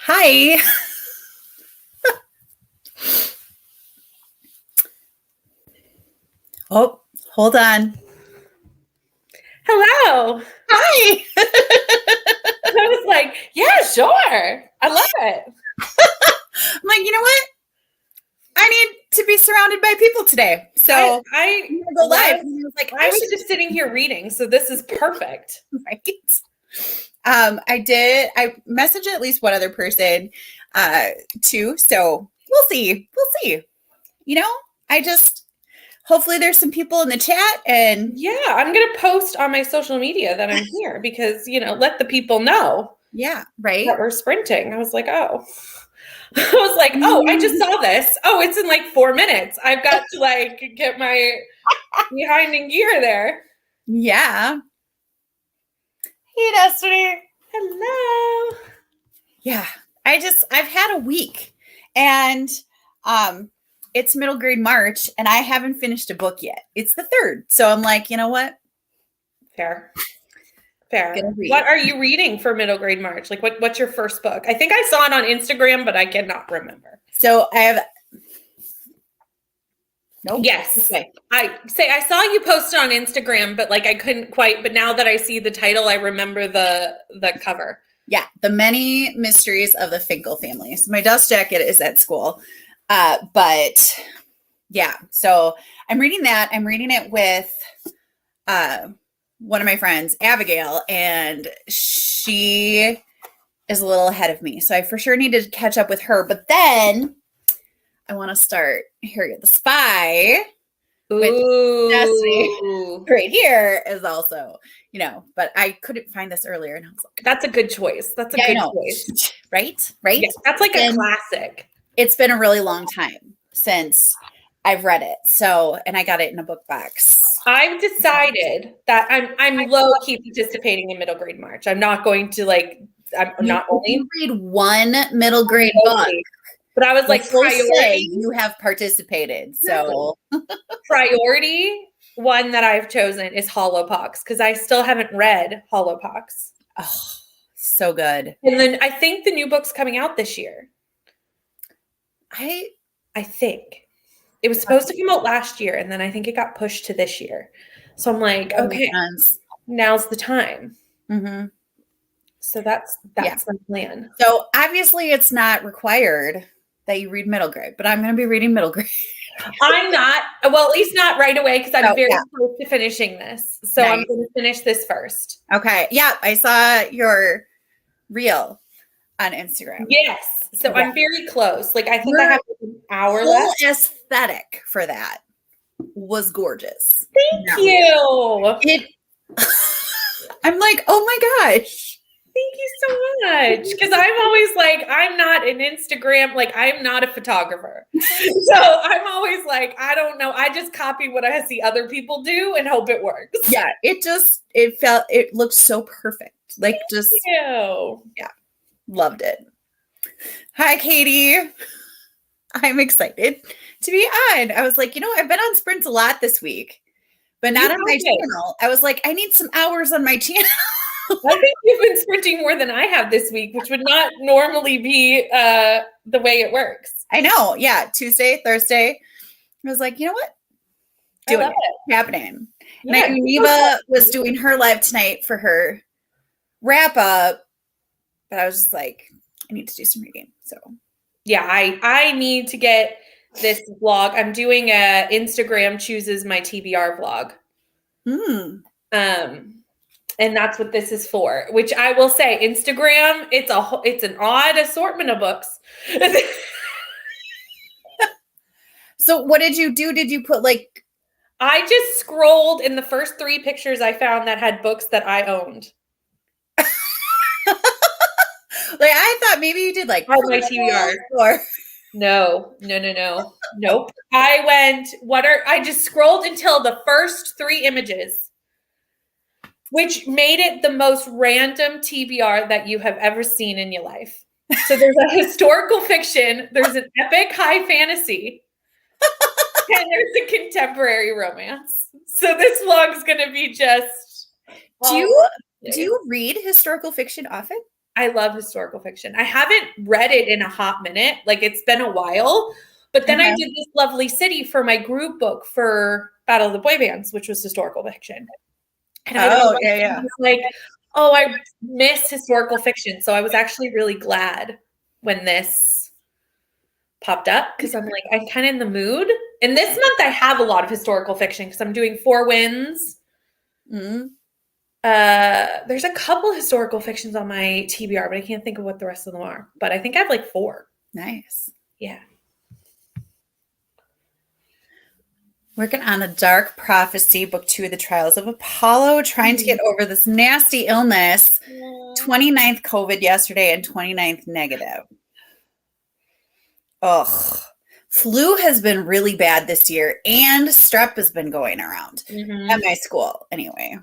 Hi. Oh, hold on. Hello. Hi. I was like, yeah, sure. I love it. I'm like, you know what? I need to be surrounded by people today. So I I'm gonna go live. love, And I was like, I was just sitting here reading, so this is perfect. right. I messaged at least one other person too. So we'll see. We'll see. You know, hopefully there's some people in the chat and Yeah, I'm gonna post on my social media that I'm here because, let the people know yeah, right. that we're sprinting. I was like, oh. I just saw this. Oh, it's in like 4 minutes. I've got to get my behind in gear there. Yeah. Hey, Destiny. Hello. Yeah. I've had a week and it's middle grade March and I haven't finished a book yet. It's the 3rd. So I'm like, you know what? Fair. What are you reading for middle grade March? Like what's your first book? I think I saw it on Instagram, but I cannot remember. So I have Nope. Yes. Okay. I saw you post it on Instagram, but I couldn't quite, but now that I see the title, I remember the cover. Yeah, The Many Mysteries of the Finkel Family. So my dust jacket is at school. But yeah, so I'm reading that. I'm reading it with one of my friends, Abigail, and she is a little ahead of me. So I for sure need to catch up with her. But then I want to start Harriet the Spy. Ooh. Destiny right here is also, but I couldn't find this earlier. And I was like, that's a good choice. That's a good choice. Right? Yeah, that's like a classic. It's been a really long time since I've read it. So, and I got it in a book box. I've decided that I'm low-key participating in middle grade March. I'm not going to I'm not only read one middle grade book. But I was like, priority. You have participated. So priority one that I've chosen is Hollowpox because I still haven't read Hollowpox. Oh, so good. And then I think the new book's coming out this year. I think it was supposed to come out last year, and then I think it got pushed to this year. So I'm like, okay, now's the time. Mm-hmm. So that's my plan. So obviously it's not required that you read middle grade, but I'm going to be reading middle grade. I'm not, well, at least not right away because I'm very close to finishing this. So I'm going to finish this first. Okay. Yeah. I saw your reel on Instagram. Yes. So I'm very close. I think I have an hour left. The aesthetic for that was gorgeous. Thank you. I'm like, oh my gosh. Thank you so much. Because I'm always I'm not an Instagram, I'm not a photographer. So I'm always I don't know. I just copy what I see other people do and hope it works. Yeah. It looked so perfect. Thank you. Yeah. Loved it. Hi, Katie. I'm excited to be on. I was like, I've been on sprints a lot this week, but not on my channel. I was like, I need some hours on my channel. I think you've been sprinting more than I have this week, which would not normally be the way it works. I know. Yeah. Tuesday, Thursday. I was like, you know what? Doing it. Happening. Yeah, and I knew Neva was doing her live tonight for her wrap up, but I was just like, I need to do some reading. So yeah, I need to get this vlog. I'm doing a Instagram chooses my TBR vlog. And that's what this is for, which I will say, Instagram, it's an odd assortment of books. So what did you do? Did you put I just scrolled in the first 3 pictures I found that had books that I owned. I thought maybe you did my TBR. Or No. Nope. I just scrolled until the first 3 images, which made it the most random TBR that you have ever seen in your life. So there's a historical fiction, there's an epic high fantasy, and there's a contemporary romance. So this vlog is going to be just... Do you read historical fiction often? I love historical fiction. I haven't read it in a hot minute. Like, it's been a while. But then I did this Lovely City for my group book for Battle of the Boy Bands, which was historical fiction. And I was like, oh, I miss historical fiction. So I was actually really glad when this popped up, because I'm like, I'm kind of in the mood. And this month I have a lot of historical fiction because I'm doing Four Winds. Mm-hmm. There's a couple historical fictions on my TBR, but I can't think of what the rest of them are. But I think I have like 4. Nice. Yeah. Working on a Dark Prophecy, book 2 of the Trials of Apollo, trying to get over this nasty illness. 29th COVID yesterday and 29th negative. Ugh. Flu has been really bad this year, and strep has been going around at my school anyway.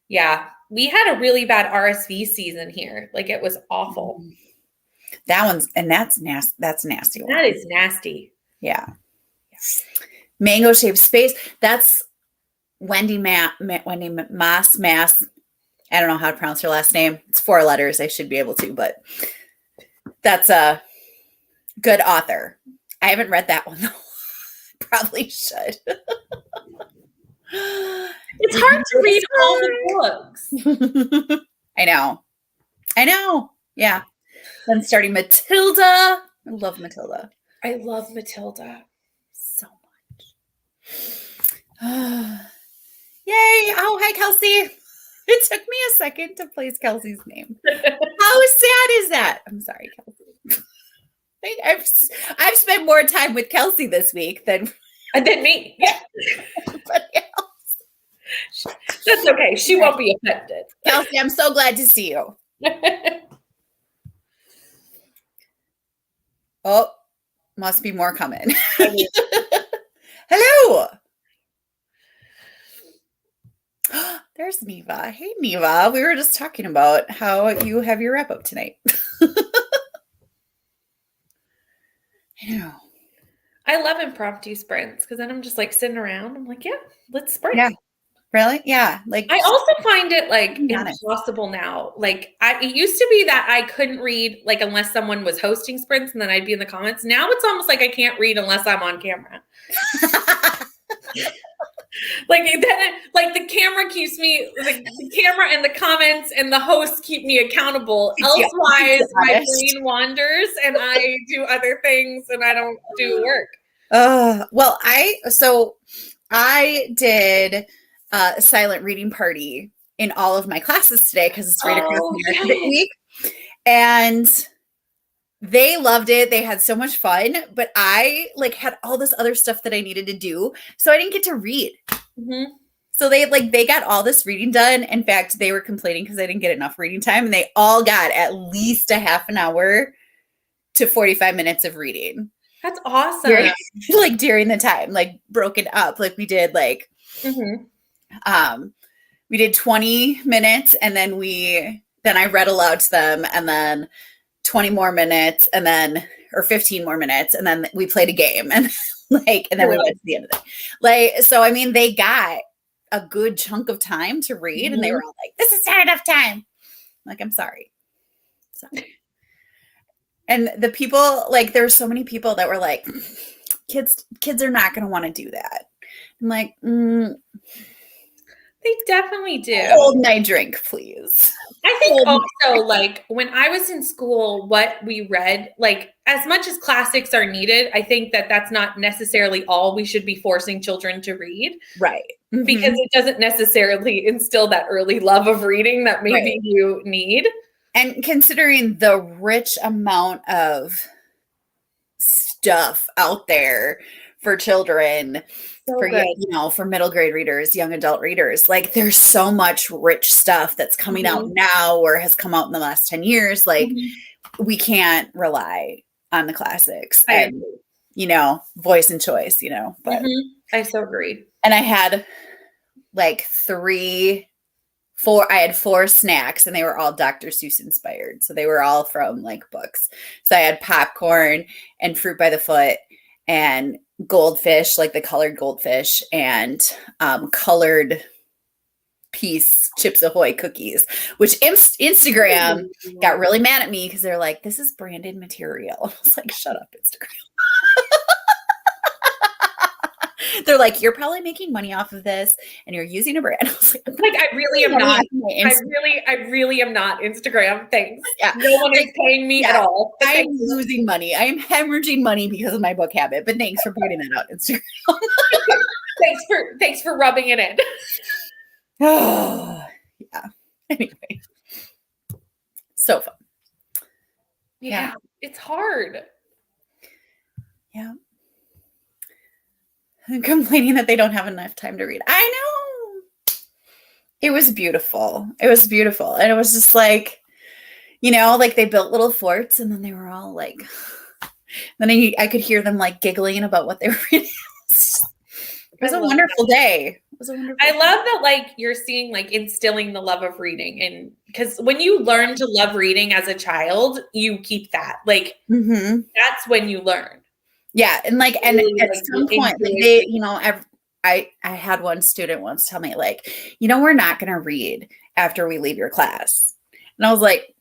Yeah. We had a really bad RSV season here. Like, it was awful. That's nasty. That's nasty. That is nasty. Yeah. Mango shaped space. That's Wendy Mass. I don't know how to pronounce her last name. It's 4 letters. I should be able to, but that's a good author. I haven't read that one though. Probably should. It's hard to read all the books. I know. Yeah. Then starting Matilda. I love Matilda. I love Matilda so much. Yay. Oh, hi, Kelsey. It took me a second to place Kelsey's name. How sad is that? I'm sorry, Kelsey. I've spent more time with Kelsey this week than me. Yeah. Everybody else. That's okay. She won't be affected. Kelsey, I'm so glad to see you. Oh, must be more coming. Hello. There's Neva. Hey, Neva. We were just talking about how you have your wrap up tonight. I know. I love impromptu sprints because then I'm just like sitting around. I'm like, yeah, let's sprint. Yeah. Really? Yeah. Like, I also find it like impossible now. Like, it used to be that I couldn't read like unless someone was hosting sprints, and then I'd be in the comments. Now it's almost like I can't read unless I'm on camera. Like, then, like, the camera keeps me, the camera and the comments and the host keep me accountable. Elsewise, my brain wanders and I do other things and I don't do work. Well, I did a silent reading party in all of my classes today because it's right across the week. And they loved it. They had so much fun, but I like had all this other stuff that I needed to do. So I didn't get to read. Mm-hmm. So they got all this reading done. In fact, they were complaining because I didn't get enough reading time, and they all got at least a half an hour to 45 minutes of reading. That's awesome. During the time, like broken up, like we did we did 20 minutes, and then I read aloud to them, and then 20 more minutes, and then, or 15 more minutes, and then we played a game, and and then we went to the end of it. So, I mean, they got a good chunk of time to read, and they were all like, this is not enough time. Like, I'm sorry. And the people, there were so many people that were like, kids are not going to want to do that. I'm like, they definitely do. Hold my drink, please. I think also, when I was in school, what we read, as much as classics are needed, I think that that's not necessarily all we should be forcing children to read. Right. Mm-hmm. Because it doesn't necessarily instill that early love of reading that maybe you need. And considering the rich amount of stuff out there for children, for middle grade readers, young adult readers, there's so much rich stuff that's coming out now or has come out in the last 10 years. We can't rely on the classics and, voice and choice, but I so agree. And I had I had 4 snacks, and they were all Dr. Seuss inspired. So they were all from books. So I had popcorn and Fruit by the Foot and goldfish, the colored goldfish, and colored piece Chips Ahoy cookies, which Instagram got really mad at me because they're like, this is branded material. I was like, shut up, Instagram. They're like, you're probably making money off of this and you're using a brand. I was like, I really am not. I really am not Instagram. Thanks. Yeah. No one is paying me at all. I'm losing money. I am hemorrhaging money because of my book habit, but thanks for pointing that out, Instagram. Thanks for rubbing it in. Oh, yeah. Anyway. So fun. Yeah. It's hard. Yeah. And complaining that they don't have enough time to read. I know. It was beautiful. It was beautiful. And it was just like, you know, like they built little forts and then they were all like, then I could hear them like giggling about what they were reading. It was a wonderful day. It was a wonderful day. I love that, like, you're seeing, like, instilling the love of reading. And because when you learn to love reading as a child, you keep that. Like, that's when you learn. Yeah. And like, and at some point, like they, you know, I had one student once tell me, like, you know, we're not going to read after we leave your class. And I was like,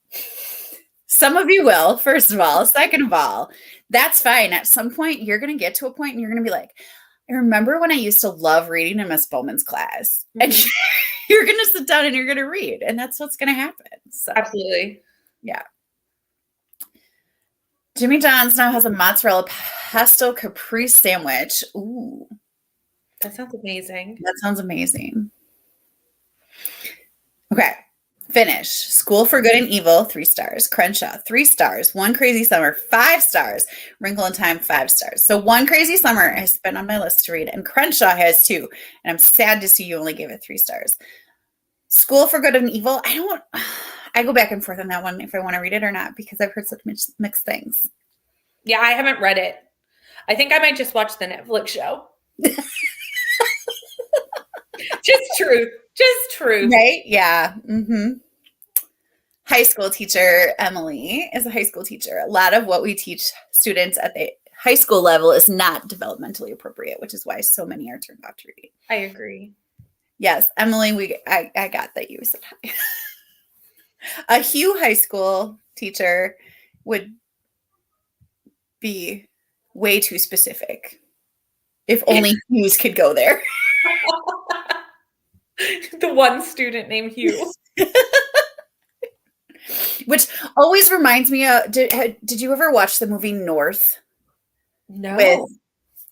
some of you will, first of all. Second of all, that's fine. At some point, you're going to get to a point and you're going to be like, I remember when I used to love reading in Miss Bowman's class. And you're going to sit down and you're going to read. And that's what's going to happen. So, absolutely. Yeah. Jimmy John's now has a mozzarella pesto caprese sandwich. Ooh. That sounds amazing. That sounds amazing. Okay. Finish. School for Good and Evil, 3 stars. Crenshaw, 3 stars. One Crazy Summer, 5 stars. Wrinkle in Time, 5 stars. So One Crazy Summer has been on my list to read, and Crenshaw has 2. And I'm sad to see you only gave it 3 stars. School for Good and Evil, I go back and forth on that one if I want to read it or not, because I've heard such mixed things. Yeah, I haven't read it. I think I might just watch the Netflix show. Just truth. Right? Yeah. High school teacher Emily is a high school teacher. A lot of what we teach students at the high school level is not developmentally appropriate, which is why so many are turned off to reading. I agree. Yes, Emily, I got that you said hi. A Hugh high school teacher would be way too specific. If only Hughes could go there. The one student named Hugh. Which always reminds me of, did you ever watch the movie North? No.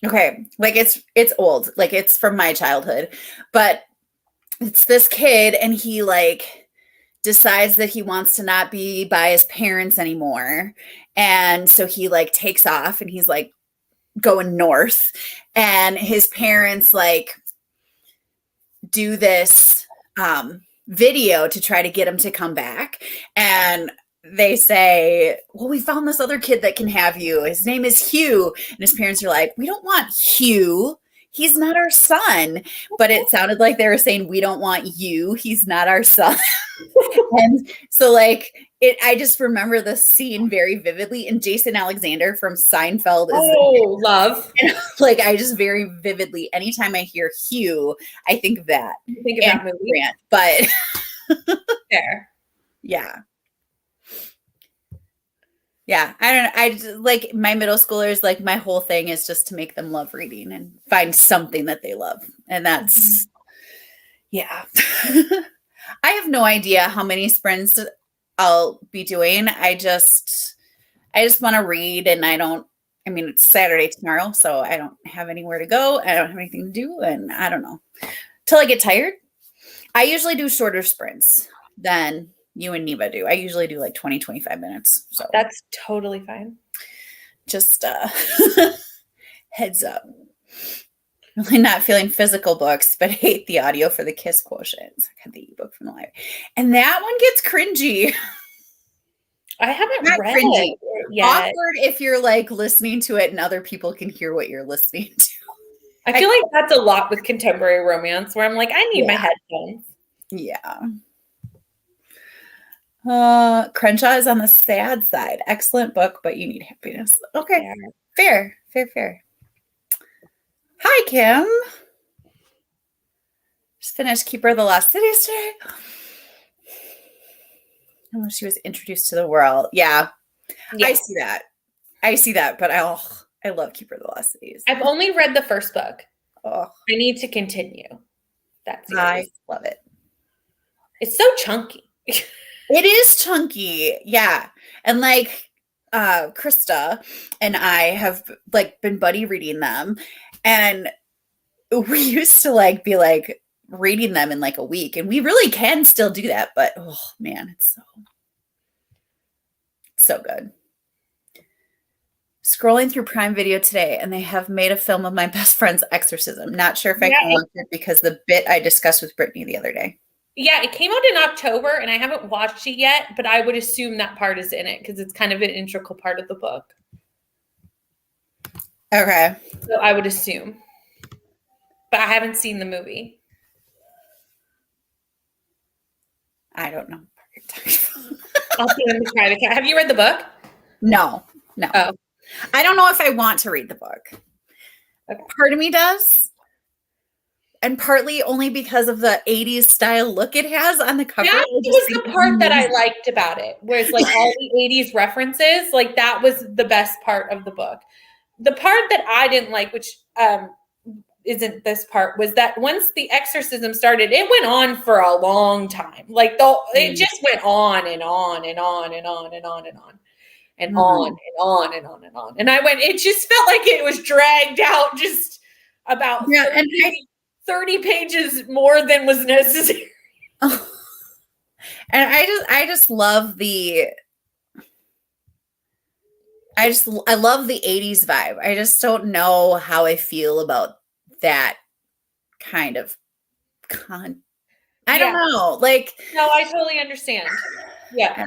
Okay, like it's old, like it's from my childhood, but it's this kid and he like decides that he wants to not be by his parents anymore. And so he like takes off and he's like going north, and his parents like do this video to try to get him to come back. And they say, well, we found this other kid that can have you. His name is Hugh. And his parents are like, we don't want Hugh. He's not our son. But it sounded like they were saying, we don't want you. He's not our son. And so like I just remember the scene very vividly. And Jason Alexander from Seinfeld is love. And, like I just very vividly, anytime I hear Hugh, I think of that. You think of that movie. Grant, but fair. Yeah. Yeah, I don't know. I just, like my middle schoolers, like my whole thing is just to make them love reading and find something that they love. And that's, yeah. I have no idea how many sprints I'll be doing. I just want to read, and it's Saturday tomorrow, so I don't have anywhere to go. I don't have anything to do, and I don't know. Till I get tired. I usually do shorter sprints than you and Neva do. I usually do like 20, 25 minutes. So that's totally fine. Just heads up. Really not feeling physical books, but hate the audio for the Kiss Quotients. I got the ebook from the library. And that one gets cringy. I haven't read it yet. Awkward if you're like listening to it and other people can hear what you're listening to. I feel like that's a lot with contemporary romance where I'm like, I need my headphones. Yeah. Crenshaw is on the sad side. Excellent book, but you need happiness. Okay. Fair. Hi, Kim. Just finished Keeper of the Lost Cities today. Oh, she was introduced to the world. Yeah. I see that, but I love Keeper of the Lost Cities. I've only read the first book. Oh, I need to continue. I love it. It's so chunky. It is chunky. Yeah. And like Krista and I have like been buddy reading them, and we used to like be like reading them in like a week, and we really can still do that, but oh man, it's so good. Scrolling through Prime Video today, and they have made a film of my best friend's exorcism. Not sure if I can watch it because the bit I discussed with Brittany the other day. Yeah, it came out in October, and I haven't watched it yet, but I would assume that part is in it because it's kind of an integral part of the book. Okay. So I would assume. But I haven't seen the movie. I don't know. I'll put it in the private chat. Have you read the book? No. Oh. I don't know if I want to read the book. Okay. Part of me does. And partly only because of the 80s style look it has on the cover. That was the part that I liked about it, where it's like all the 80s references. Like that was the best part of the book. The part that I didn't like, which isn't this part, was that once the exorcism started, it went on for a long time. Like it just went on and on and on and on and on and on. And on and on and on and on. And I went, it just felt like it was dragged out just about 30 pages more than was necessary. Oh. And I just love I love the 80s vibe. I just don't know how I feel about that kind of I don't know. Like, no, I totally understand. Yeah.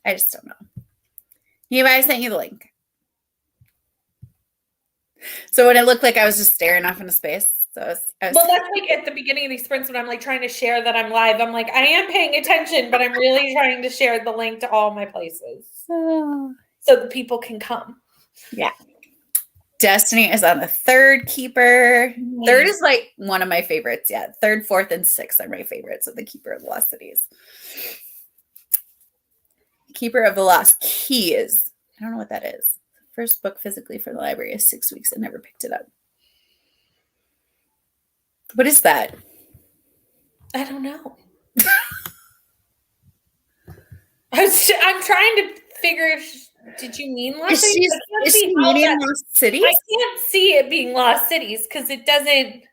I just don't know. I sent you the link. So when it looked like I was just staring off into space. So I was well, that's like at the beginning of these sprints when I'm like trying to share that I'm live. I'm like, I am paying attention, but I'm really trying to share the link to all my places so the people can come. Yeah. Destiny is on the third Keeper. Mm-hmm. Third is like one of my favorites. Yeah. Third, fourth, and sixth are my favorites of the Keeper of the Lost Cities. Keeper of the Lost Keys. I don't know what that is. First book physically for the library is 6 weeks. I never picked it up. What is that? I don't know. I'm trying to figure if did you mean Lost Cities? Is she meaning Lost Cities? I can't see it being Lost Cities because it doesn't.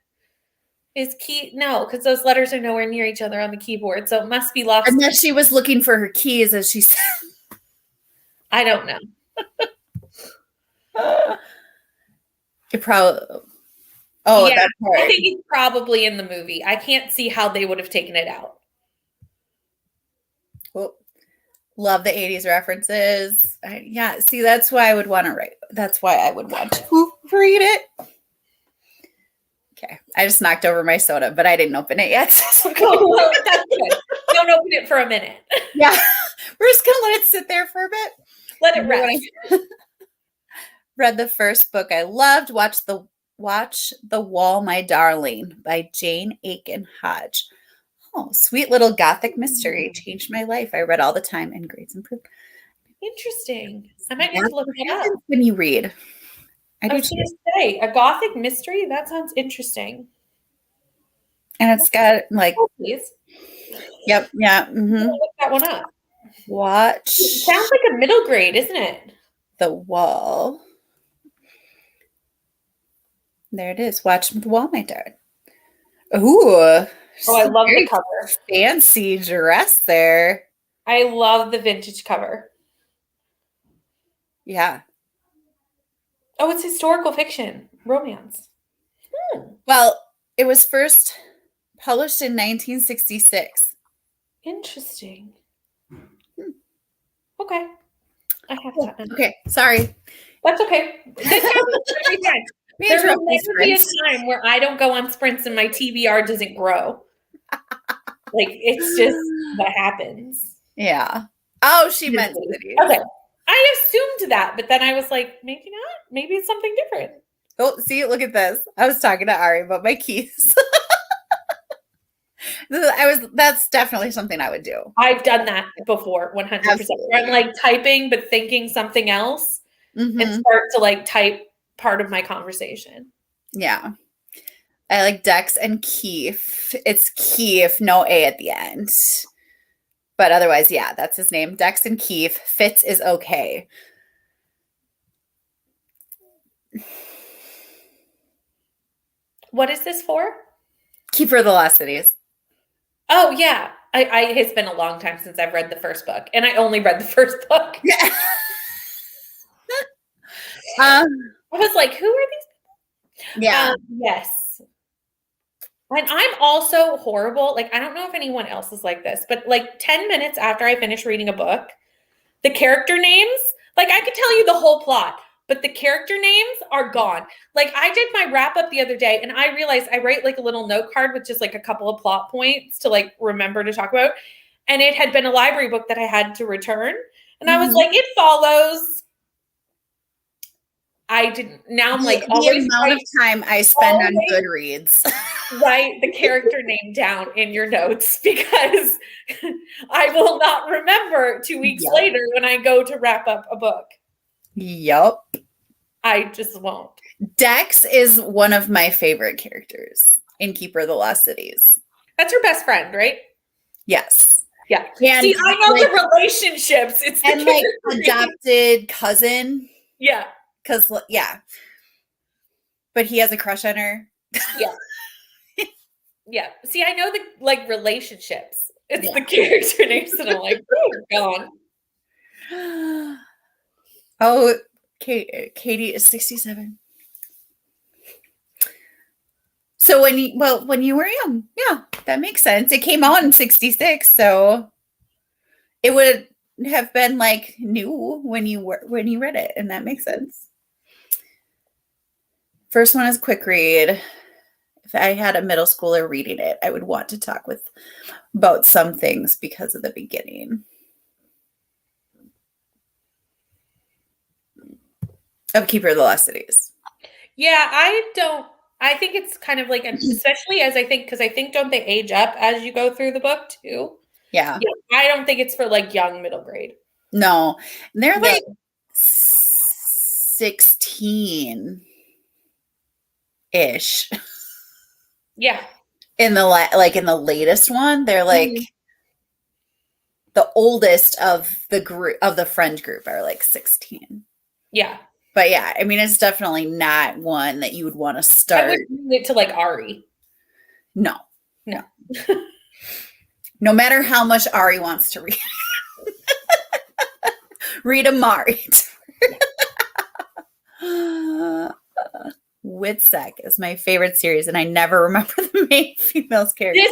No, because those letters are nowhere near each other on the keyboard, so it must be Lost. Unless she was looking for her keys, as she said. I don't know. It probably. Oh, yeah, that part. I think it's probably in the movie. I can't see how they would have taken it out. Well, love the 80s references. See, that's why I would want to write. That's why I would want to read it. Okay, I just knocked over my soda, but I didn't open it yet. Well, that's good. Don't open it for a minute. Yeah, we're just gonna let it sit there for a bit. Let it rest. Read the first book I loved. Watch the Wall, My Darling by Jane Aiken Hodge. Oh, sweet little gothic mystery. Changed my life. I read all the time and grades improved. Interesting. I might need to look it up. When you read. I was going to say, a gothic mystery? That sounds interesting. And it's got like... Oh, please. Yep, yeah. Mm-hmm. Look that one up. Watch... It sounds like a middle grade, isn't it? The Wall. There it is. Watch The Wall, My Darling. Ooh. Oh, I love the cover. Fancy dress there. I love the vintage cover. Yeah. Oh, it's historical fiction. Romance. Well, it was first published in 1966. Interesting. Okay. I have that. Okay. Sorry. That's okay. This happens every time. There will never be a time where I don't go on sprints and my TBR doesn't grow. Like, it's just what happens. Yeah. Oh, she meant cities. Okay. I assumed that, but then I was like, maybe not. Maybe it's something different. Oh, see, look at this. I was talking to Ari about my keys. That's definitely something I would do. I've done that before, 100%. I'm like typing, but thinking something else and start to like type part of my conversation. Yeah. I like Dex and Keith. It's Keith, no A at the end. But otherwise, yeah, that's his name. Dex and Keith. Fitz is okay. What is this for? Keeper of the Lost Cities. Oh, yeah. It's been a long time since I've read the first book, and I only read the first book. Yeah. I was like, who are these people? Yeah. Yes. And I'm also horrible. Like, I don't know if anyone else is like this, but like 10 minutes after I finish reading a book, the character names, like I could tell you the whole plot, but the character names are gone. Like I did my wrap up the other day and I realized I write like a little note card with just like a couple of plot points to like remember to talk about. And it had been a library book that I had to return. And I was like, it follows. I didn't. Now I'm like, the amount of time I spend on Goodreads. Write the character name down in your notes because I will not remember 2 weeks later when I go to wrap up a book. Yup. I just won't. Dex is one of my favorite characters in Keeper of the Lost Cities. That's your best friend, right? Yes. Yeah. And see, I know like, the relationships. It's the and like adopted cousin. Yeah. Because, yeah. But he has a crush on her. Yeah. Yeah. See, I know the like relationships. It's the character names that I'm like, oh, gone. Oh, Katie is 67. So when you were young, yeah, that makes sense. It came out in 66, so it would have been like new when you read it, and that makes sense. First one is quick read. If I had a middle schooler reading it, I would want to talk about some things because of the beginning of Keeper of the Lost Cities. Yeah, I think it's kind of like, especially as because I think don't they age up as you go through the book too? Yeah. I don't think it's for like young middle grade. No, they're like 16 ish. Yeah. In the latest one, they're like the oldest of the group of the friend group are like 16. Yeah. But yeah, I mean, it's definitely not one that you would want to start. I would read it to like Ari. No. No matter how much Ari wants to read. Read Amari. Witsec is my favorite series, and I never remember the main female's character.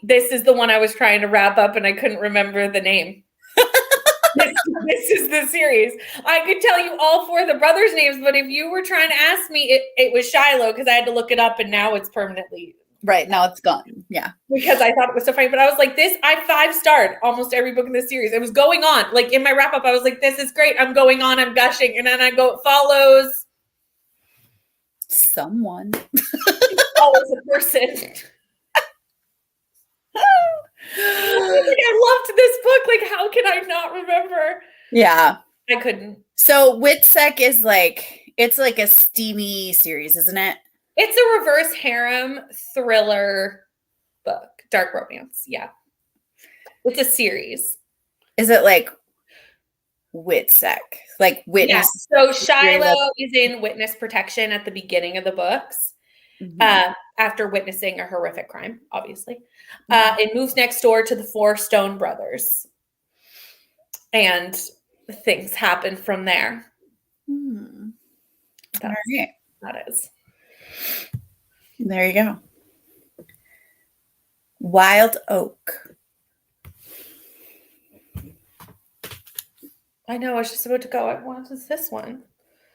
This is the one I was trying to wrap up, and I couldn't remember the name. This is the series. I could tell you all four of the brothers' names, but if you were trying to ask me, it was Shiloh because I had to look it up, and now it's permanently. Right, now it's gone. Yeah. Because I thought it was so funny. But I was like, I 5-starred almost every book in this series. It was going on. Like in my wrap up, I was like, this is great. I'm going on. I'm gushing. And then I go, it follows. Someone. Follows a person. I loved this book. Like, how can I not remember? Yeah. I couldn't. So Witsec is it's like a steamy series, isn't it? It's a reverse harem thriller book. Dark romance. Yeah. It's a series. Is it like Witsec? Like witness? Yeah. So Shiloh is in witness protection at the beginning of the books. After witnessing a horrific crime, obviously. It moves next door to the 4 Stone brothers. And things happen from there. All right. That is. There you go. Wild Oak. I know. I was just about to go. What is this one?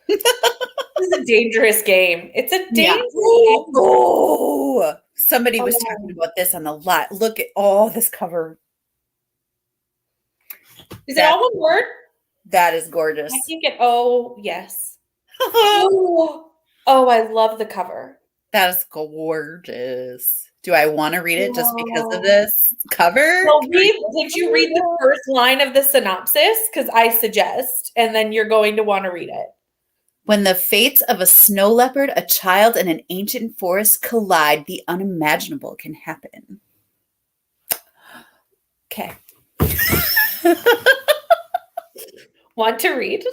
This is a dangerous game. It's a dangerous game. Oh, somebody was talking about this on the lot. Look at this cover. Is it all one word? That is gorgeous. I think yes. Oh, I love the cover. That is gorgeous. Do I want to read it just because of this cover? Well, did you read the first line of the synopsis? Because I suggest, and then you're going to want to read it. When the fates of a snow leopard, a child, and an ancient forest collide, the unimaginable can happen. Okay. Want to read?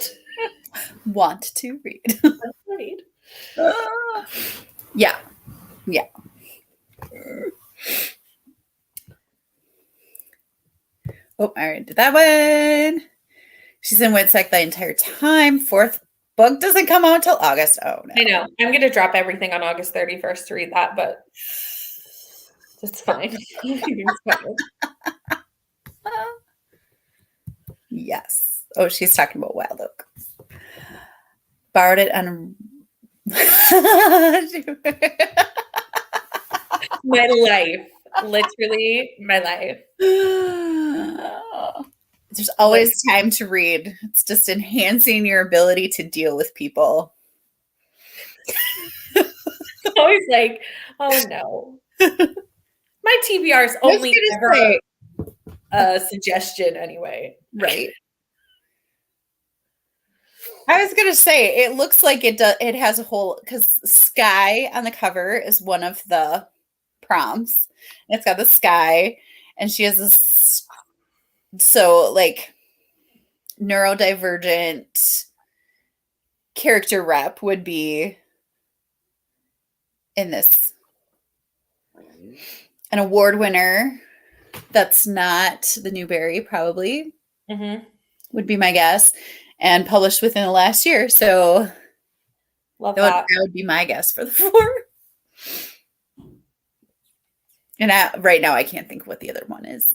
Want to read. Yeah. Yeah. Oh, I already did that one. She's in Woodstock the entire time. Fourth book doesn't come out until August. Oh, no. I know. I'm going to drop everything on August 31st to read that, but it's fine. It's fine. Yes. Oh, she's talking about Wild Oak. Borrowed it on... My life. Literally my life. There's always time to read. It's just enhancing your ability to deal with people. Always like, oh no. My TBR is only ever a suggestion anyway. Right. I was gonna say it looks like it has a whole, because sky on the cover is one of the prompts. It's got the sky, and she has this, so like neurodivergent character rep would be in this. An award winner that's not the Newbery, probably, would be my guess, and published within the last year. So that would be my guess for the 4. And right now, I can't think of what the other one is.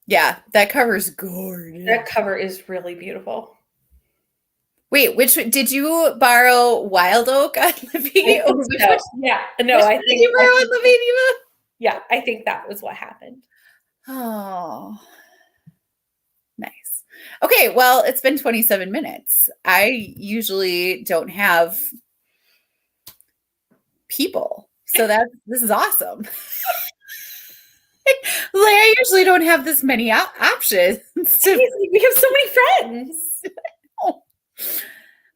Yeah, that cover's gorgeous. That cover is really beautiful. Wait, which did you borrow? Wild Oak on Lavinia? Yeah, no, I think did you borrow on Lavinia? Yeah, I think that was what happened. Oh, nice. Okay, well, it's been 27 minutes. I usually don't have people, so this is awesome. Like, I usually don't have this many options. We have so many friends.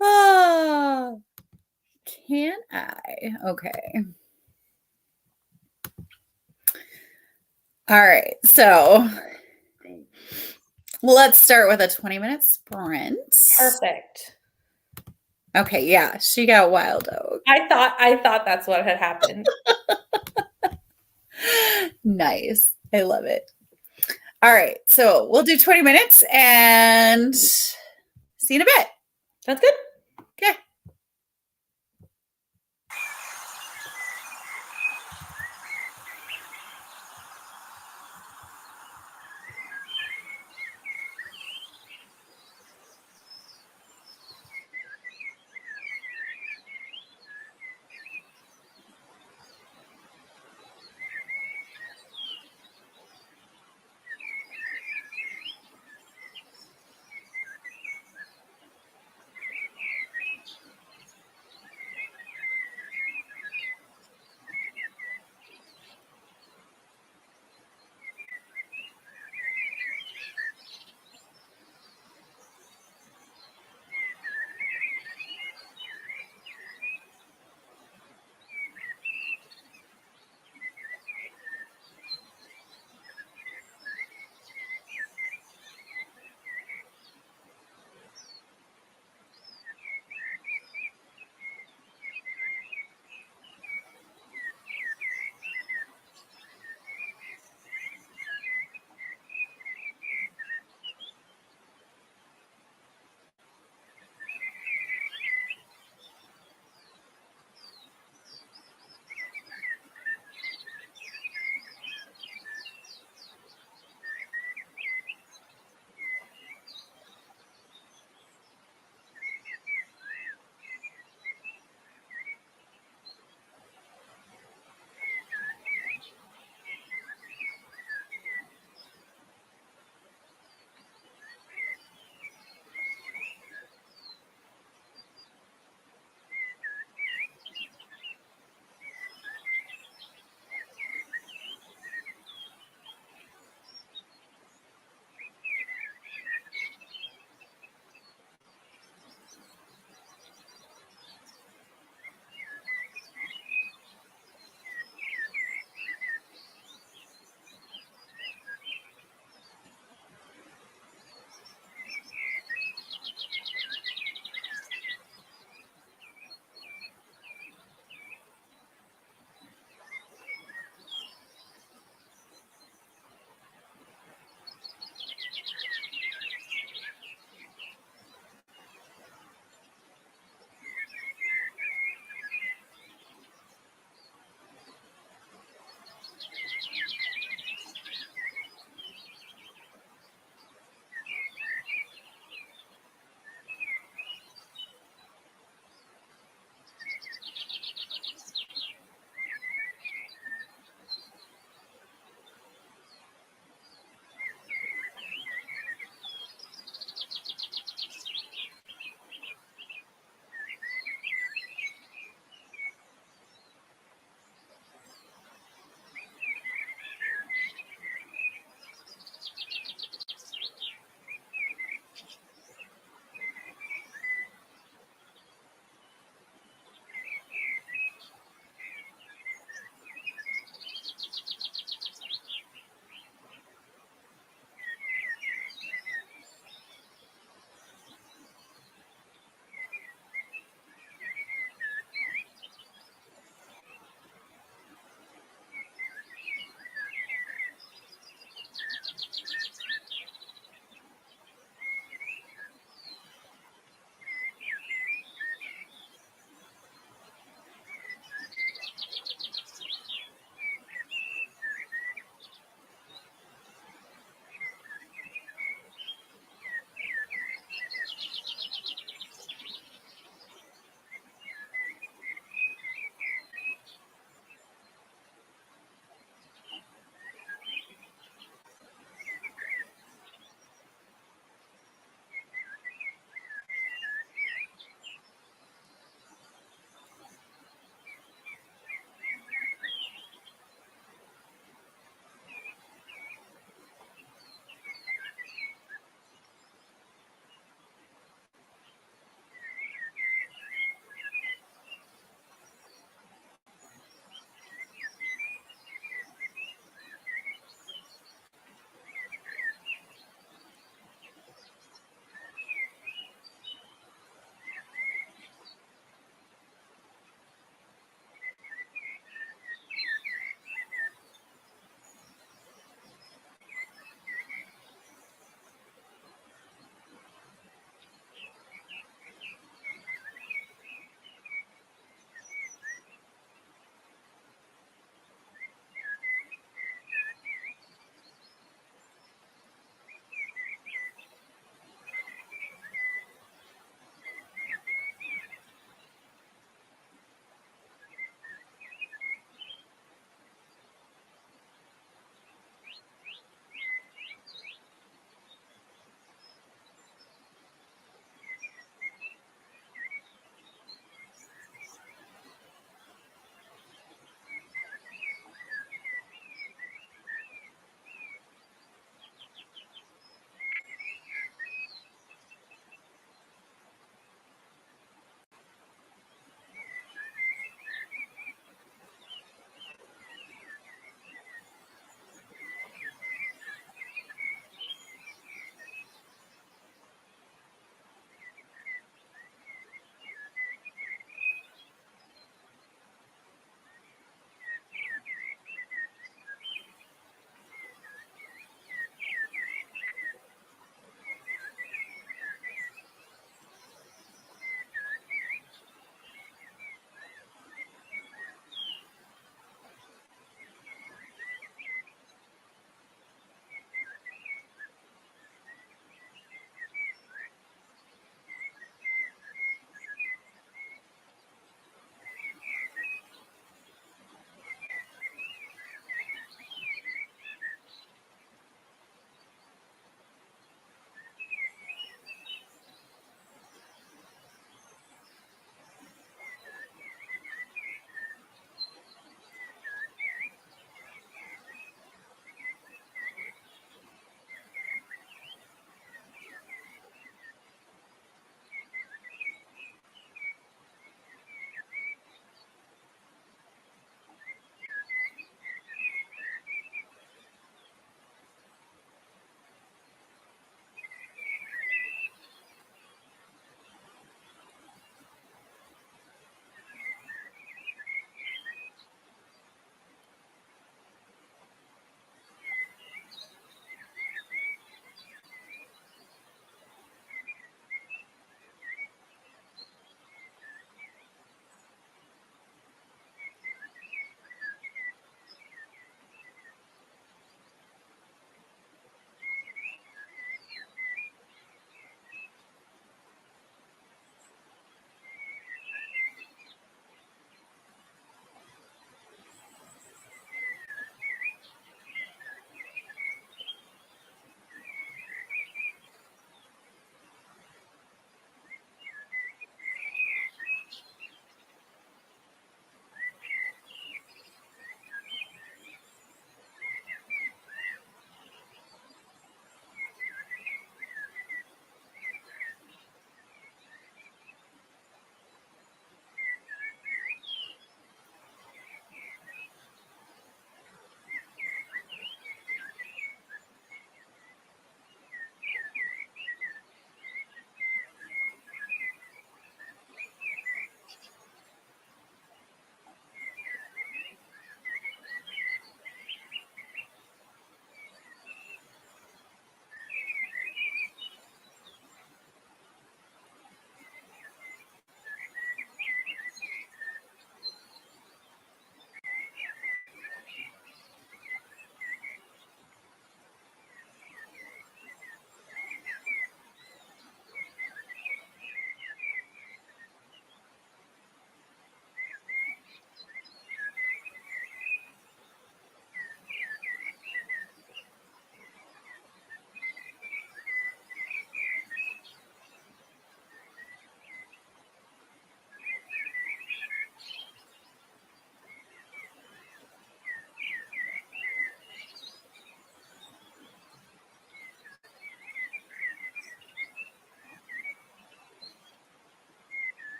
Oh, can I? Okay. All right. So let's start with a 20-minute sprint. Perfect. Okay. Yeah. She got Wild Oak. I thought that's what had happened. Nice. I love it. All right. So we'll do 20 minutes and see you in a bit. Sounds good. Okay.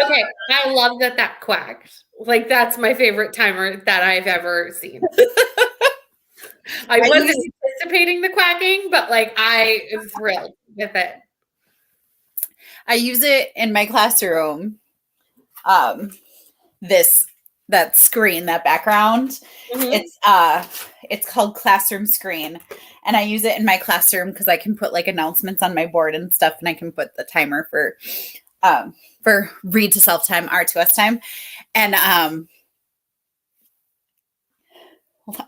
Okay, I love that quacked. Like, that's my favorite timer that I've ever seen. I wasn't anticipating the quacking, but like I am thrilled with it. I use it in my classroom. That screen, that background. It's called Classroom Screen. And I use it in my classroom because I can put like announcements on my board and stuff, and I can put the timer for read to self time, R to S time. And hold on.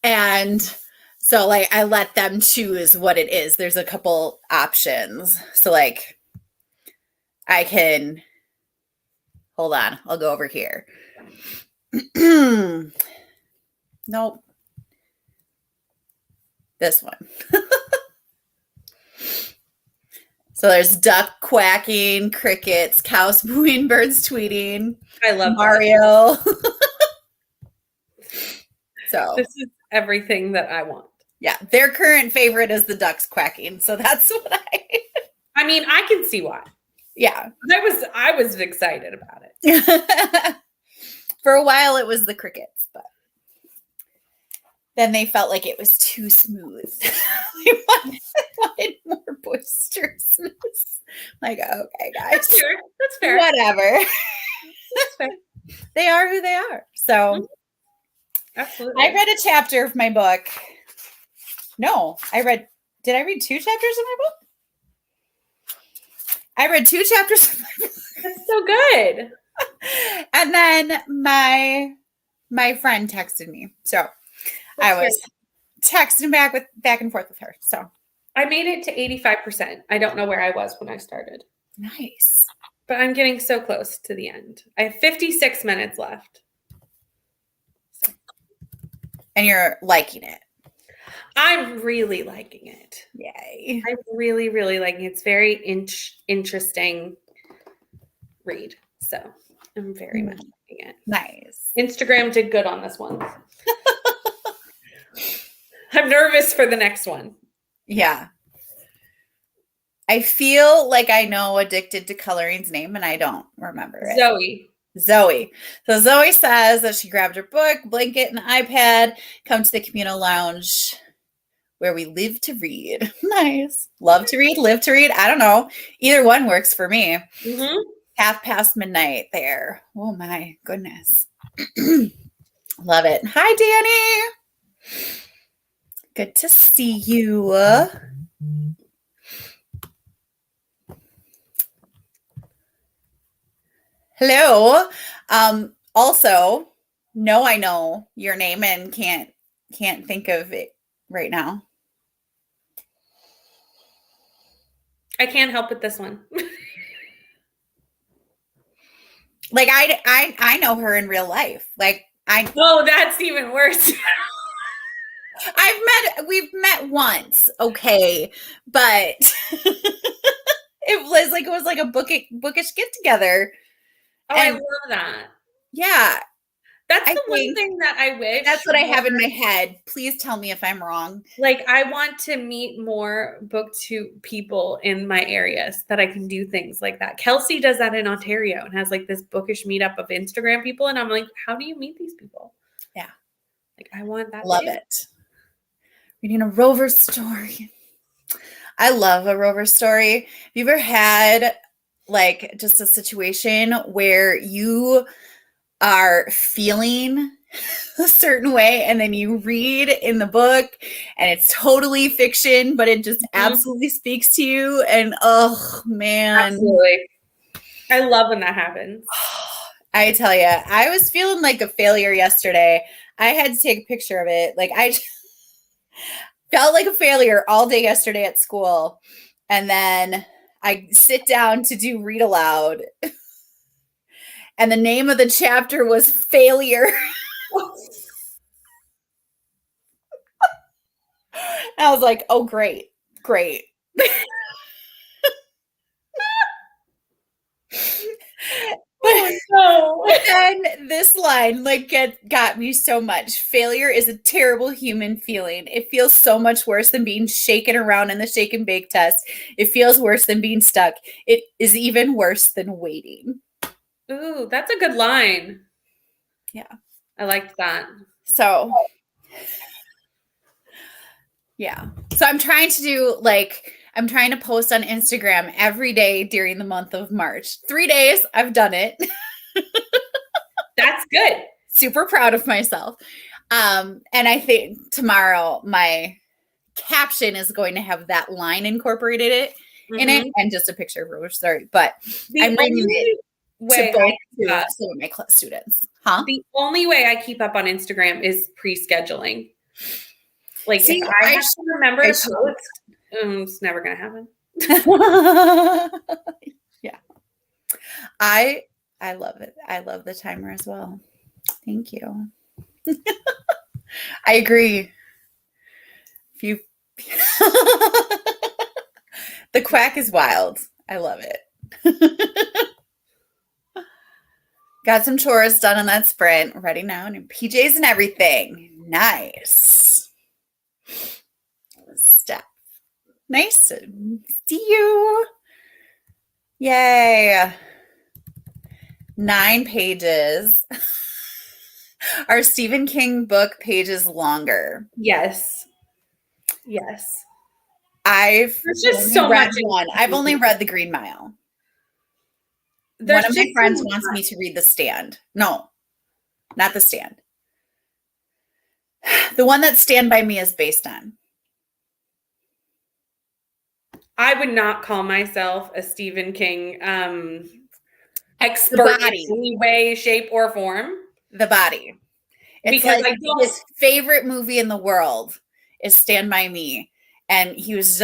And so like I let them choose what it is. There's a couple options. So like I can hold on, I'll go over here. Nope. This one. So there's duck quacking, crickets, cows mooing, birds tweeting. I love Mario. So this is everything that I want. Yeah, their current favorite is the ducks quacking. So that's what I mean, I can see why. Yeah. I was excited about it. For a while it was the crickets, but then they felt like it was too smooth. They wanted more boisterousness. Like, okay, guys. That's fair. That's fair. Whatever. That's fair. They are who they are. So absolutely. I read a chapter of my book. No, did I read 2 chapters of my book? I read 2 chapters of my book. That's so good. And then my friend texted me. So I was texting back and forth with her. So I made it to 85%. I don't know where I was when I started. Nice. But I'm getting so close to the end. I have 56 minutes left. So. And you're liking it. I'm really liking it. Yay. I'm really, really liking it. It's very interesting read. So I'm very much liking it. Nice. Instagram did good on this one. I'm nervous for the next one. Yeah. I feel like I know Addicted to Coloring's name, and I don't remember it. Zoe. So Zoe says that she grabbed her book, blanket, and iPad, come to the communal lounge where we live to read. Nice. Love to read, live to read. I don't know. Either one works for me. midnight there. Oh my goodness. Love it. Hi, Danny. Good to see you. Hello. Also, no, I know your name and can't think of it right now. I can't help with this one. Like I know her in real life. Like Oh, that's even worse. We've met once, okay, but it was like a bookish get together. Oh, and I love that. Yeah. That's the one thing that I wish. That's what I have in my head. Please tell me if I'm wrong. Like, I want to meet more booktube people in my area so that I can do things like that. Kelsey does that in Ontario and has like this bookish meetup of Instagram people. And I'm like, how do you meet these people? Yeah. Like, I want that. Love it. Reading a Rover story. I love a Rover story. Have you ever had like just a situation where you are feeling a certain way and then you read in the book and it's totally fiction, but it just absolutely speaks to you? And oh man. Absolutely. I love when that happens. I tell you, I was feeling like a failure yesterday. I had to take a picture of it. Like I felt like a failure all day yesterday at school. And then I sit down to do read aloud. And the name of the chapter was Failure. I was like, oh, great. Oh, no. And this line got me so much. Failure is a terrible human feeling. It feels so much worse than being shaken around in the shake and bake test. It feels worse than being stuck. It is even worse than waiting. Ooh, that's a good line. Yeah. I liked that. So, yeah. So I'm trying to post on Instagram every day during the month of March. 3 days, I've done it. That's good. Super proud of myself. And I think tomorrow my caption is going to have that line incorporated in it and just a picture of Rover Story. But I'm reading it to both some of my students. Huh? The only way I keep up on Instagram is pre-scheduling. Like, see, if I have to remember to post, it's never going to happen. Yeah. I love it. I love the timer as well. Thank you. I agree. The quack is wild. I love it. Got some chores done on that sprint. Ready now. New PJs and everything. Nice. Steph. Nice to see you. Yay. 9 pages. Our Stephen King book pages longer. Yes. Yes. There's just so much one. I've only read The Green Mile. One of my friends wants me to read The Stand. No, not The Stand. The one that Stand By Me is based on. I would not call myself a Stephen King expert in any way, shape, or form. The Body. It's because like his favorite movie in the world is Stand By Me. And he's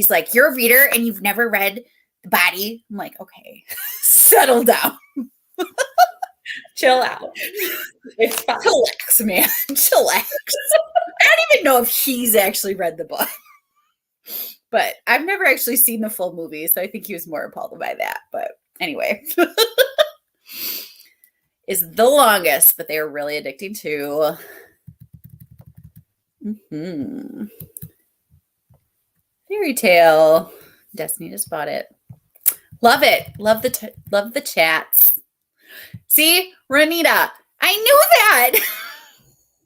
like, you're a reader and you've never read The Body? I'm like, okay, settle down. Chill out. It's fine. Chillax, man. Chillax. I don't even know if he's actually read the book. But I've never actually seen the full movie, so I think he was more appalled by that. But anyway. Is the longest, but they are really addicting too. Fairy Tale. Destiny just bought it. Love it. Love the chats. See, Renita, I knew that.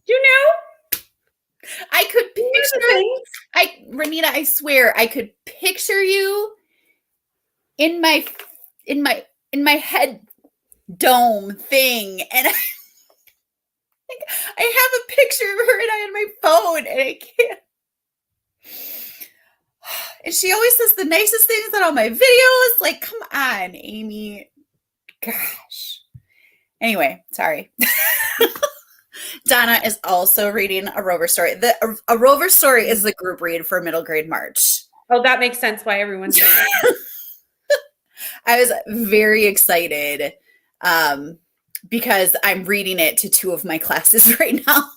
You know, I could picture. Renita, I swear, I could picture you in my head dome thing, and I have a picture of her and I on my phone, and I can't. And she always says the nicest things on all my videos. Like, come on, Amy. Gosh. Anyway, sorry. Donna is also reading A Rover Story. A Rover Story is the group read for middle grade March. Oh, that makes sense why everyone's doing that. I was very excited because I'm reading it to 2 of my classes right now.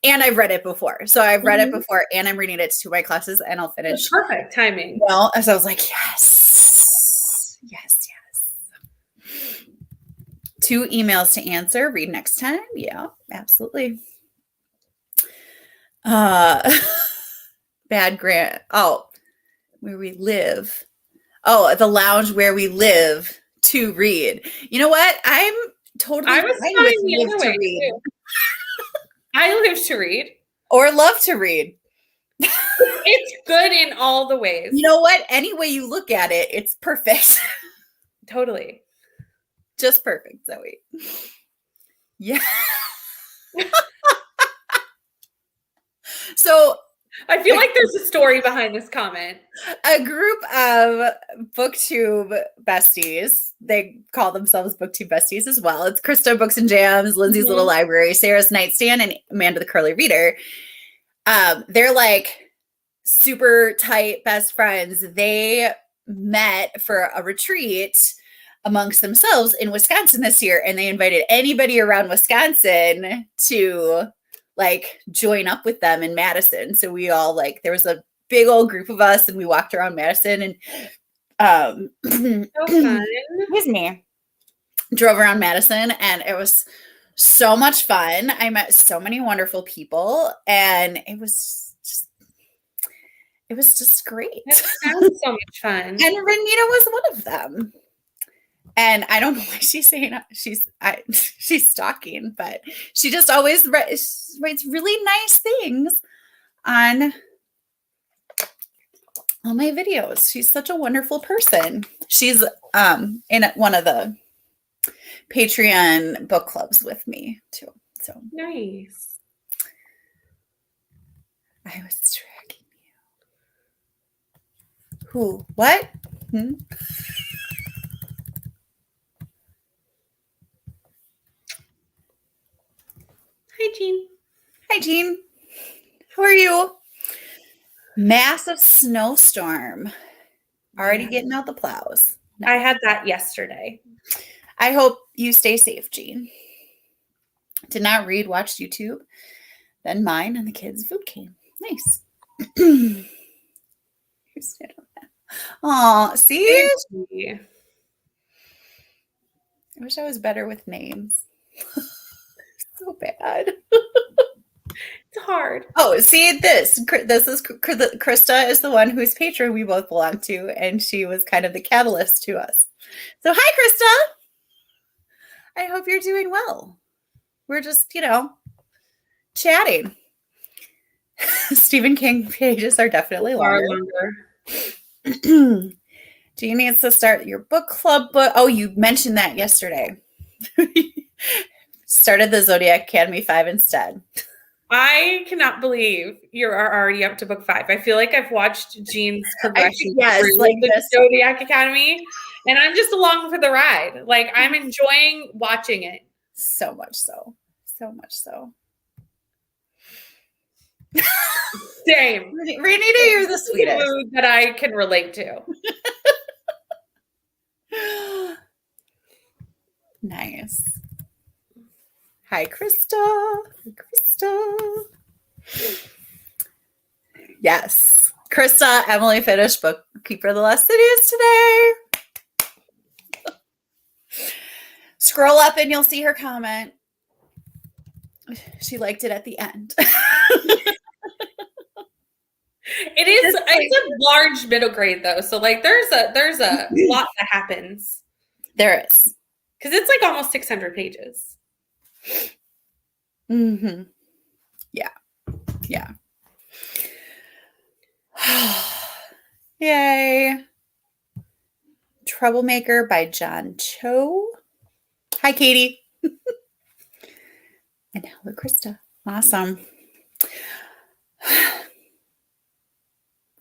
And I've read it before. So I've read it before and I'm reading it to 2 of my classes and I'll finish. That's perfect timing. Well, so I was like, yes. Yes. 2 emails to answer. Read next time. Yeah, absolutely. Bad Grant. Oh, where we live. Oh, the lounge where we live to read. You know what? I'm totally I was fine the other way too. I live to read. Or love to read. It's good in all the ways. You know what? Any way you look at it, it's perfect. Totally. Just perfect, Zoe. Yeah. So I feel like there's a story behind this comment. A group of BookTube besties, they call themselves BookTube besties as well. It's Krista Books and Jams, Lindsay's Little Library, Sarah's Nightstand, and Amanda the Curly Reader. They're like super tight best friends. They met for a retreat amongst themselves in Wisconsin this year, and they invited anybody around Wisconsin to like join up with them in Madison. So we all there was a big old group of us and we walked around Madison and so fun. With me. Drove around Madison and it was so much fun. I met so many wonderful people and it was just great. That sounds so much fun. And Renita was one of them. And I don't know why she's saying she's stalking, but she just always writes really nice things on my videos. She's such a wonderful person. She's in one of the Patreon book clubs with me too. So nice. I was tracking you. Who? What? Hi, Jean. Hi, Jean. How are you? Massive snowstorm. Already getting out the plows. No. I had that yesterday. I hope you stay safe, Jean. Did not read, watched YouTube. Then mine and the kids' food came. Nice. Oh, see? I wish I was better with names. So bad. It's hard. Oh, see this. This is Krista is the one whose Patreon we both belong to, and she was kind of the catalyst to us. So hi, Krista. I hope you're doing well. We're just, chatting. Stephen King pages are definitely longer. Jean needs to start your book club book. Oh, you mentioned that yesterday. Started the Zodiac Academy 5 instead. I cannot believe you are already up to book 5. I feel like I've watched Jean's progression through like the Zodiac Academy, and I'm just along for the ride. Like, I'm enjoying watching it. So much so. So much so. Same. Renita, you're the sweetest. Mood that I can relate to. Nice. Hi, Krista. Krista. Yes. Krista, Emily finished Bookkeeper of the Lost Cities today. Scroll up and you'll see her comment. She liked it at the end. It's a large middle grade though. So like there's a lot that happens. There is. Because it's like almost 600 pages. Mm-hmm. Yeah. Yeah. Yay. Troublemaker by John Cho. Hi, Katie. And hello, Krista. Awesome.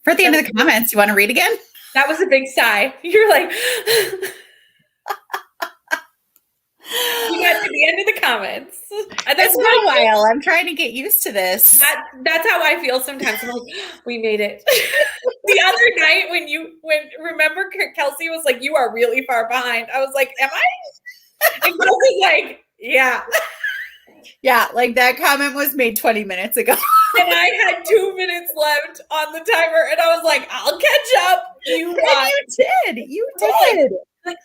For the end of the comments, you want to read again? That was a big sigh. You're like, you got to the end of the comments. It's been a while. I'm trying to get used to this. That's how I feel sometimes. I'm like, we made it. The other night when remember Kelsey was like, you are really far behind. I was like, am I? And Kelsey's like, yeah. Yeah, like that comment was made 20 minutes ago. And I had 2 minutes left on the timer, and I was like, I'll catch up. You did. You did. Like,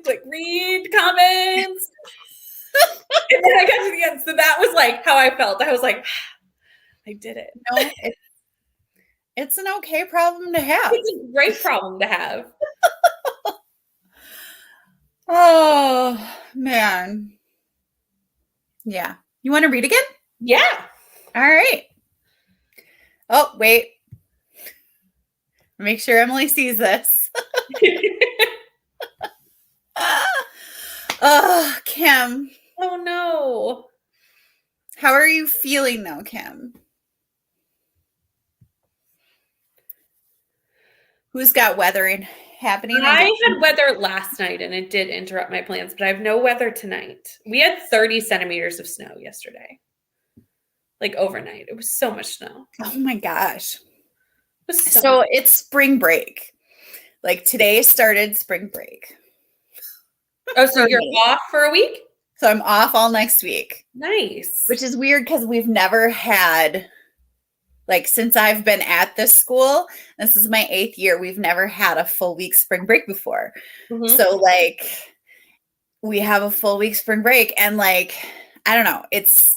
click, read comments. And then I got to the end. So that was like how I felt. I was like, I did it. No, it's an okay problem to have. It's a great problem to have. Oh, man. Yeah. You want to read again? Yeah. All right. Oh, wait. Make sure Emily sees this. Oh, Kim. Oh, no. How are you feeling though, Kim? Who's got weathering happening? I had weather last night and it did interrupt my plans, but I have no weather tonight. We had 30 centimeters of snow yesterday. Like overnight. It was so much snow. Oh my gosh. So it's spring break. Like today started spring break. Oh, so you're off for a week? So I'm off all next week. Nice. Which is weird because we've never had, like, since I've been at this school, this is my 8th year, we've never had a full week spring break before. Mm-hmm. So, like, we have a full week spring break and, like, I don't know, it's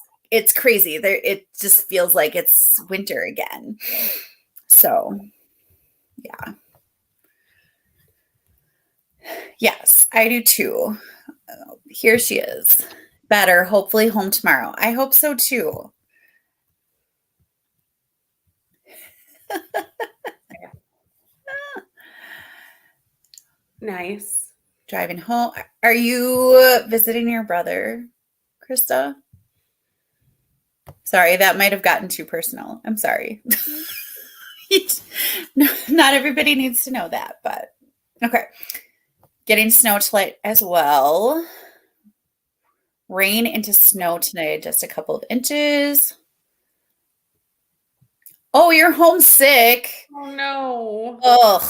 crazy. It just feels like it's winter again. So, yeah. Yes, I do too. Here she is. Better, hopefully home tomorrow. I hope so too. Nice. Driving home. Are you visiting your brother, Krista? Sorry, that might have gotten too personal. I'm sorry. Not everybody needs to know that, but okay. Getting snow tonight as well. Rain into snow tonight, just a couple of inches. Oh, you're homesick. Oh no. Ugh.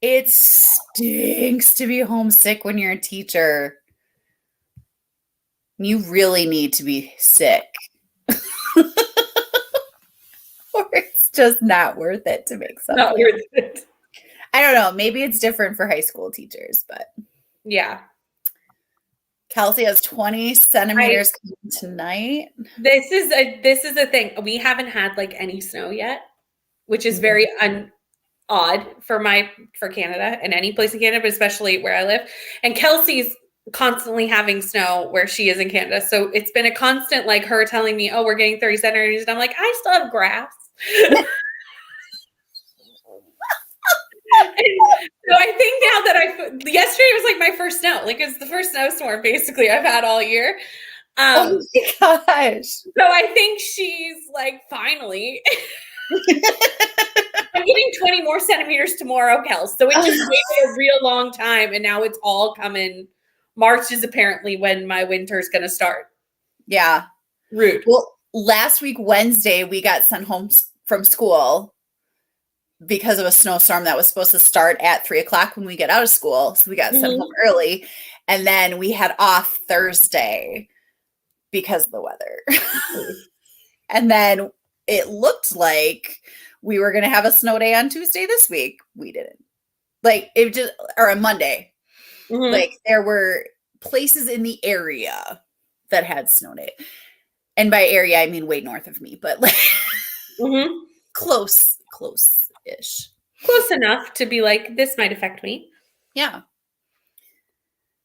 It stinks to be homesick when you're a teacher. You really need to be sick. Or it's just not worth it to make something. Not worth it. I don't know. Maybe it's different for high school teachers, but yeah. Kelsey has 20 centimeters tonight. This is a thing. We haven't had like any snow yet, which is very odd for Canada and any place in Canada, but especially where I live. And Kelsey's constantly having snow where she is in Canada. So it's been a constant, like her telling me, oh, we're getting 30 centimeters. And I'm like, I still have grass. So I think now that yesterday was like my first snow. Like it's the first snowstorm basically I've had all year. Oh my gosh. So I think she's like, finally. I'm getting 20 more centimeters tomorrow, Kels. So it just waited a real long time, and now it's all coming. March is apparently when my winter is going to start. Yeah. Rude. Well, last week, Wednesday, we got sent home from school because of a snowstorm that was supposed to start at 3:00 when we get out of school. So we got sent home early. And then we had off Thursday because of the weather. And then it looked like we were going to have a snow day on Tuesday this week. We didn't. Like it just, or on Monday. Like there were places in the area that had snow day. And by area, I mean way north of me, but like close-ish. Close enough to be like, this might affect me. Yeah.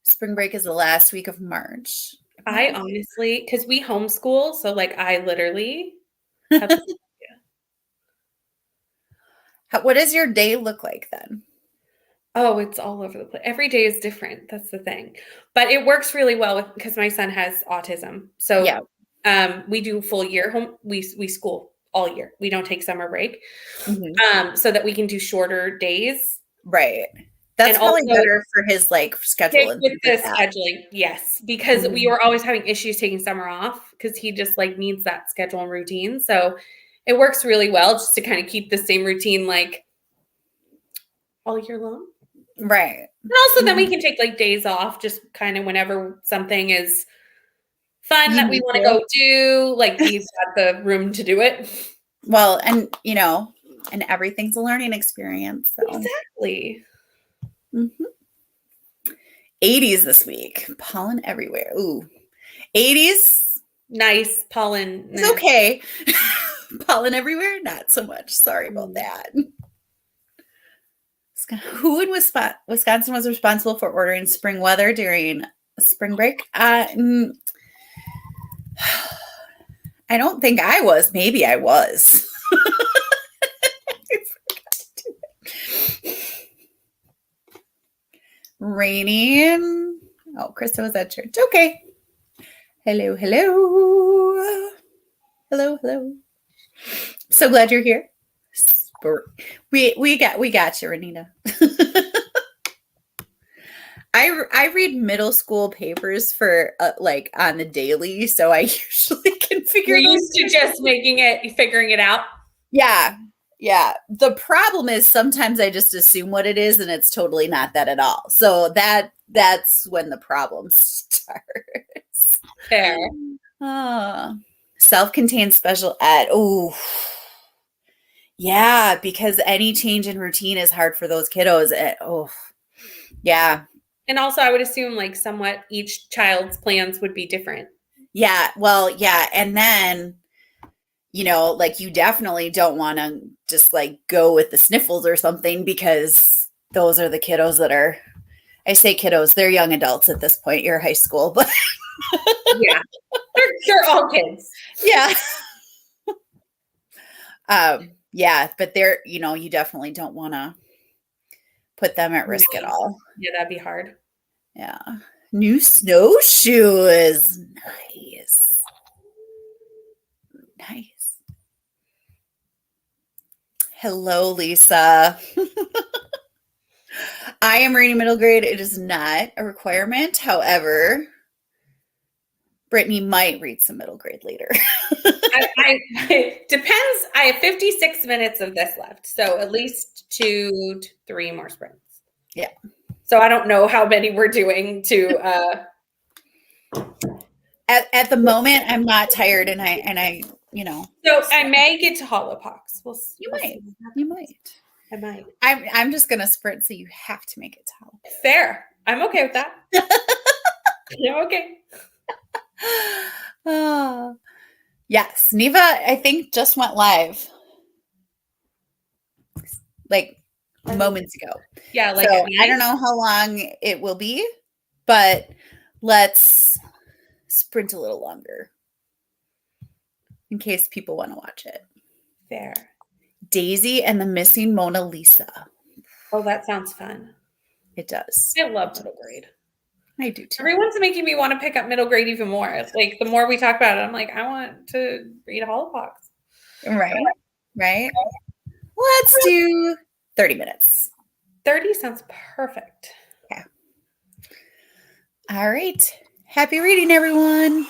Spring break is the last week of March. I honestly, because we homeschool, so like I literally have no idea. What does your day look like then? Oh, it's all over the place. Every day is different. That's the thing. But it works really well because my son has autism. So we do full year home. We school all year. We don't take summer break. So that we can do shorter days. Right. That's probably better for his like schedule. With the scheduling, yes. Because we were always having issues taking summer off because he just like needs that schedule and routine. So it works really well just to kind of keep the same routine like all year long. Right. And also then we can take like days off just kind of whenever something is fun that we want to go do. Like he's got the room to do it. Well, and and everything's a learning experience. So. Exactly. 80s this week. Pollen everywhere. Ooh. 80s. Nice. Pollen. It's okay. Pollen everywhere? Not so much. Sorry about that. Who in Wisconsin was responsible for ordering spring weather during spring break? I don't think I was. Maybe I was. Raining. Oh, Krista was at church. Okay. Hello. So glad you're here. We got you, Renita. I read middle school papers for like on the daily, so I usually can figure. You're used to just figuring it out. Yeah. The problem is sometimes I just assume what it is, and it's totally not that at all. So that's when the problem starts. Fair. Self-contained special ed. Oh. Yeah, because any change in routine is hard for those kiddos. Yeah. And also I would assume like somewhat each child's plans would be different. Yeah. Well, yeah. And then, like you definitely don't want to just like go with the sniffles or something because those are the kiddos that are, I say kiddos, they're young adults at this point. You're high school, but yeah, they're all kids. Yeah. Yeah, but they're, you definitely don't want to put them at risk at all. Yeah, that'd be hard. Yeah. New snowshoes. Nice. Nice. Hello, Lisa. I am reading middle grade. It is not a requirement. However, Brittany might read some middle grade later. It depends. I have 56 minutes of this left. So at least 2 to 3 more sprints. Yeah. So I don't know how many we're doing to at the moment I'm not tired and I So I may get to hollow pox. You might. I might. I'm just gonna sprint so you have to make it to hollow. Fair. I'm okay with that. I'm okay. Oh. Yes, Neva, I think just went live like moments ago. Yeah, like so I don't know how long it will be, but let's sprint a little longer in case people want to watch it. Fair. Daisy and the Missing Mona Lisa. Oh, that sounds fun. It does. I love middle grade. I do too. Everyone's making me want to pick up middle grade even more. It's like the more we talk about it, I'm like, I want to read Holopox. Right. Let's do 30 minutes. 30 sounds perfect. Yeah. All right. Happy reading, everyone.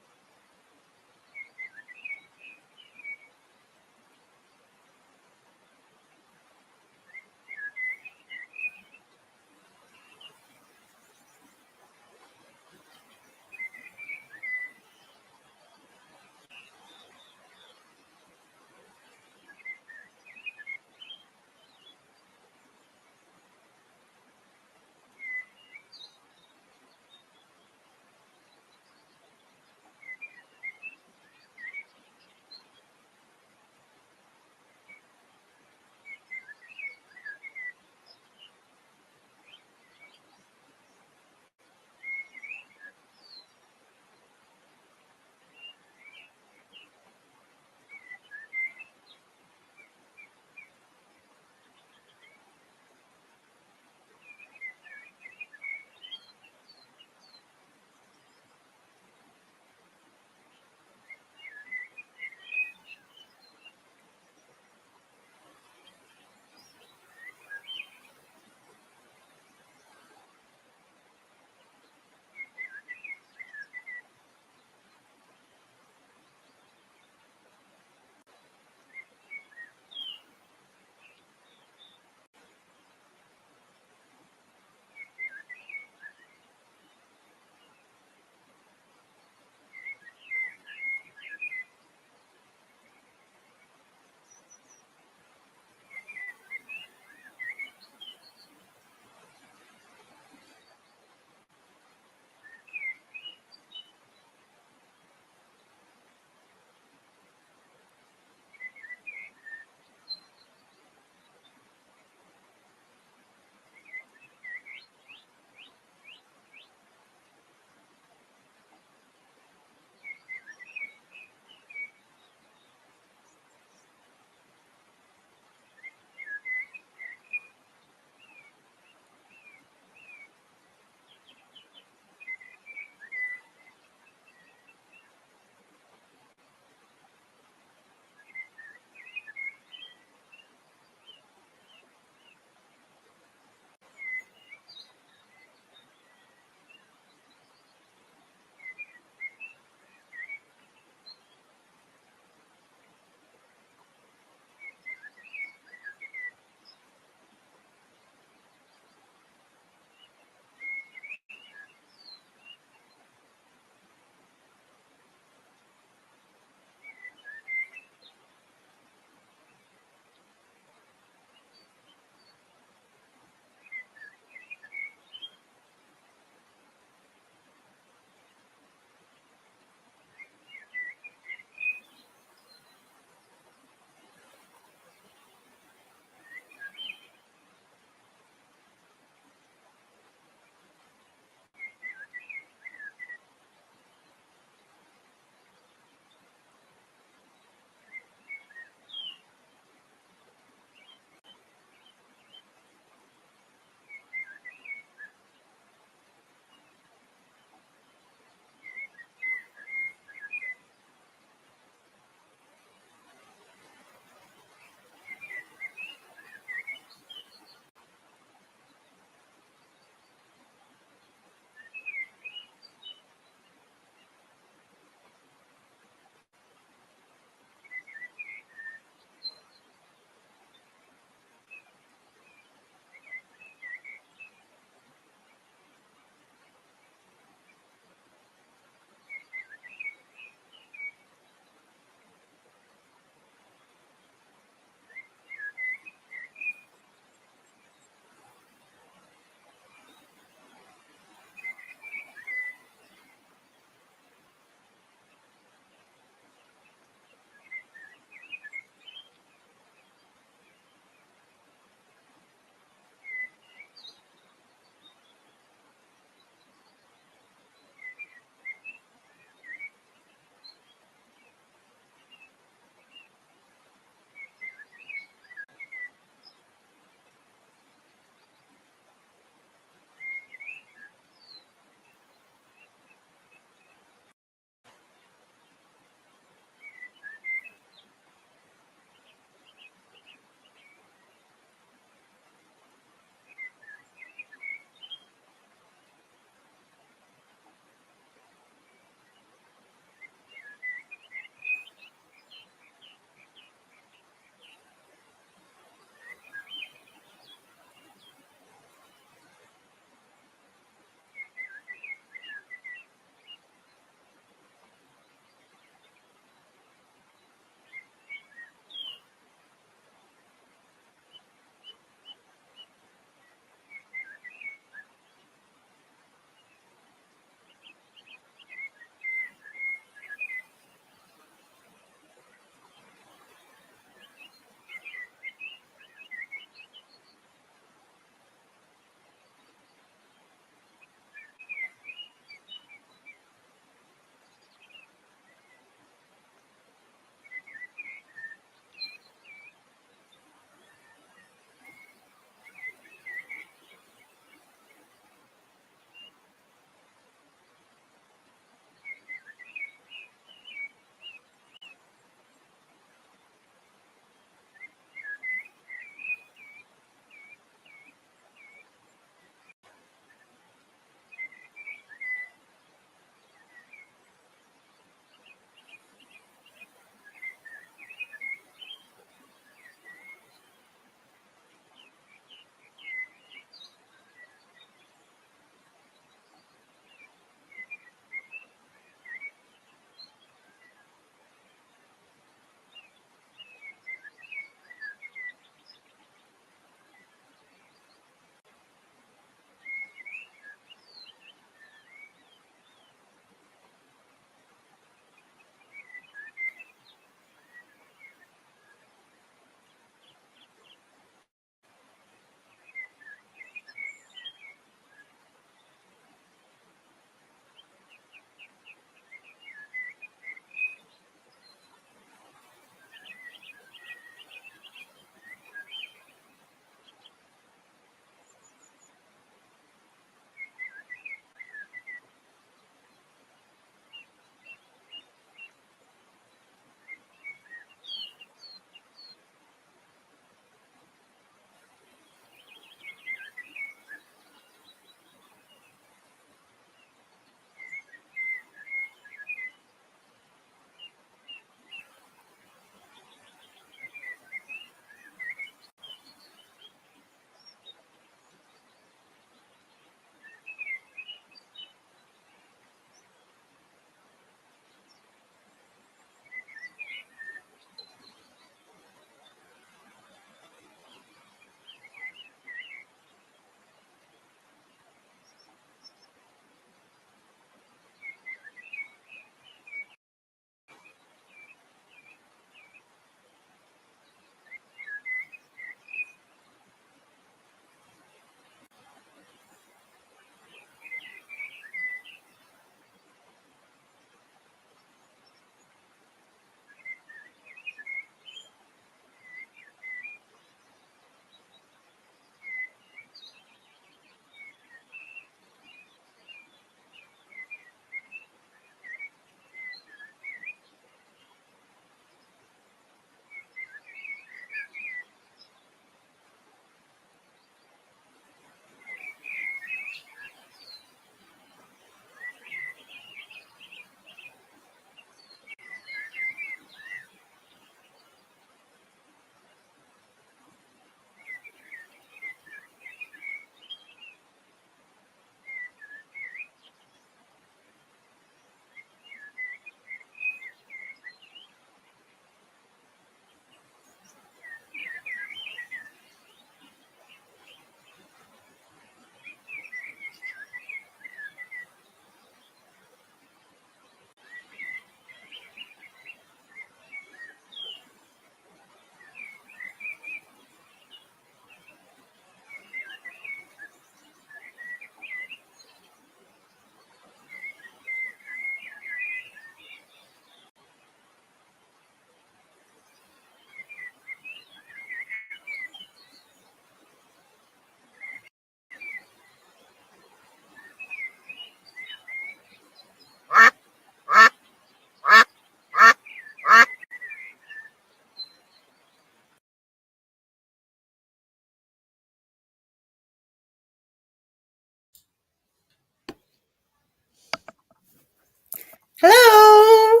Hello.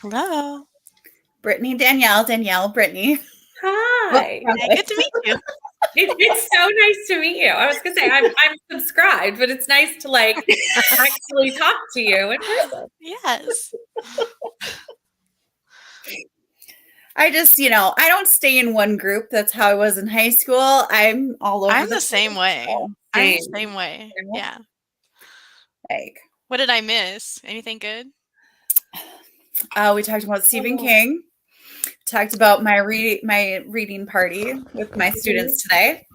Hello. Brittany, Danielle, Brittany. Hi. Hey, good to meet you. It's so nice to meet you. I was gonna say I'm subscribed, but it's nice to like actually talk to you in person. Yes. I just, I don't stay in one group. That's how I was in high school. I'm all over. I'm the same way. I'm the same way. Yeah. Like, what did I miss? Anything good? We talked about Stephen King. Talked about my reading party with my students today.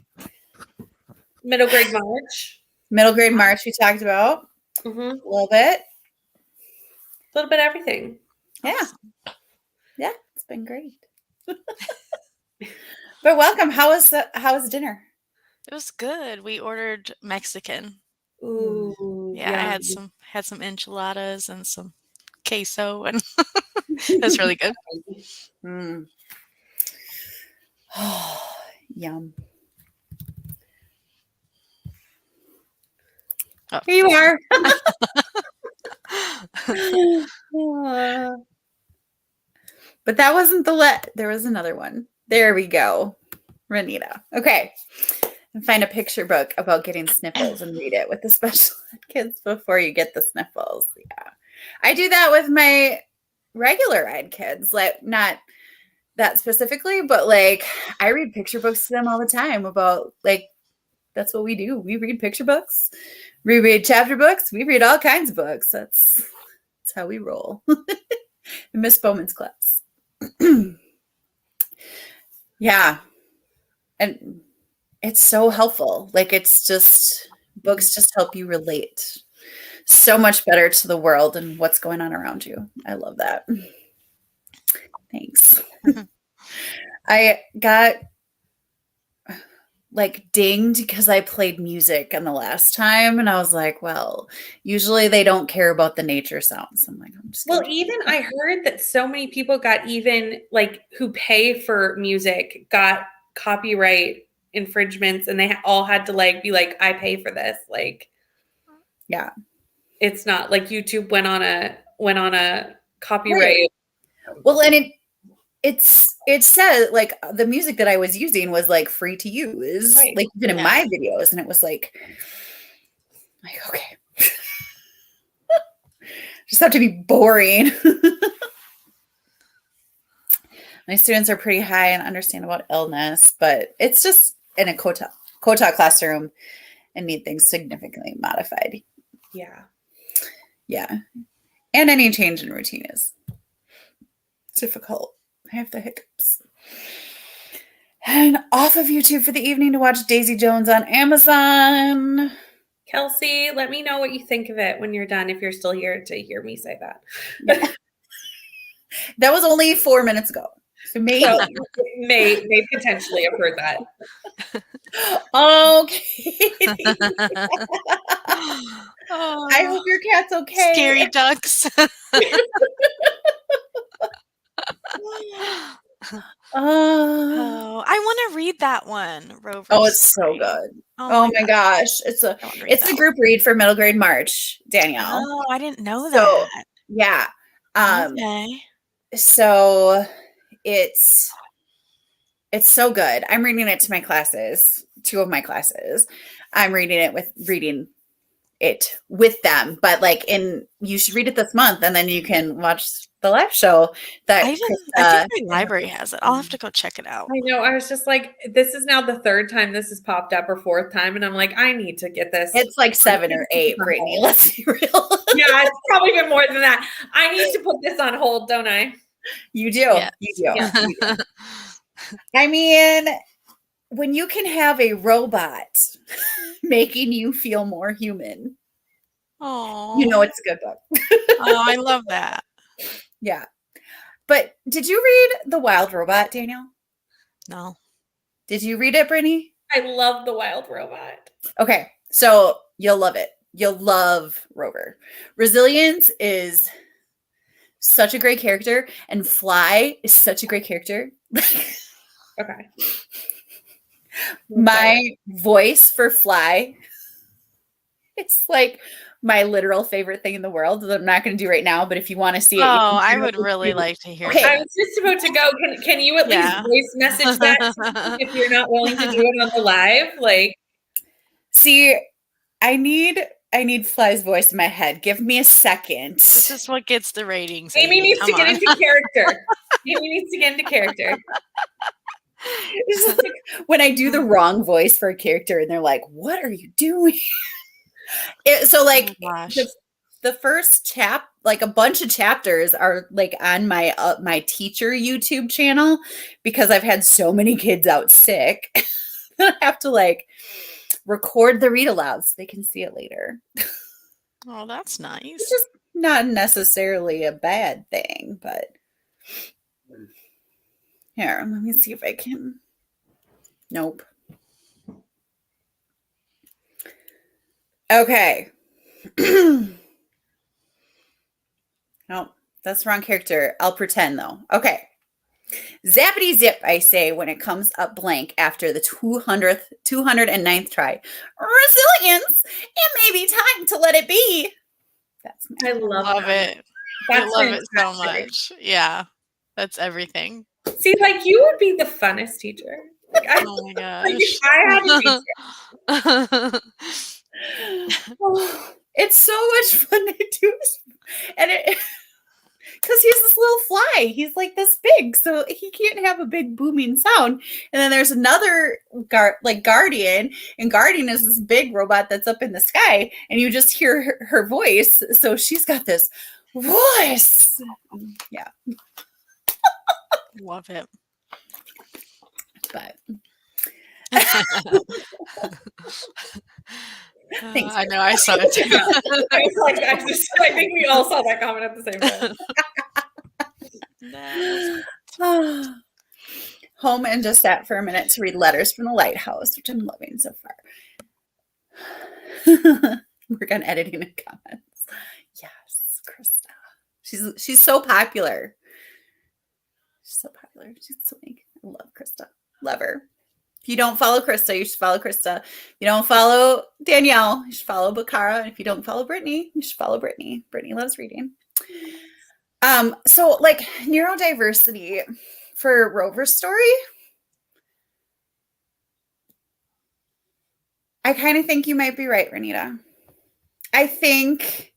Middle grade March. Middle grade March we talked about. A little bit. A little bit of everything. Yeah. Awesome. Yeah, it's been great. But welcome. How was dinner? It was good. We ordered Mexican. Ooh. Yeah, I had some enchiladas and some queso, and that's really good. Oh, yum. Oh. Here you are. But that wasn't there was another one. There we go. Renita. Okay. And find a picture book about getting sniffles and read it with the special ed kids before you get the sniffles. Yeah. I do that with my regular ed kids, like not that specifically, but like I read picture books to them all the time about like that's what we do. We read picture books, we read chapter books, we read all kinds of books. That's how we roll. Miss Bowman's class. Yeah. And it's so helpful. Like it's just books just help you relate so much better to the world and what's going on around you. I love that. Thanks. I got like dinged because I played music in the last time, and I was like, well, usually they don't care about the nature sounds. I'm like, I'm just I heard that so many people got even like who pay for music got copyright infringements, and they all had to like be like, I pay for this. Like, yeah, it's not like YouTube went on a copyright. Right. Well, and it said like the music that I was using was like free to use, right. Like even in my videos, and it was like okay, just have to be boring. My students are pretty high and understand about illness, but it's just in a quota classroom and need things significantly modified. Yeah, and any change in routine is difficult. I have the hiccups. And off of YouTube for the evening to watch Daisy Jones on Amazon. Kelsey, let me know what you think of it when you're done, if you're still here to hear me say that. Yeah. That was only 4 minutes ago. So maybe. May potentially have heard that. Okay. I hope your cat's okay. Scary ducks. I want to read that one. Rover. Oh, it's so good. Oh my gosh. It's a group read for middle grade March, Danielle. Oh, I didn't know that. Yeah. Okay. So it's so good. I'm reading it to my classes, 2 of my classes. I'm reading it with them, but like you should read it this month, and then you can watch the live show that I think my library has it. I'll have to go check it out. I know. I was just like, this is now the 3rd time this has popped up, or 4th time, and I'm like, I need to get this. It's like 7 or 8, Brittany. Let's be real. Yeah, it's probably been more than that. I need to put this on hold, don't I? You do. Yeah. You do. Yeah. You do. I mean, when you can have a robot making you feel more human, oh, you know it's a good book. Oh, I love that. Yeah. But did you read The Wild Robot, Danielle? No. Did you read it, Brittany? I love The Wild Robot. Okay. So you'll love it. You'll love Rover. Resilience is such a great character, and Fly is such a great character. Okay. My voice for Fly, it's like my literal favorite thing in the world that I'm not going to do right now, but if you want to see it, I would really like to hear Okay. I it. was just about to go. Can you at least voice message that to me if you're not willing to do it on the live? Like, see, I need Fly's voice in my head. Give me a second. This is what gets the ratings. Amy needs to get into character. Amy needs to get into character. It's like when I do the wrong voice for a character and they're like, what are you doing? So like the first like a bunch of chapters are like on my my teacher YouTube channel because I've had so many kids out sick. I have to like record the read aloud so they can see it later. Oh, that's nice. It's just not necessarily a bad thing, but here, let me see if I can. Nope. Okay. No, that's the wrong character. I'll pretend though. Okay. Zappity zip, I say when it comes up blank after the 209th try. Resilience. It may be time to let it be. That's I love it. I love it so much. Yeah. That's everything. See, like you would be the funnest teacher. Like, oh my gosh. Like if I had a teacher. It's so much fun to do. And it because he's this little fly. He's like this big, so he can't have a big booming sound. And then there's another Guardian, and Guardian is this big robot that's up in the sky, and you just hear her voice. So she's got this voice. Yeah. Love it. But thanks. I know I saw it too. I was like, I think we all saw that comment at the same time. Home and just sat for a minute to read letters from the lighthouse, which I'm loving so far. Work on editing and comments. Yes, Krista. She's so popular. She's so popular. She's so big. I love Krista. Love her. If you don't follow Krista, you should follow Krista. If you don't follow Danielle, you should follow Bakara. And if you don't follow Brittany, you should follow Brittany. Brittany loves reading. So like neurodiversity for Rover's story, I kind of think you might be right, Renita. I think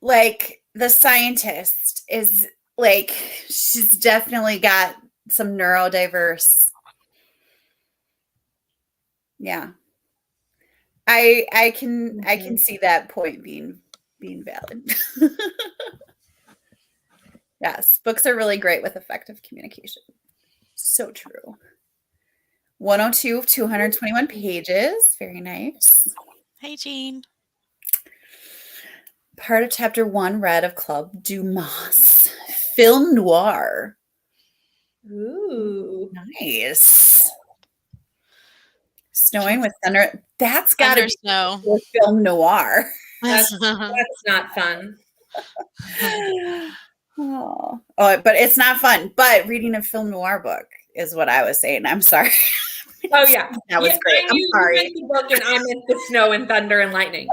like the scientist is like, she's definitely got some neurodiverse. Yeah. I can see that point being valid. Yes, books are really great with effective communication. So true. 102 of 221 pages. Very nice. Hey, Jean. Part of chapter 1 read of Club Dumas. Film noir. Ooh. Nice. Snowing with thunder. That's got to be snow. Film noir. That's not fun. Oh, but it's not fun. But reading a film noir book is what I was saying. I'm sorry. Oh yeah, that was great. I'm sorry. You meant the book and I meant the snow and thunder and lightning.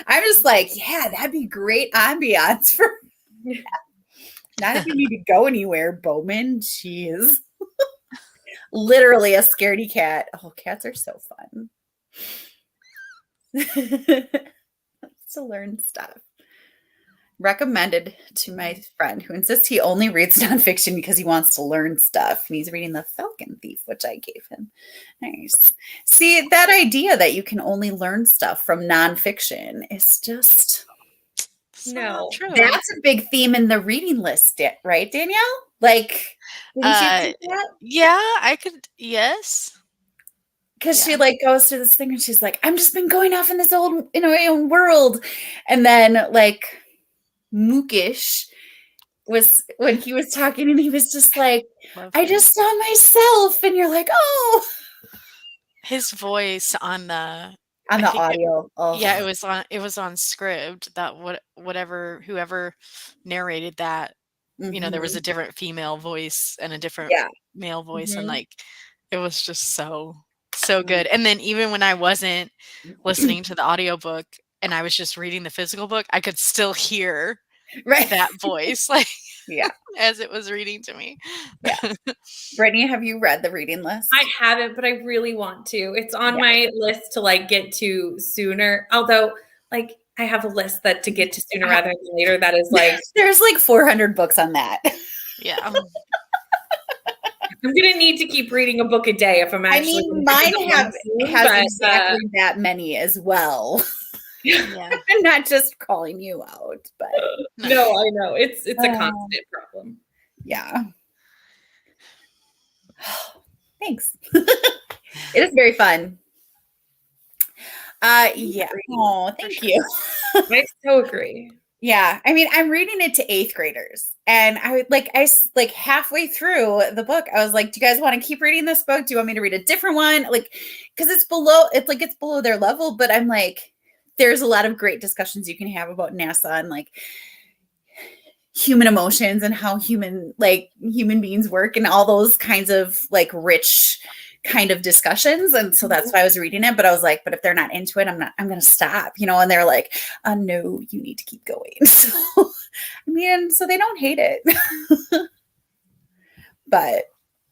I'm just like, yeah, that'd be great ambiance for. Not if you need to go anywhere, Bowman. Jeez. Literally a scaredy cat. Oh, cats are so fun. To learn stuff. Recommended to my friend who insists he only reads nonfiction because he wants to learn stuff. And he's reading The Falcon Thief, which I gave him. Nice. See, that idea that you can only learn stuff from nonfiction is just... No. True. That's a big theme in the reading list, right, Danielle? Like, didn't you think that? Yeah, I could. Yes. Because she like goes to this thing and she's like, I'm just been going off in this my own world. And then like Mookish was when he was talking and he was just like, I just saw myself. And you're like, oh. His voice on the audio. Yeah, it was on Scribd that whoever narrated that, there was a different female voice and a different male voice. And like, it was just so good. And then even when I wasn't listening to the audiobook, and I was just reading the physical book, I could still hear that voice, like, yeah, as it was reading to me. Yeah. Brittany, have you read the reading list? I haven't, but I really want to. It's on my list to like get to sooner. Although, like, I have a list that to get to sooner rather than later. That is like there's like 400 books on that. Yeah. I'm gonna need to keep reading a book a day if I'm actually. Mine has exactly that many as well. Yeah. I'm not just calling you out, but no, I know it's a constant problem. Yeah. Thanks. It is very fun. Yeah. Oh, thank you. I so agree. Yeah. I mean, I'm reading it to 8th graders, and I halfway through the book, I was like, do you guys want to keep reading this book? Do you want me to read a different one? Like, because it's below their level, but I'm like, there's a lot of great discussions you can have about NASA and like human emotions and how human beings work and all those kinds of like rich kind of discussions. And so that's why I was reading it. But I was like, but if they're not into it, I'm going to stop, and they're like, no, you need to keep going. So, I mean, so they don't hate it, but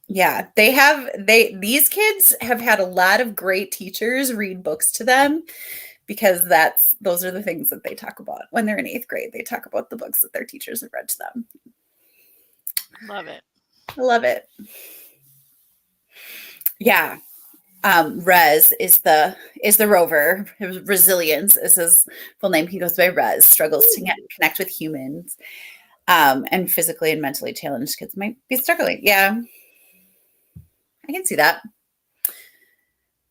yeah, these kids have had a lot of great teachers read books to them, because those are the things that they talk about when they're in 8th grade. They talk about the books that their teachers have read to them. Love it. I love it. Yeah. Rez is the rover. Resilience is his full name. He goes by Rez. Struggles to connect with humans. And physically and mentally challenged kids might be struggling. Yeah. I can see that.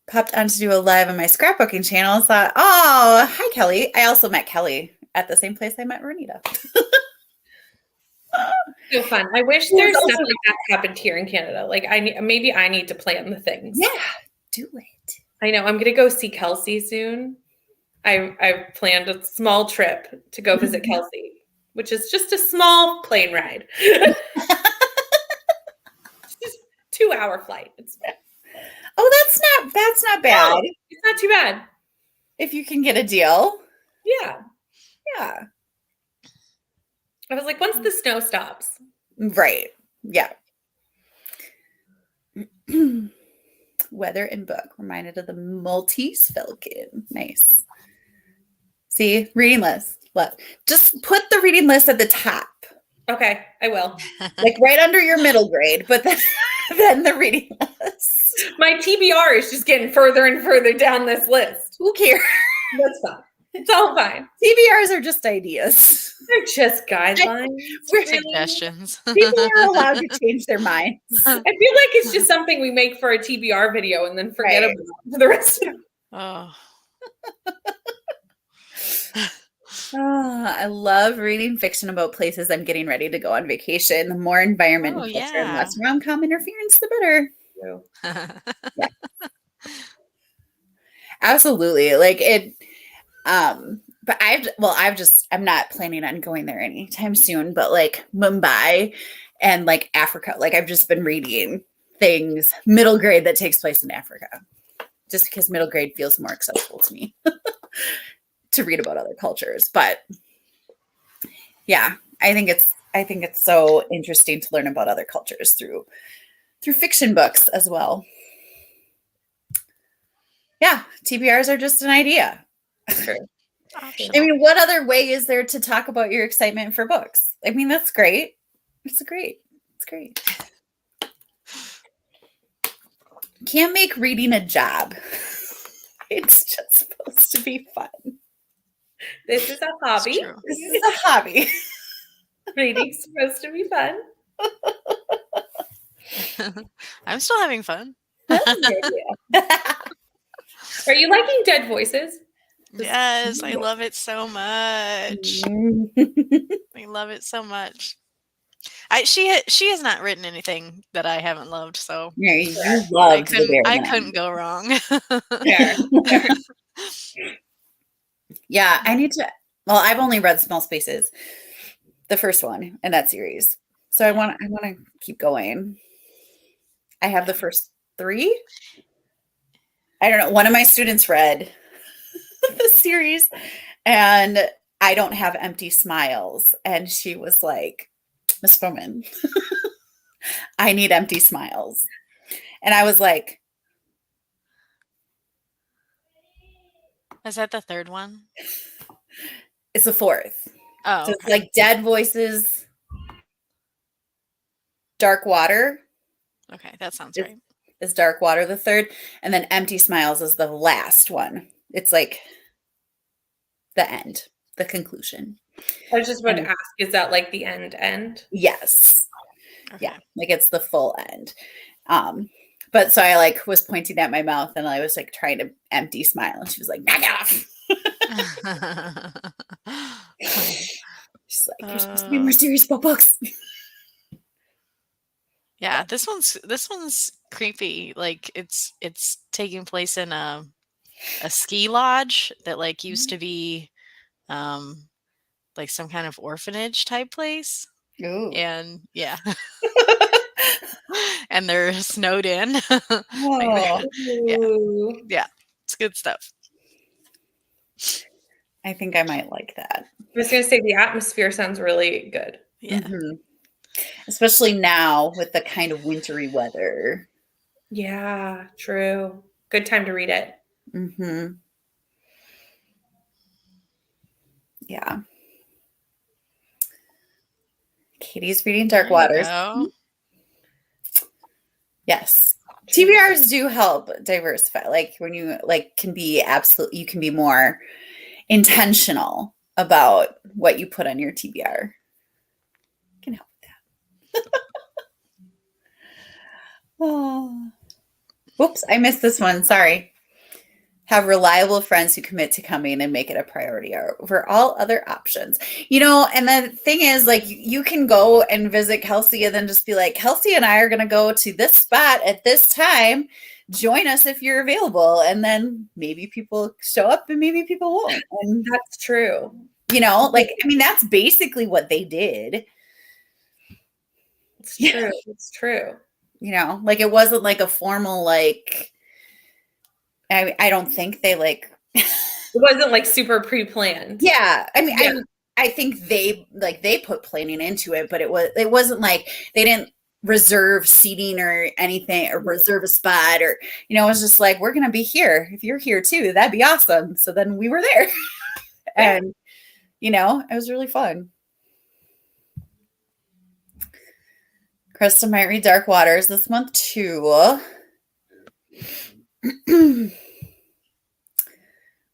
Popped on to do a live on my scrapbooking channel. Thought, oh, hi, Kelly. I also met Kelly at the same place I met Renita. So fun. I wish there's stuff like that happened here in Canada. Like maybe I need to plan the things. Yeah, do it. I know. I'm going to go see Kelsey soon. I've planned a small trip to go visit Kelsey, which is just a small plane ride. Just 2-hour flight. Oh, that's not bad. No, it's not too bad. If you can get a deal. Yeah. Yeah. I was like, once the snow stops. Right. Yeah. Weather and book. Reminded of the Maltese Falcon. Nice. See? Reading list. Left. Just put the reading list at the top. Okay, I will. Like right under your middle grade, but then the reading list. My TBR is just getting further and further down this list. Who cares? That's fine. It's all fine. TBRs are just ideas. They're just guidelines. We're suggestions. People are allowed to change their minds. I feel like it's just something we make for a TBR video and then forget about for the rest of it. Oh. I love reading fiction about places I'm getting ready to go on vacation. The more environment and culture and less rom-com interference, the better. Yeah. Absolutely. Like it, but I'm not planning on going there anytime soon, but like Mumbai and like Africa, like I've just been reading things middle grade that takes place in Africa, just because middle grade feels more accessible to me. To read about other cultures. But yeah, I think it's so interesting to learn about other cultures through fiction books as well. Yeah, TBRs are just an idea. Sure. I mean, what other way is there to talk about your excitement for books? I mean, that's great. It's great. Can't make reading a job. It's just supposed to be fun. This is a hobby. This is a hobby. Reading's supposed to be fun. I'm still having fun. Are you liking Dead Voices? Yes, I love it so much. I love it so much. She has not written anything that I haven't loved, so yeah, you loved I couldn't go wrong. Yeah, I need to. Well, I've only read Small Spaces, the first one in that series, so I want to keep going. I have the first 3. I don't know. One of my students read the series, and I don't have empty smiles. And she was like, Miss Bowman, I need empty smiles. And I was like, is that the third one? it's the fourth. Oh, so it's like Dead Voices, Dark Water. Okay, that sounds right. Is Dark Water the third, and then Empty Smiles is the last one. It's like the end, the conclusion. I was just about to ask, is that like the end? Yes. Okay. Yeah, like it's the full end. But so I like was pointing at my mouth and I was like trying to empty smile, and she was like, knock it off. She's like, you're supposed to be more serious about books. Yeah, this one's creepy. Like it's taking place in a ski lodge that like used to be like some kind of orphanage type place. Ooh. And yeah. And they're snowed in. Oh. Yeah, it's good stuff. I think I might like that. I was going to say the atmosphere sounds really good. Yeah. Mm-hmm. Especially now with the kind of wintry weather. Yeah, true. Good time to read it. Mm-hmm. Yeah. Katie's reading Dark Waters. Yes. TBRs do help diversify. Like when you like can be you can be more intentional about what you put on your TBR. Can help with that. Oh. Whoops, I missed this one. Sorry. Have reliable friends who commit to coming and make it a priority over all other options. You know, and the thing is, like, you can go and visit Kelsey and then just be like, Kelsey and I are going to go to this spot at this time. Join us if you're available. And then maybe people show up and maybe people won't. And that's true. You know, like, I mean, that's basically what they did. It's true. It's true. You know, like it wasn't like a formal, like, I don't think they like it wasn't like super pre-planned. Yeah. I mean, I think they put planning into it, but it wasn't like they didn't reserve seating or anything or reserve a spot or, you know, it was just like, we're going to be here. If you're here too, that'd be awesome. So then we were there and, you know, it was really fun. Krista might read Dark Waters this month too.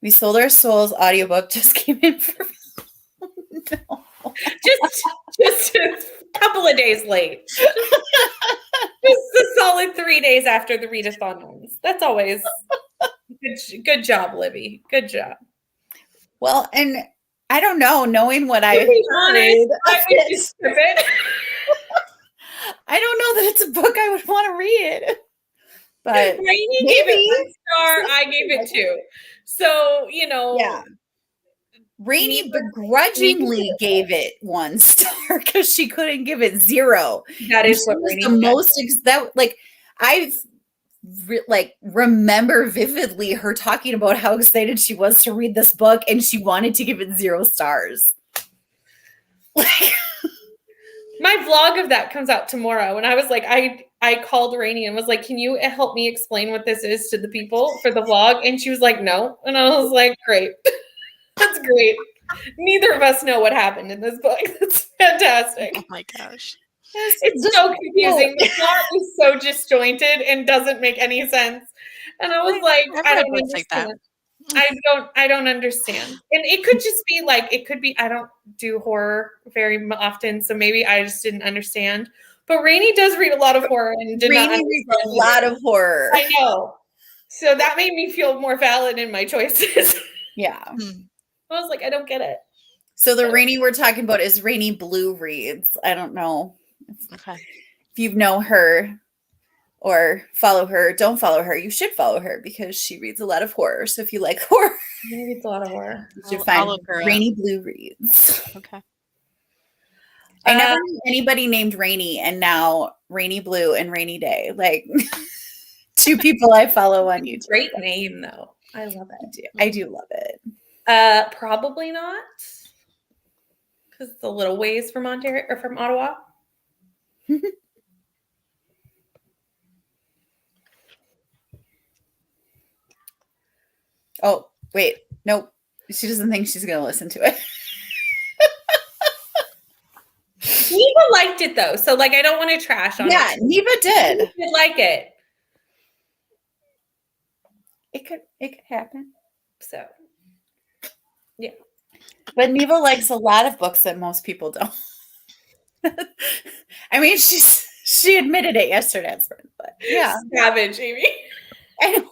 We Sold Our Souls audiobook just came in for no. just a couple of days late. Just a solid 3 days after the readathon ends. That's always good job, Libby. Good job. Well, and I don't know, knowing what I heard, I would just skip it. I don't know that it's a book I would want to read. But Rainey gave it 1 star. I gave it 2. So, you know. Yeah. Rainey begrudgingly gave it 1 star because she couldn't give it 0. That is what Rainey the most like I remember vividly her talking about how excited she was to read this book and she wanted to give it 0 stars. Like my vlog of that comes out tomorrow, and I was like, I called Rainey and was like, can you help me explain what this is to the people for the vlog? And she was like, no. And I was like, great. That's great. Neither of us know what happened in this book. That's fantastic. Oh my gosh. It's so confusing. The plot is so disjointed and doesn't make any sense. And I was like, I don't understand. I don't understand. And it could just be like, I don't do horror very often, so maybe I just didn't understand. But Rainey does read a lot of horror and did not understand reads a lot of horror. I know. So that made me feel more valid in my choices. Yeah. I was like, I don't get it. So the Rainey we're talking about is Rainey Blue Reads. I don't know if you know her or follow her, don't follow her. You should follow her because she reads a lot of horror. So if you like horror, she reads a lot of horror. You should find Rainey Blue Reads. Okay. I never knew anybody named Rainey, and now Rainy Blue and Rainy Day. Like 2 people I follow on YouTube. Great name though. I love it. I do love it. Probably not, because it's a little ways from Ontario or from Ottawa. Oh, wait. Nope. She doesn't think she's going to listen to it. Neva liked it though, so like I don't want to trash on it. Yeah, Neva did. She did like it. It could happen. So, yeah. But Neva likes a lot of books that most people don't. I mean, she admitted it yesterday at Sprint, but yeah. Savage, Amy. I know.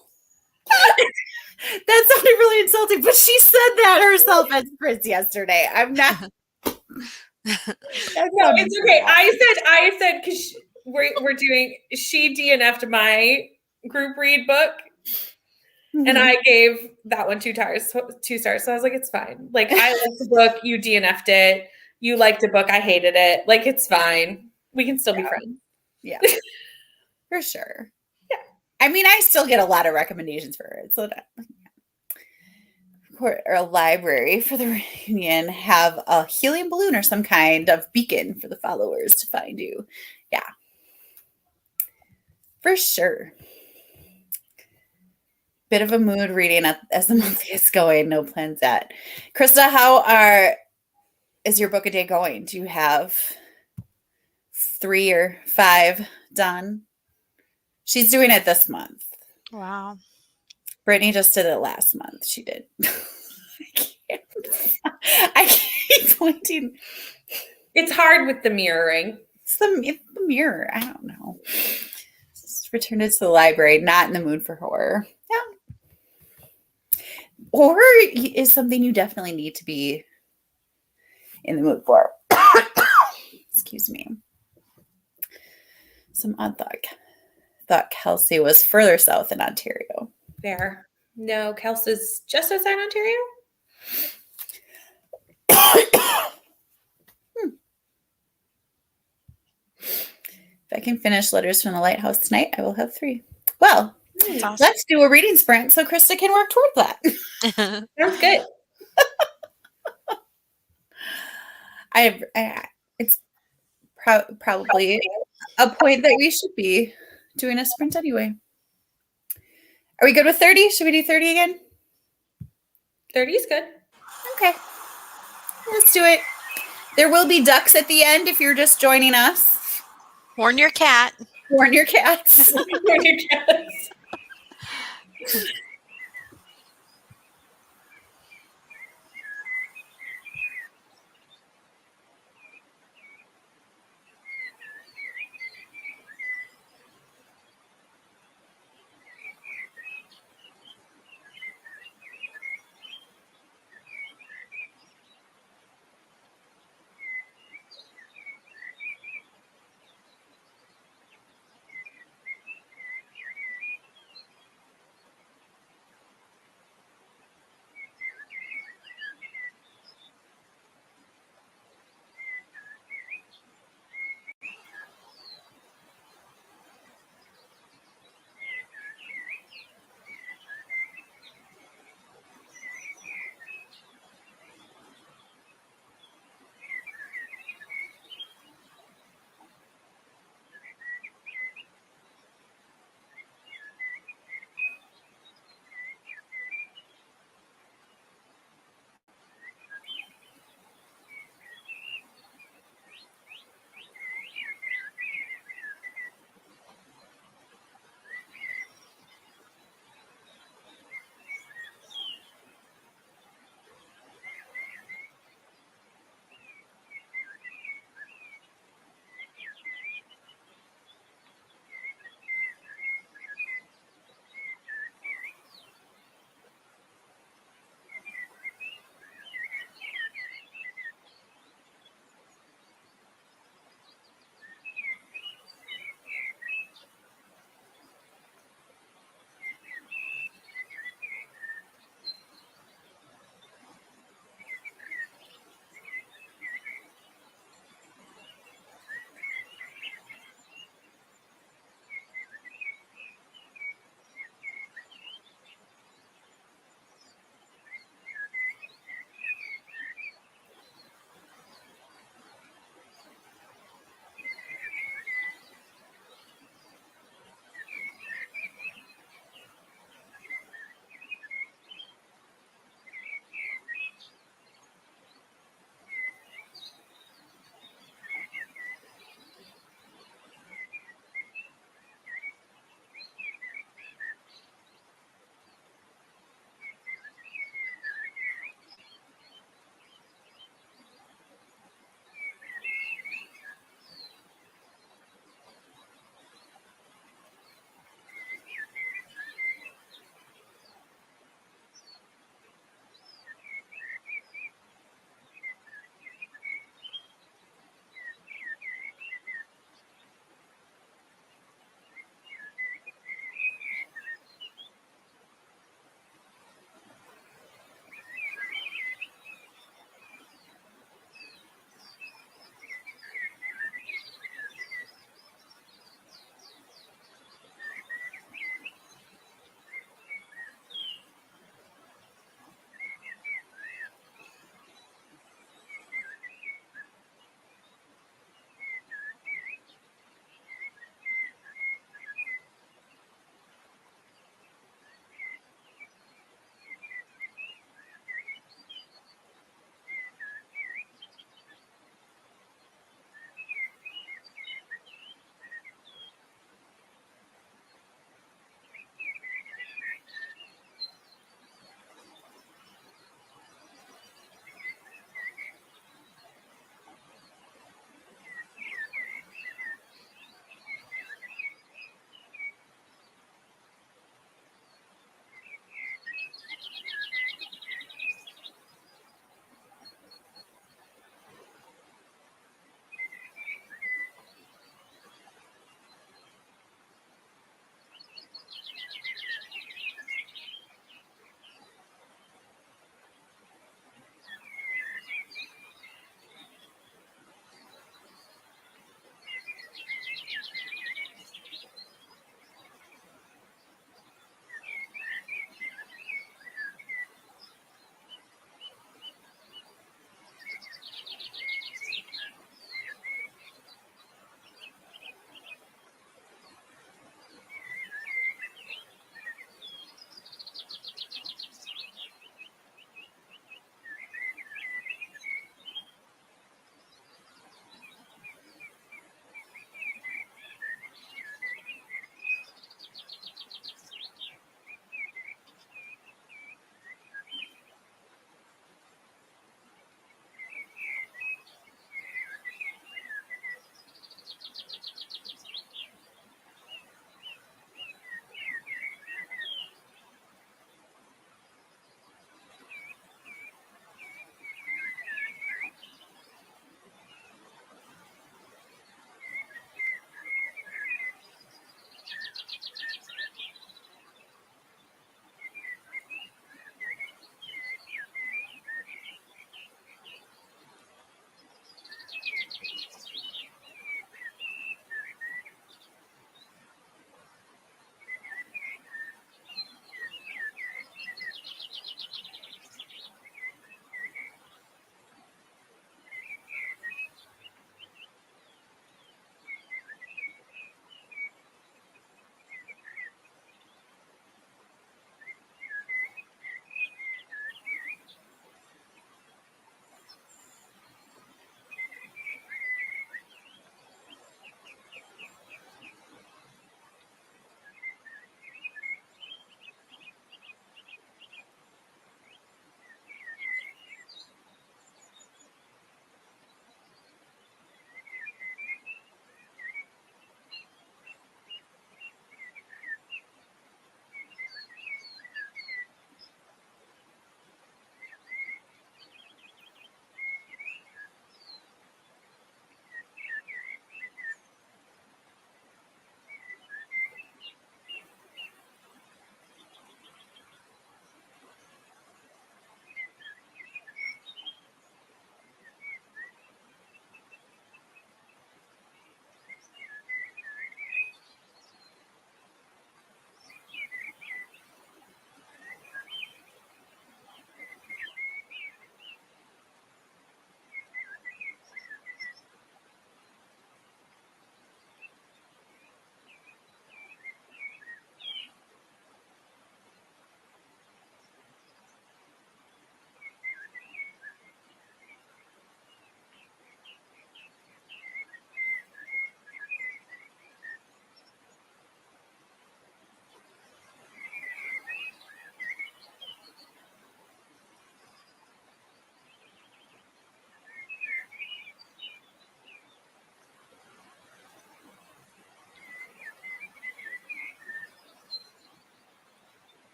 That sounded really insulting, but she said that herself as Chris yesterday. I'm not. No, it's okay. I said because we're doing. She DNF'd my group read book, and I gave that one 2 stars. So I was like, it's fine. Like I liked the book, you DNF'd it. You liked a book, I hated it. Like it's fine. We can still be friends. Yeah, for sure. Yeah, I mean, I still get a lot of recommendations for it. So that or a library for the reunion have a helium balloon or some kind of beacon for the followers to find you. Yeah, for sure. Bit of a mood reading as the month is going. No plans yet. Krista, how is your book a day going? Do you have 3 or 5 done? She's doing it this month. Wow. Brittany just did it last month. She did. I keep pointing. It's hard with the mirroring. It's the mirror. I don't know. Just returned it to the library. Not in the mood for horror. Yeah. Horror is something you definitely need to be in the mood for. Excuse me. Some odd thought Kelsey was further south in Ontario. There. No, Kelsey's just outside Ontario. If I can finish Letters from the Lighthouse tonight, I will have 3. Well, awesome. Let's do a reading sprint so Krista can work toward that. Sounds good. It's probably a point that we should be doing a sprint anyway. Are we good with 30? Should we do 30 again? 30 is good. Okay. Let's do it. There will be ducks at the end if you're just joining us. Warn your cat. Warn your cats. Warn your cats.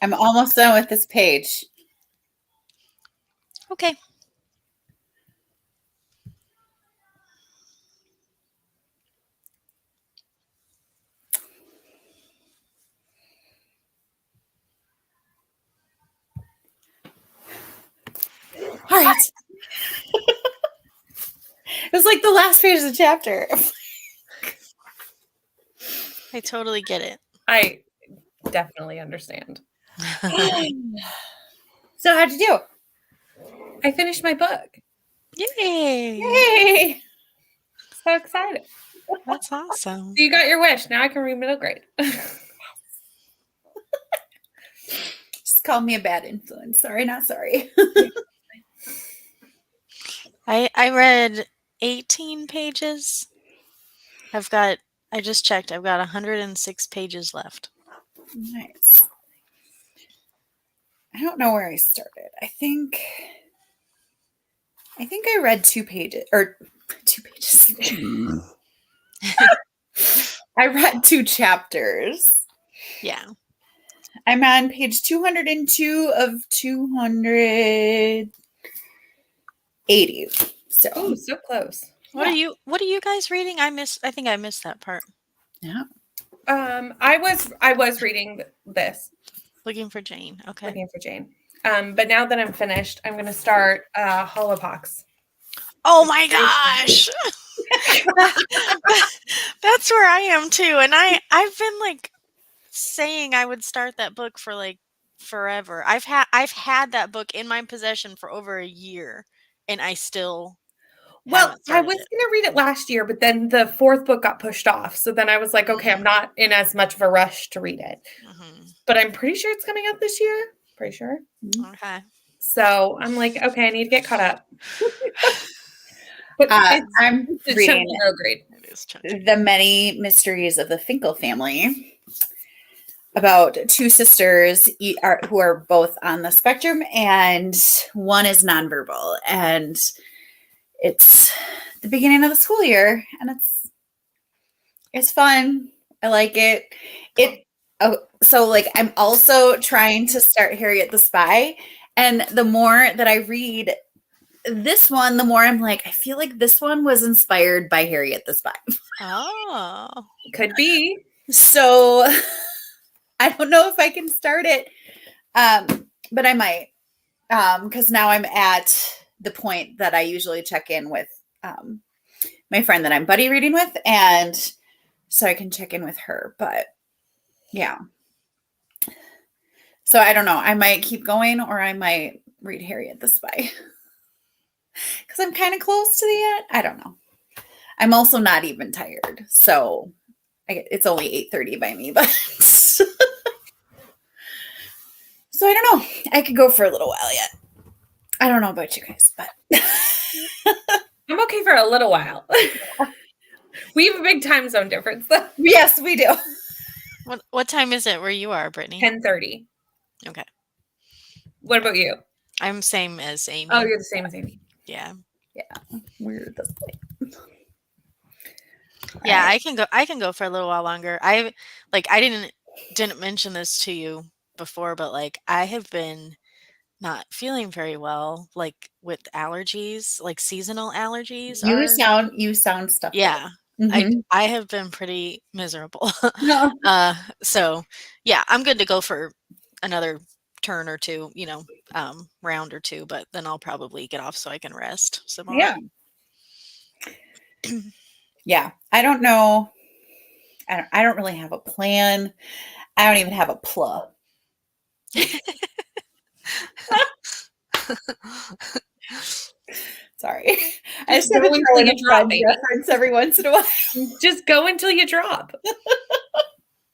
I'm almost done with this page. Okay. All right. It was like the last page of the chapter. I totally get it. I definitely understand. So how'd you do? I finished my book. Yay! Yay! So excited. That's awesome. So you got your wish. Now I can read middle grade. Just call me a bad influence. Sorry, not sorry. I read 18 pages. I just checked. I've got 106 pages left. Nice. I don't know where I started. I think I read 2 pages or 2 pages. I read 2 chapters. Yeah. I'm on page 202 of 280. Oh, so close. What are you guys reading? I think I missed that part. Yeah. I was reading this. Looking for Jane. Okay. Looking for Jane. But now that I'm finished, I'm going to start Holopox. Oh my gosh. That's where I am too. And I've been like saying I would start that book for like forever. I've had that book in my possession for over a year and I still Well, I started was it. going to read it last year, but then the 4th book got pushed off. So then I was like, okay, I'm not in as much of a rush to read it. But I'm pretty sure it's coming out this year. Pretty sure. Okay. So I'm like, okay, I need to get caught up. But I'm reading grade. The Many Mysteries of the Finkel Family, about 2 sisters who are both on the spectrum, and one is nonverbal. And it's the beginning of the school year, and it's fun. I like it. So like I'm also trying to start Harriet the Spy, and the more that I read this one, the more I'm like, I feel like this one was inspired by Harriet the Spy. Oh, could be. So I don't know if I can start it, but I might, because now I'm at the point that I usually check in with my friend that I'm buddy reading with, and so I can check in with her. But yeah, so I don't know. I might keep going, or I might read Harriet the Spy. Because I'm kind of close to the end. I don't know. I'm also not even tired. So it's only 8:30 by me. But so I don't know. I could go for a little while yet. I don't know about you guys, but I'm okay for a little while. We have a big time zone difference, though. Yes, we do. What time is it where you are, Brittany? 10:30. Okay. What about you? I'm same as Amy. Oh, you're the same as Amy. Yeah. Yeah. Weird this way. Yeah, right. I can go for a little while longer. I didn't mention this to you before, but like I have been not feeling very well, like with allergies, like seasonal allergies. You sound stuffed. Yeah. Mm-hmm. I have been pretty miserable. No. So yeah, I'm good to go for another turn or two, round or two, but then I'll probably get off so I can rest some more. Yeah. Yeah. I don't know. I don't really have a plan. I don't even have a plug. Sorry. I just go until you drop reference every once in a while. Just go until you drop.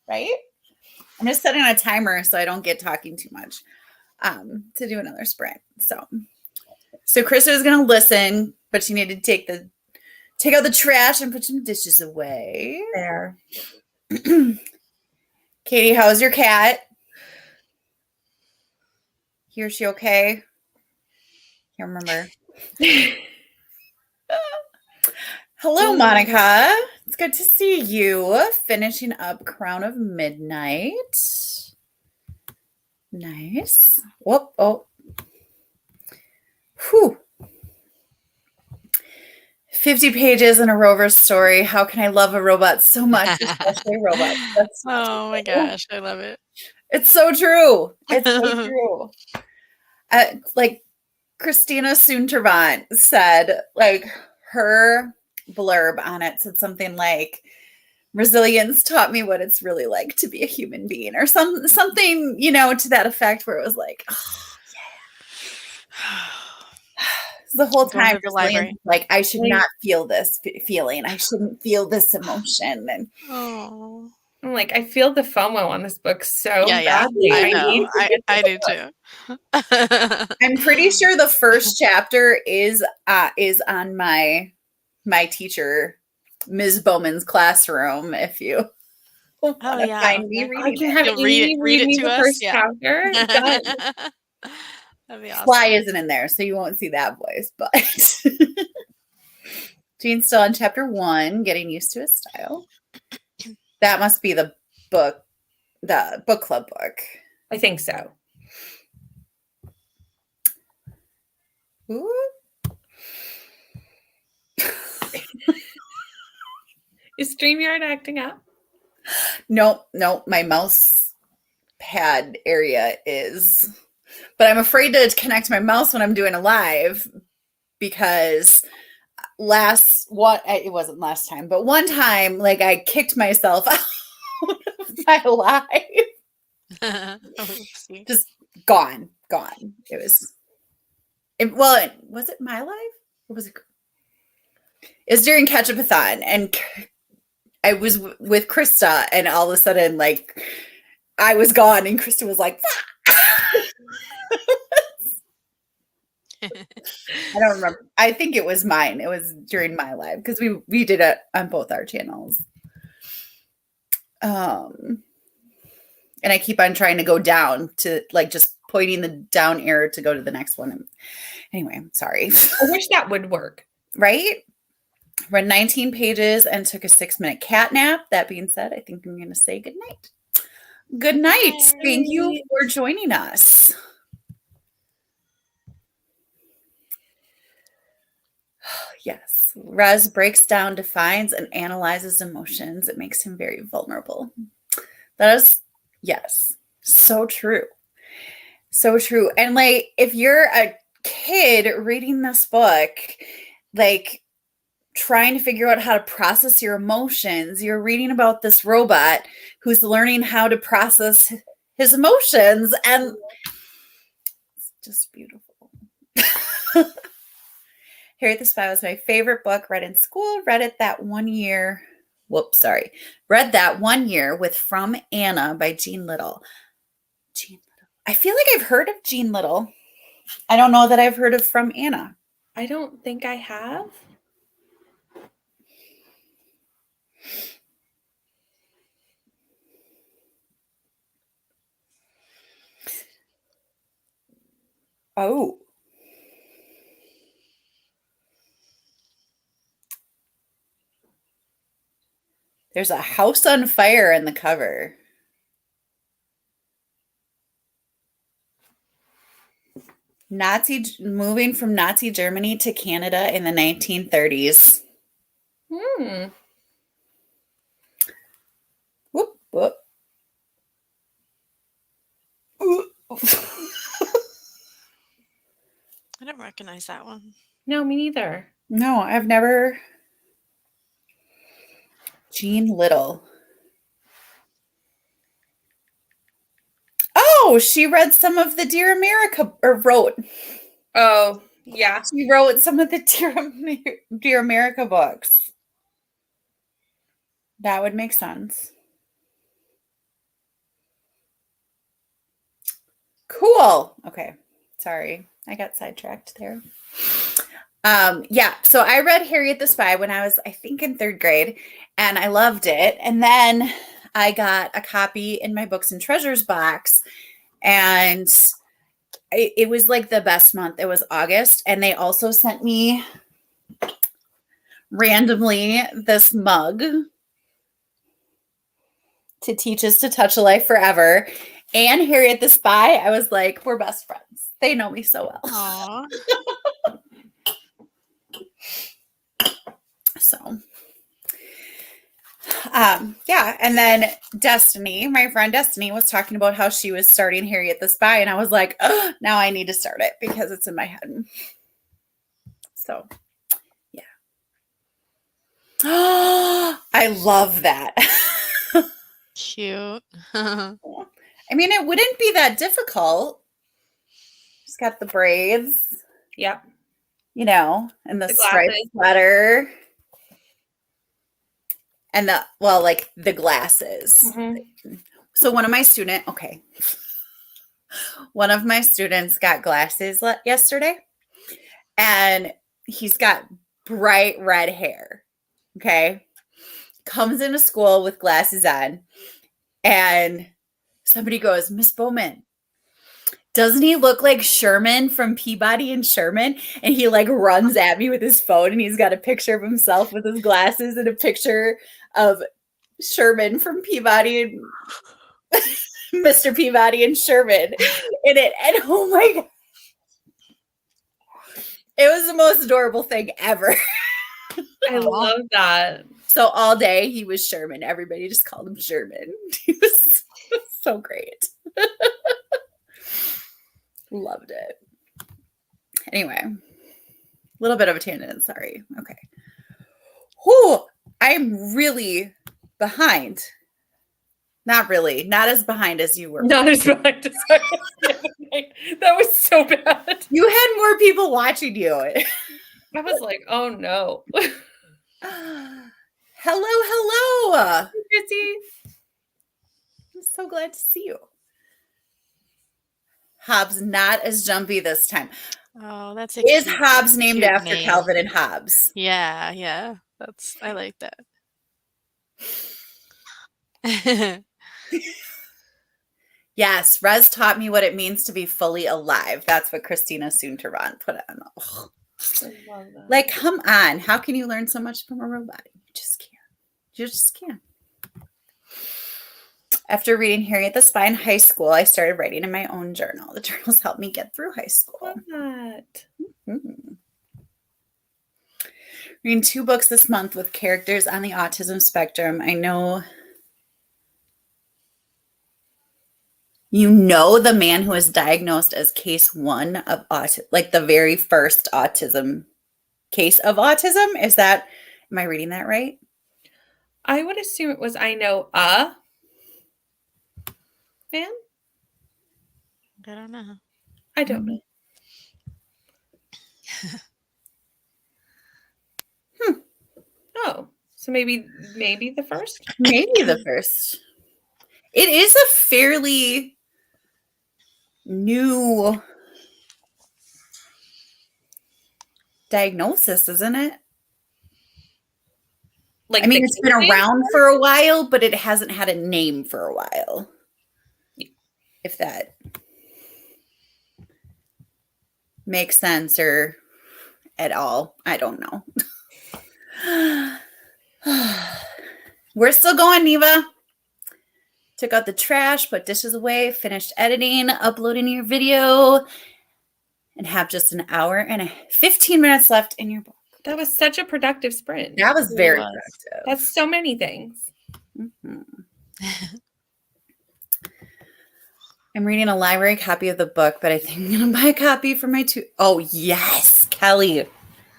Right? I'm just setting a timer so I don't get talking too much to do another sprint. So Krista is going to listen, but she needed to take out the trash and put some dishes away. There. Katie, how's your cat? Is she okay? Can't remember. Hello, Monica. It's good to see you finishing up Crown of Midnight. Nice. Whoop. Oh. Whew. 50 pages in a Rover story. How can I love a robot so much, especially robots? That's Oh my gosh, I love it. It's so true. It's so true. Like Christina Soontervant said, like her blurb on it said something like, resilience taught me what it's really like to be a human being, or something, you know, to that effect, where it was like, oh, yeah. The whole time, like, I should not feel this feeling. I shouldn't feel this emotion. And I'm like, I feel the FOMO on this book so badly. I know. I do too. I'm pretty sure the first chapter is on my teacher, Ms. Bowman's classroom. If you want to find me reading, I can have Amy read me the first chapter. That'd be awesome. Fly isn't in there, so you won't see that voice. But Jean's still on chapter 1, getting used to his style. That must be the book club book. I think so. Ooh. Is StreamYard acting up? Nope. My mouse pad area is, but I'm afraid to connect my mouse when I'm doing a live, because it wasn't last time, but one time, like, I kicked myself out of my live. Just gone. It was it my live? Or was it? It was during Catch-a-Thon, and I was with Krista, and all of a sudden, like, I was gone, and Krista was like, I don't remember. I think it was mine. It was during my live, because we did it on both our channels. And I keep on trying to go down to, like, just pointing the down arrow to go to the next one. Anyway, sorry. I wish that would work. Right? Read 19 pages and took a 6-minute cat nap. That being said, I think I'm going to say good night. Good night. Bye. Thank you for joining us. Yes. Rez breaks down, defines, and analyzes emotions. It makes him very vulnerable. That is, yes, so true. So true. And, like, if you're a kid reading this book, like, trying to figure out how to process your emotions, you're reading about this robot who's learning how to process his emotions, and it's just beautiful. Harriet the Spy was my favorite book, read in school, read that 1 year with From Anna by Jean Little. I feel like I've heard of Jean Little. I don't know that I've heard of From Anna. I don't think I have. Oh. There's a house on fire in the cover. Moving from Nazi Germany to Canada in the 1930s. Whoop, whoop. I don't recognize that one. No, me neither. No, I've never. Jean Little. Oh, she read some of the Dear America, or wrote. Oh, yeah. She wrote some of the Dear America books. That would make sense. Cool. Okay. Sorry. I got sidetracked there. Yeah. So I read Harriet the Spy when I was, I think, in 3rd grade, and I loved it. And then I got a copy in my Books and Treasures box, and it was like the best month. It was August, and they also sent me randomly this mug to teach us to touch a life forever. and Harriet the Spy, I was like, we're best friends. They know me so well. Aw. So, yeah. And then Destiny, my friend Destiny, was talking about how she was starting Harriet the Spy. And I was like, oh, now I need to start it because it's in my head. So, yeah. I love that. Cute. I mean, it wouldn't be that difficult. Just got the braids. Yep. You know, and the striped glasses. sweater. And the glasses. Mm-hmm. So one of my students got glasses yesterday, and he's got bright red hair. Okay. Comes into school with glasses on, and somebody goes, Miss Bowman, doesn't he look like Sherman from Peabody and Sherman? And he like runs at me with his phone, and he's got a picture of himself with his glasses and a picture of Sherman from Peabody and Mr. Peabody and Sherman in it. And oh my God, it was the most adorable thing ever. I love that. So all day he was Sherman. Everybody just called him Sherman. He was so great. Loved it. Anyway, a little bit of a tangent. Sorry. Okay. Whew, I'm really behind. Not really. Not as behind as you were. Not as behind as I was. That was so bad. You had more people watching you. I was like, oh no. Hello. Chrissy. I'm so glad to see you. Hobbs not as jumpy this time. Oh, that's a Is Hobbs named after name. Calvin and Hobbes? Yeah. I like that. Yes, Rez taught me what it means to be fully alive. That's what Christina Soontaran put on. Oh. Like, come on. How can you learn so much from a robot? You just can't. You just can't. After reading Harriet the Spy in high school, I started writing in my own journal. The journals helped me get through high school. Mm-hmm. Reading 2 books this month with characters on the autism spectrum. I know the man who was diagnosed as case 1 of autism, like the very first autism case of autism. Am I reading that right? I would assume it was man. I don't know. I don't know. Oh, so maybe the first? Maybe the first. It is a fairly new diagnosis, isn't it? Like, I mean, it's been around for a while, but it hasn't had a name for a while. If that makes sense or at all. I don't know. We're still going, Neva. Took out the trash, put dishes away, finished editing, uploading your video, and have just an hour and 15 minutes left in your book. That was such a productive sprint. That was very productive. That's so many things. Mm-hmm. I'm reading a library copy of the book, but I think I'm going to buy a copy for my 2. Oh, yes, Kelly.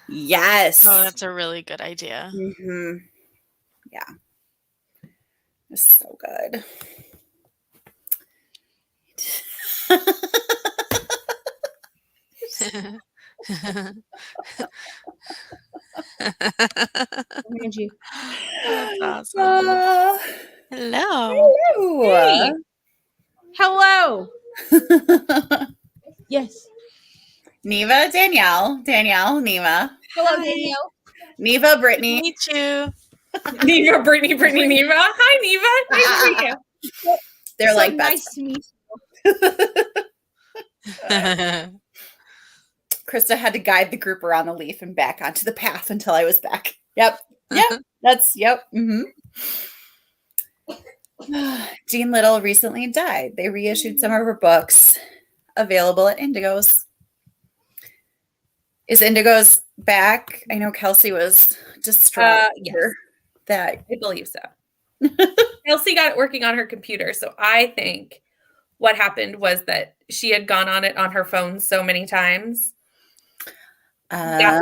Yes. Oh, that's a really good idea. Mm-hmm. Yeah. It's so good. That's awesome. Hello. Hey. Hello. Yes. Neva, Danielle, Neva. Hello, Danielle. Neva, Brittany. Meet you. Neva, Brittany, Neva. Hi, Neva. Nice to meet you. They're so like nice to meet you. Krista had to guide the group around the leaf and back onto the path until I was back. Yep. Yep. Mm-hmm. Jean Little recently died. They reissued some of her books, available at Indigo's. Is Indigo's back? I know Kelsey was distraught. Yes. That I believe so. Kelsey got it working on her computer. So I think what happened was that she had gone on it on her phone so many times that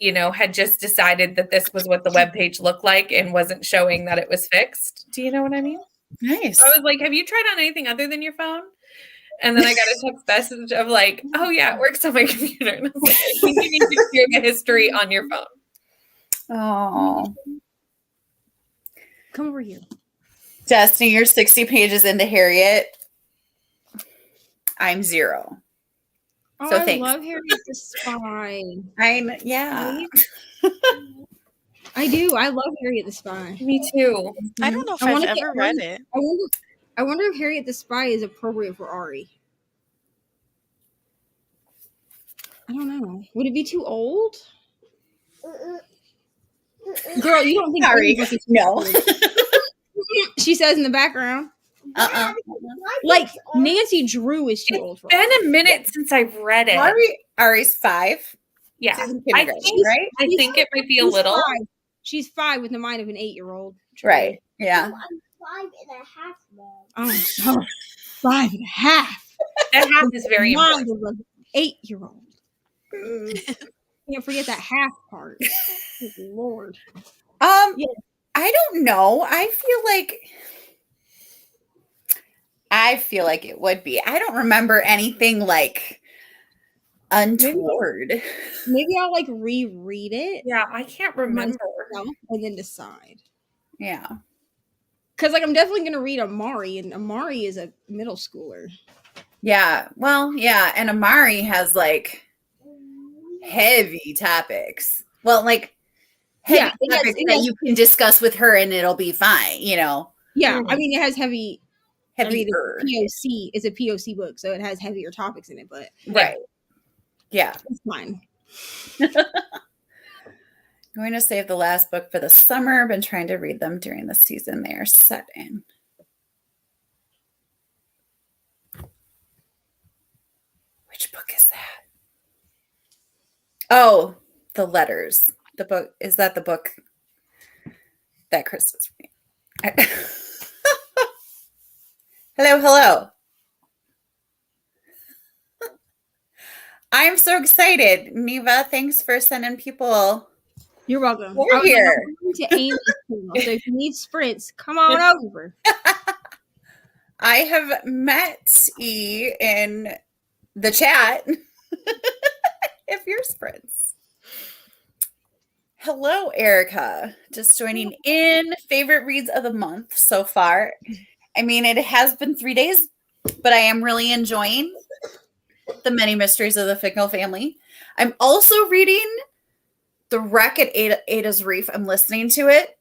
it had just decided that this was what the webpage looked like and wasn't showing that it was fixed. Do you know what I mean? nice. I was like, have you tried on anything other than your phone? And then I got a text message of like, oh yeah, it works on my computer. And I was like, I think you need to clear the history on your phone. Oh, Come over here. Destiny, you're 60 pages into Harriet. I'm 0. Oh, So I thanks. love Harriet the Spy. Yeah. I do. I love Harriet the Spy. Me too. I don't know if I I've wanna ever get read her- it. I wonder if Harriet the Spy is appropriate for Ari. I don't know. Would it be too old? Girl, you don't think Sorry. Ari's looking too No. old. She says in the background. Uh-uh. Like Nancy Drew is too old for Been Ari. a minute since I've read it. Ari's 5. Yeah. She's in I kindergarten, think, right? I think it might be a She's little. 5. She's 5 with the mind of an 8-year-old. Right. Yeah. I'm 5.5, Mom. Oh, 5.5. That half is very Mind important. of an 8-year-old. Can't forget that half part. Good Lord. Yeah. I don't know. I feel like it would be. I don't remember anything like untoward. Maybe I'll like reread it Yeah, I can't remember. myself and then decide. Yeah. Because like I'm definitely gonna read Amari, and Amari is a middle schooler. Yeah. Well, yeah. And Amari has like heavy topics. Well, like heavy Yeah, it has- topics it that has- you can discuss with her and it'll be fine, Yeah, I mean it has heavy. I mean, Heavier. POC is a POC book, so it has heavier topics in it, but Right. Yeah. it's fine. Going to save the last book for the summer. Been trying to read them during the season they are set in. Which book is that? Oh, The Letters. The book. Is that the book that Chris was reading? Hello. I'm so excited. Neva, thanks for sending people. You're welcome. We're I was here. going to Amy's channel, so if you need sprints, come on over. I have met E in the chat. If you're sprints. Hello, Erica. Just joining in. Favorite reads of the month so far. I mean, it has been 3 days, but I am really enjoying The Many Mysteries of the Fickle Family. I'm also reading The Wreck at Ada's Reef. I'm listening to it,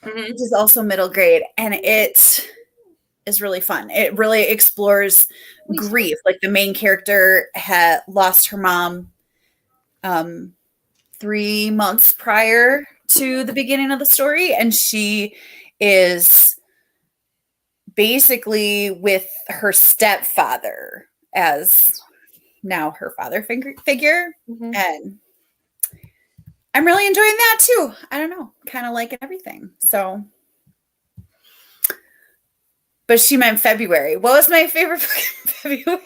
which is also middle grade, and it is really fun. It really explores grief. Like the main character had lost her mom 3 months prior to the beginning of the story, and she is basically with her stepfather as now her father figure. And I'm really enjoying that too. I don't know, kind of liking everything. So, but she meant February. What was my favorite book in February?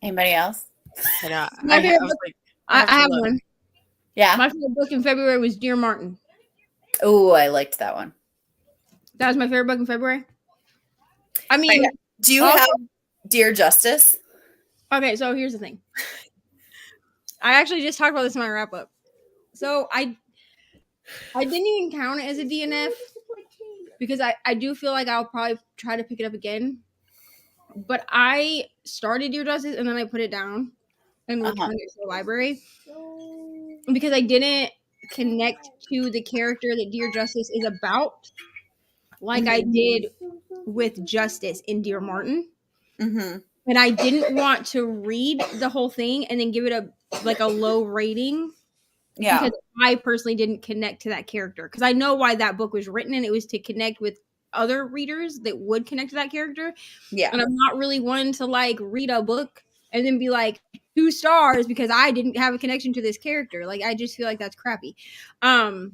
Anybody else? I know. My favorite was book- like, I have one. Yeah. My favorite book in February was Dear Martin. Oh, I liked that one. That was my favorite book in February. I mean, Do you also- have Dear Justice? okay, so here's the thing. I actually just talked about this in my wrap up. So I didn't even count it as a DNF because I do feel like I'll probably try to pick it up again. But I started Dear Justice and then I put it down and returned it to the library because I didn't connect to the character that Dear Justice is about like I did with Justice in Dear Martin. Mm-hmm. and I didn't want to read the whole thing and then give it a low rating. Yeah. Because I personally didn't connect to that character. Because I know why that book was written, and it was to connect with other readers that would connect to that character. Yeah. And I'm not really one to like read a book and then be like 2 stars because I didn't have a connection to this character. Like I just feel like that's crappy. Mm-hmm.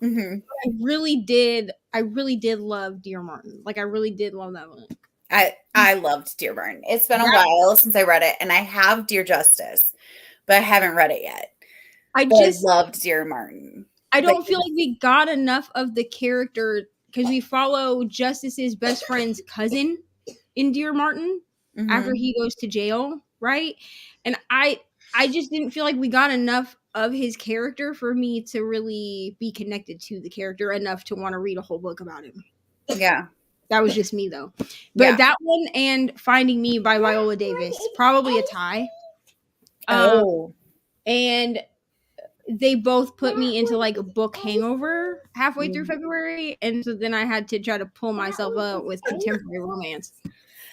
I really did love Dear Martin. Like I really did love that one. I loved Dear Martin. It's been a while since I read it, and I have Dear Justice, but I haven't read it yet. I loved Dear Martin. I don't feel like we got enough of the character because we follow Justice's best friend's cousin in Dear Martin after he goes to jail, right? And I just didn't feel like we got enough of his character for me to really be connected to the character enough to want to read a whole book about him. Yeah. That was just me though. But that one and Finding Me by Viola Davis, probably a tie. And they both put me into like a book hangover halfway through February. And so then I had to try to pull myself up with contemporary romance.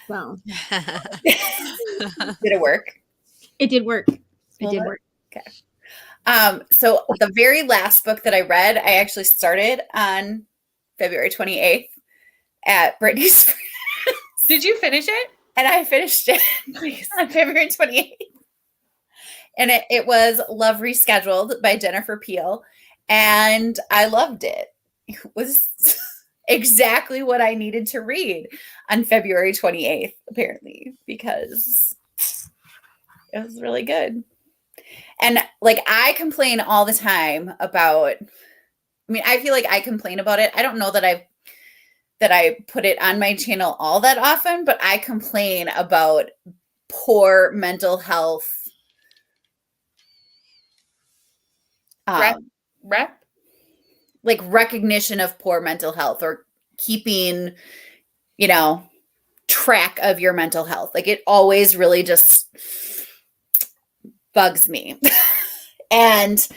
So did it work? It did work. It did work. Okay. So the very last book that I read, I actually started on February 28th at Brittany's. Did you finish it? And I finished it on February 28th. And it was Love Rescheduled by Jennifer Peel. And I loved it. It was exactly what I needed to read on February 28th, apparently, because it was really good. And like I complain all the time about, I feel like I complain about it. I don't know that I put it on my channel all that often, but I complain about poor mental health. Like recognition of poor mental health or keeping, track of your mental health. Like it always really just bugs me. And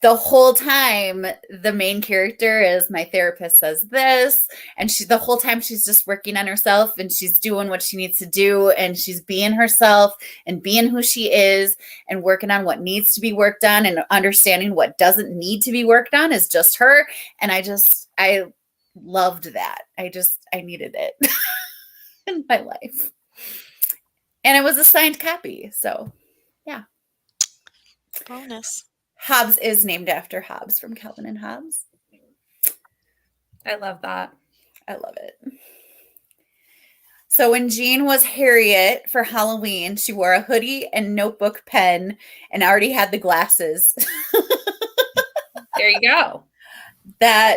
the whole time the main character is my therapist says this, and the whole time she's just working on herself and she's doing what she needs to do and she's being herself and being who she is and working on what needs to be worked on and understanding what doesn't need to be worked on is just her. And I loved that. I needed it in my life. And it was a signed copy. So yeah. Bonus. Hobbs is named after Hobbs from Calvin and Hobbes. I love that. I love it. So when Jean was Harriet for Halloween, she wore a hoodie and notebook pen and already had the glasses. There you go.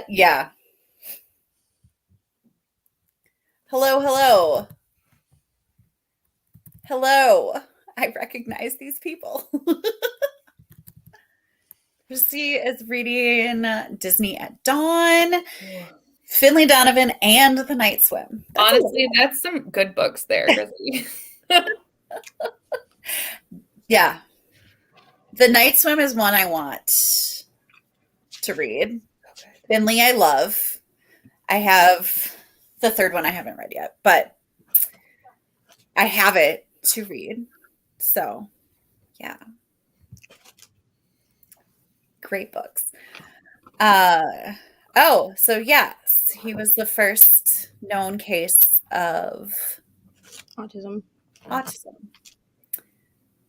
Yeah. Hello. I recognize these people. Chrissy is reading Disney at Dawn, Finley Donovan, and The Night Swim. Honestly, that's some good books there, Chrissy. Yeah. The Night Swim is one I want to read. Finley I love. I have the third one I haven't read yet, but I have it to read. So, yeah. Great books. So yes, he was the first known case of autism.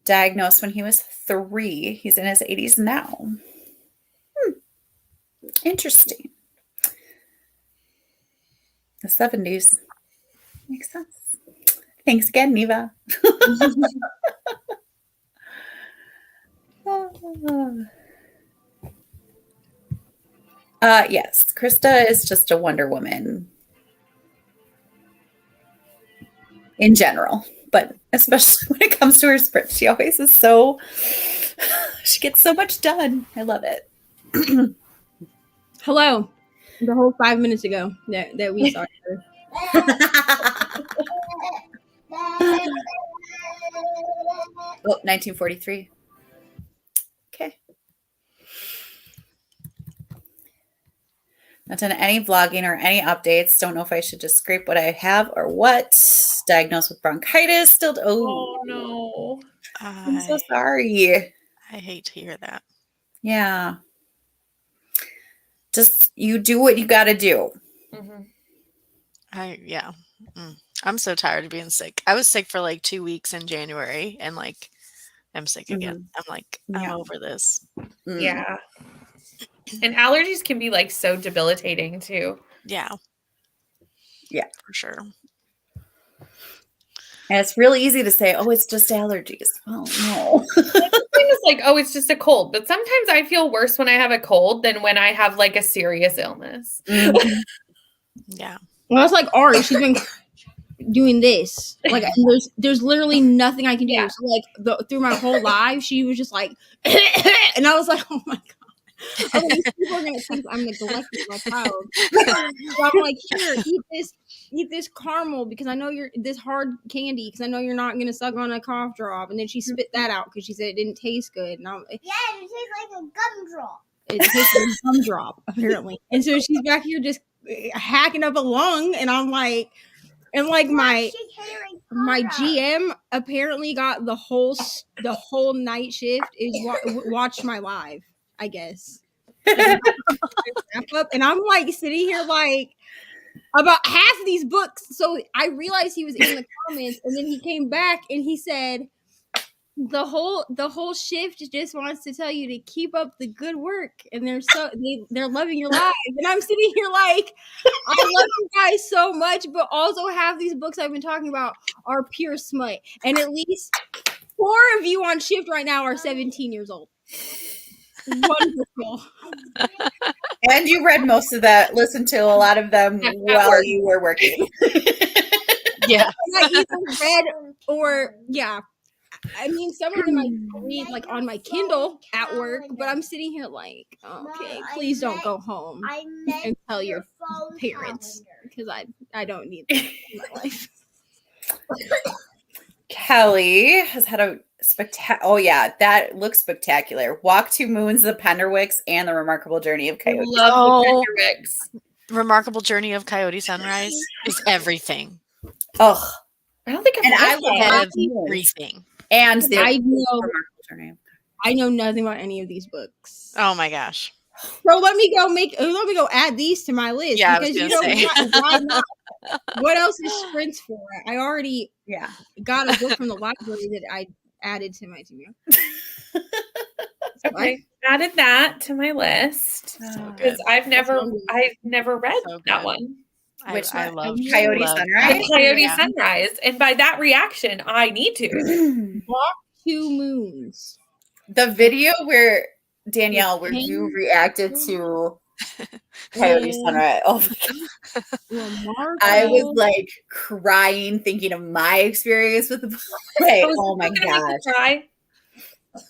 Diagnosed when he was 3. He's in his 80s now. Interesting. The 70s. Makes sense. Thanks again, Neva. Yes, Krista is just a Wonder Woman in general, but especially when it comes to her script, she always is she gets so much done. I love it. Hello. The whole 5 minutes ago that we saw her. Oh, 1943. Okay. Not done any vlogging or any updates. Don't know if I should just scrape what I have or what. Diagnosed with bronchitis. Still. Oh no. I'm so sorry. I hate to hear that. Yeah. Just you do what you got to do. Mm-hmm. I'm so tired of being sick. I was sick for like 2 weeks in January, and like I'm sick again. I'm like, I'm over this. Yeah. And allergies can be like so debilitating too. Yeah. Yeah, for sure. And it's really easy to say, oh, it's just allergies. Well, no. It's like, oh, it's just a cold. But sometimes I feel worse when I have a cold than when I have like a serious illness. Mm-hmm. Yeah. Well, it's like Ari. She's been doing this. Like, there's literally nothing I can do. Yeah. So, like, through my whole life, she was just like, and I was like, oh my god. I was like, these people are gonna think I'm neglecting my child. So I'm like, here, eat this caramel because I know you're this hard candy because I know you're not gonna suck on a cough drop. And then she spit that out because she said it didn't taste good. And Yeah, it tastes like a gum drop. it tastes like a gum drop apparently. And so she's back here just hacking up a lung, and I'm like, and like my GM apparently got the whole night shift is watched my live, I guess. And I'm like sitting here like about half of these books. So I realized he was in the comments, and then he came back and he said the whole shift just wants to tell you to keep up the good work, and they're loving your lives. And I'm sitting here like, I love you guys so much, but also half these books I've been talking about are pure smut, and at least 4 of you on shift right now are 17 years old. Wonderful. And you read most of that, listened to a lot of them while you were working. Yeah. I either read or I mean, some of them I read like on my Kindle at work, but I'm sitting here like, okay, please don't go home and tell your parents because I don't need that in my life. Kelly has had a that looks spectacular. Walk to Moons, the Penderwicks, and the Remarkable Journey of Coyote. Love the Penderwicks. Remarkable Journey of Coyote Sunrise is everything. Oh, I don't think I've read everything. And I know nothing about any of these books. Oh my gosh! So let me go add these to my list. Yeah, because why not? What else is Sprints for? I already got a book from the library that I added to my team. Okay, added that to my list because I've never read that one. Which I love Coyote Sunrise. Coyote Sunrise, and by that reaction, I need to Walk to Moons. The video where Danielle, where you reacted to Coyote Sunrise. Oh my god! I was like crying, thinking of my experience with the play. Oh my gosh!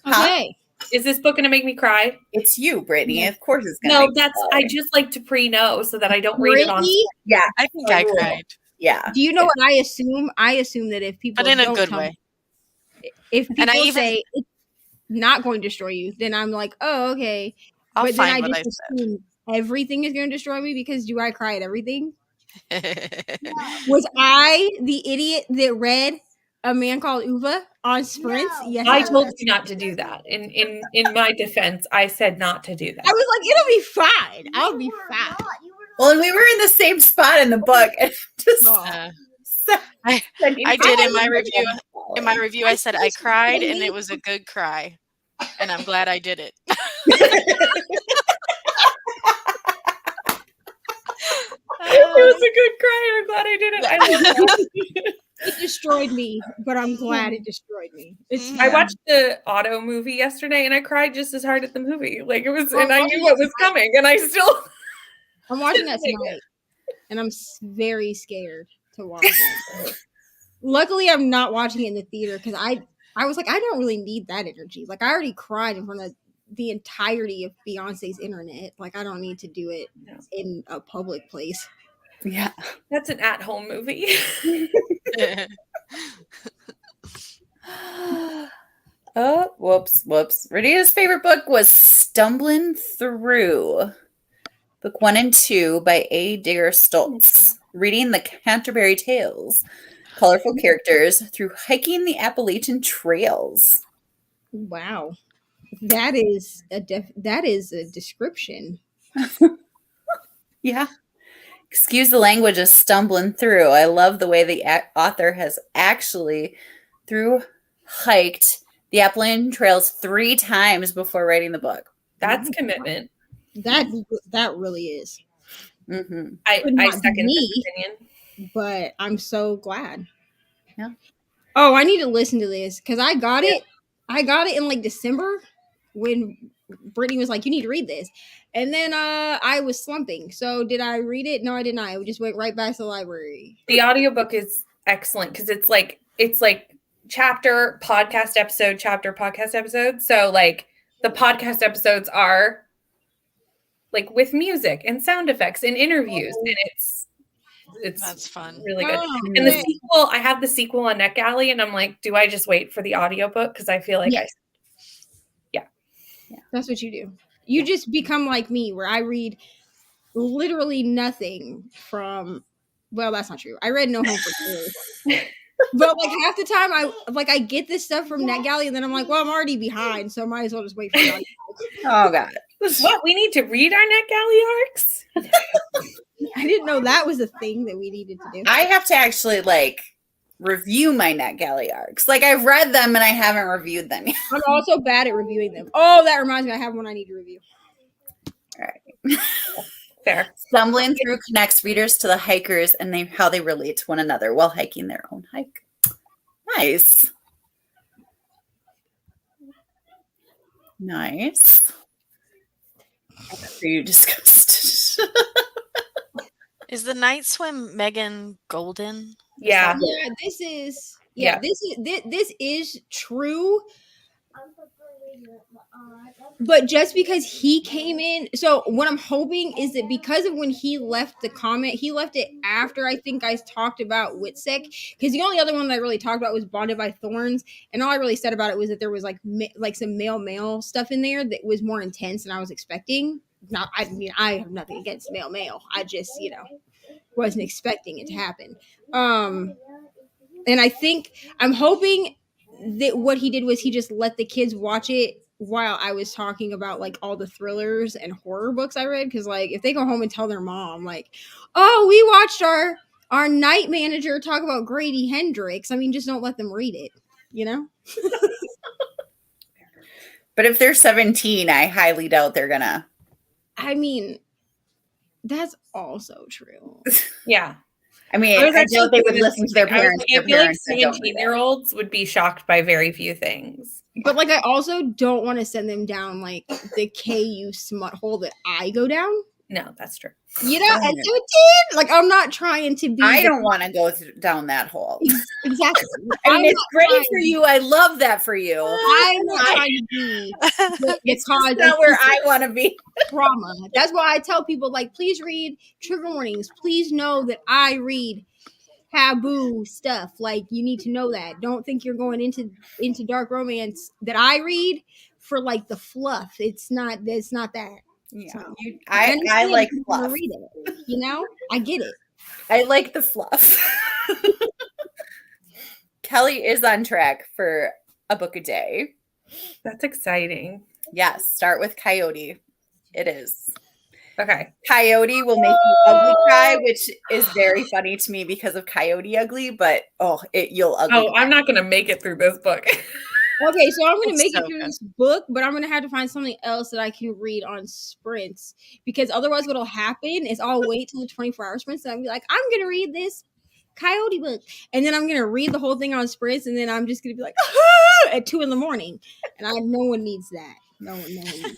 Okay. Is this book going to make me cry? It's you, Brittany. Of course it's going to. No, I just like to pre-know so that I don't read it on. Yeah, I think I cried. Yeah. Do you know what I assume? I assume that if people, but in a good way, if people say it's not going to destroy you, then I'm like, oh, okay. I'll but then find I what just I assume everything is going to destroy me because do I cry at everything? Was I the idiot that read A Man Called Uva on Sprints? No. Yes, I told you not to do that. In my defense, I said not to do that. I was like, it'll be fine. I'll be fine. Well, and we were in the same spot in the book. Just I did in my review. In my review, I said I cried and it was a good cry, and I'm glad I did it. It was a good cry. I'm glad I did it. I love that. It destroyed me, but I'm glad it destroyed me. I watched the Auto movie yesterday, and I cried just as hard at the movie. Like it was, and I knew what was coming, and I still. I'm watching that tonight, and I'm very scared to watch it. Luckily, I'm not watching it in the theater because I was like, I don't really need that energy. Like I already cried in front of the entirety of Beyonce's internet. Like I don't need to do it in a public place. Yeah, that's an at-home movie. Oh, whoops. Radia's favorite book was Stumbling Through. Book 1 and 2 by A. Digger Stoltz. Reading the Canterbury Tales. Colorful characters through hiking the Appalachian trails. Wow. That is a description. Yeah. Excuse the language of stumbling through. I love the way the author has actually hiked the Appalachian Trails 3 times before writing the book. That's commitment. That really is. Mm-hmm. I second this opinion. But I'm so glad. Yeah. Oh, I need to listen to this because I got it. I got it in like December when Brittany was like, "You need to read this," and then I was slumping. So did I read it? No, I did not. I just went right back to the library. The audiobook is excellent because it's like chapter podcast episode, chapter podcast episode. So like the podcast episodes are like with music and sound effects and interviews, and that's fun. Really good. Oh, and the sequel, I have the sequel on NetGalley, and I'm like, do I just wait for the audiobook? Because I feel like yeah, that's what you do. You just become like me, where I read literally nothing from. Well, that's not true. I read No Home for Two. But like half the time, I get this stuff from NetGalley, and then I'm like, well, I'm already behind, so might as well just wait for the audiobook. Oh God! What, we need to read our NetGalley arcs? I didn't know that was a thing that we needed to do. I have to actually like review my NetGalley arcs. Like I've read them and I haven't reviewed them yet. I'm also bad at reviewing them. Oh, that reminds me, I have one I need to review. All right. Fair. Stumbling Through connects readers to the hikers and how they relate to one another while hiking their own hike. Nice. Nice. After you discussed. Is the night swim Megan Golden? Yeah. Yeah, this is true. But just because he came in, so what I'm hoping is that because of when he left the comment, he left it after I think I talked about Whitsick, because the only other one that I really talked about was Bonded by Thorns, and all I really said about it was that there was like some male stuff in there that was more intense than I was expecting. Not, I mean, I have nothing against male. I just, wasn't expecting it to happen. And I'm hoping that what he did was he just let the kids watch it while I was talking about like all the thrillers and horror books I read, because like if they go home and tell their mom like, oh, we watched our night manager talk about Grady Hendrix, I mean, just don't let them read it, But if they're 17, I highly doubt they're gonna. I mean, that's also true. Yeah. I mean, I doubt they would listen to their parents. I feel like 17-year-olds would be shocked by very few things. But like, I also don't want to send them down like the KU smut hole that I go down. No, that's true. At 17, like I'm not trying to be. I don't want to go down that hole. Exactly. I mean, it's great for you. I love that for you. I'm not trying to be it's not where I want to be. Trauma. That's why I tell people like, please read trigger warnings. Please know that I read taboo stuff. Like you need to know that. Don't think you're going into dark romance that I read for like the fluff. It's not that. Yeah, so, I like fluff. Read it, I get it. I like the fluff. Kelly is on track for a book a day. That's exciting. Yes, start with Coyote. It is. Okay. Coyote will make you ugly cry, which is very funny to me because of Coyote Ugly, but you'll ugly cry. I'm not going to make it through this book. Okay, so I'm going to make it through this book, but I'm going to have to find something else that I can read on sprints, because otherwise what'll happen is I'll wait till the 24-hour sprints and I'll be like, I'm going to read this Coyote book, and then I'm going to read the whole thing on sprints, and then I'm just going to be like, at 2 a.m. and no one needs that. No one needs that.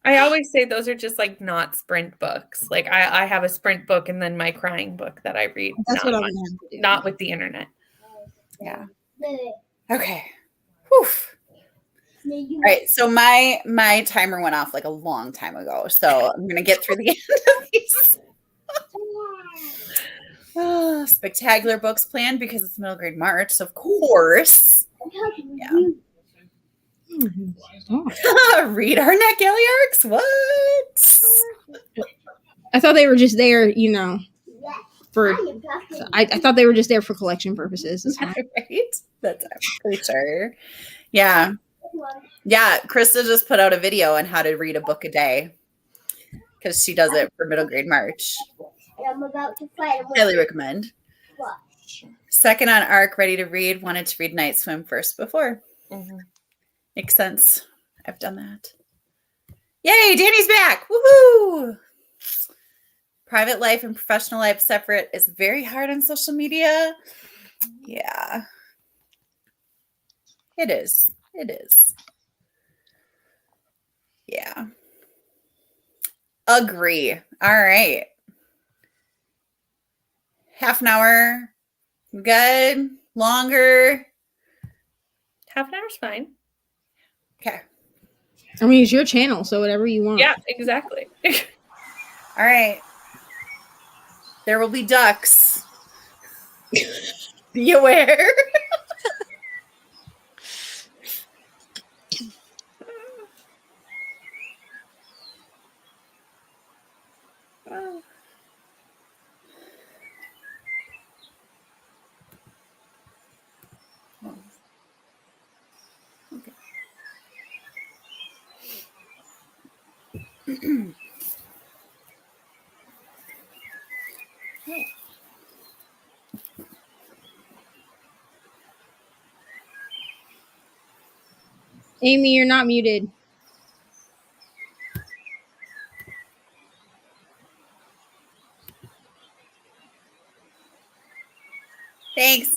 I always say those are just like not sprint books. Like I have a sprint book and then my crying book that I read. That's what I'm going to have to do. Not with the internet. Yeah. Okay. Whew. All right, so my timer went off like a long time ago, so I'm gonna get through the end of these. Spectacular books planned because it's middle grade March, so of course. Yeah. Read our NetGalley arcs. What? I thought they were just there, Yes. for. I am talking. I thought they were just there for collection purposes. It's fine. Right? That's for sure. Yeah. Yeah. Krista just put out a video on how to read a book a day because she does it for middle grade March. I'm about to fight him. Highly recommend. Watch. Second on arc, ready to read. Wanted to read Night Swim first before. Mhm. Makes sense. I've done that. Yay, Danny's back. Woohoo! Private life and professional life separate is very hard on social media. Yeah. It is. It is. Yeah. Agree. All right. Half an hour. Good. Longer. Half an hour's fine. Okay. I mean, it's your channel, so whatever you want. Yeah, exactly. All right. There will be ducks. Be aware. Amy, you're not muted. Thanks.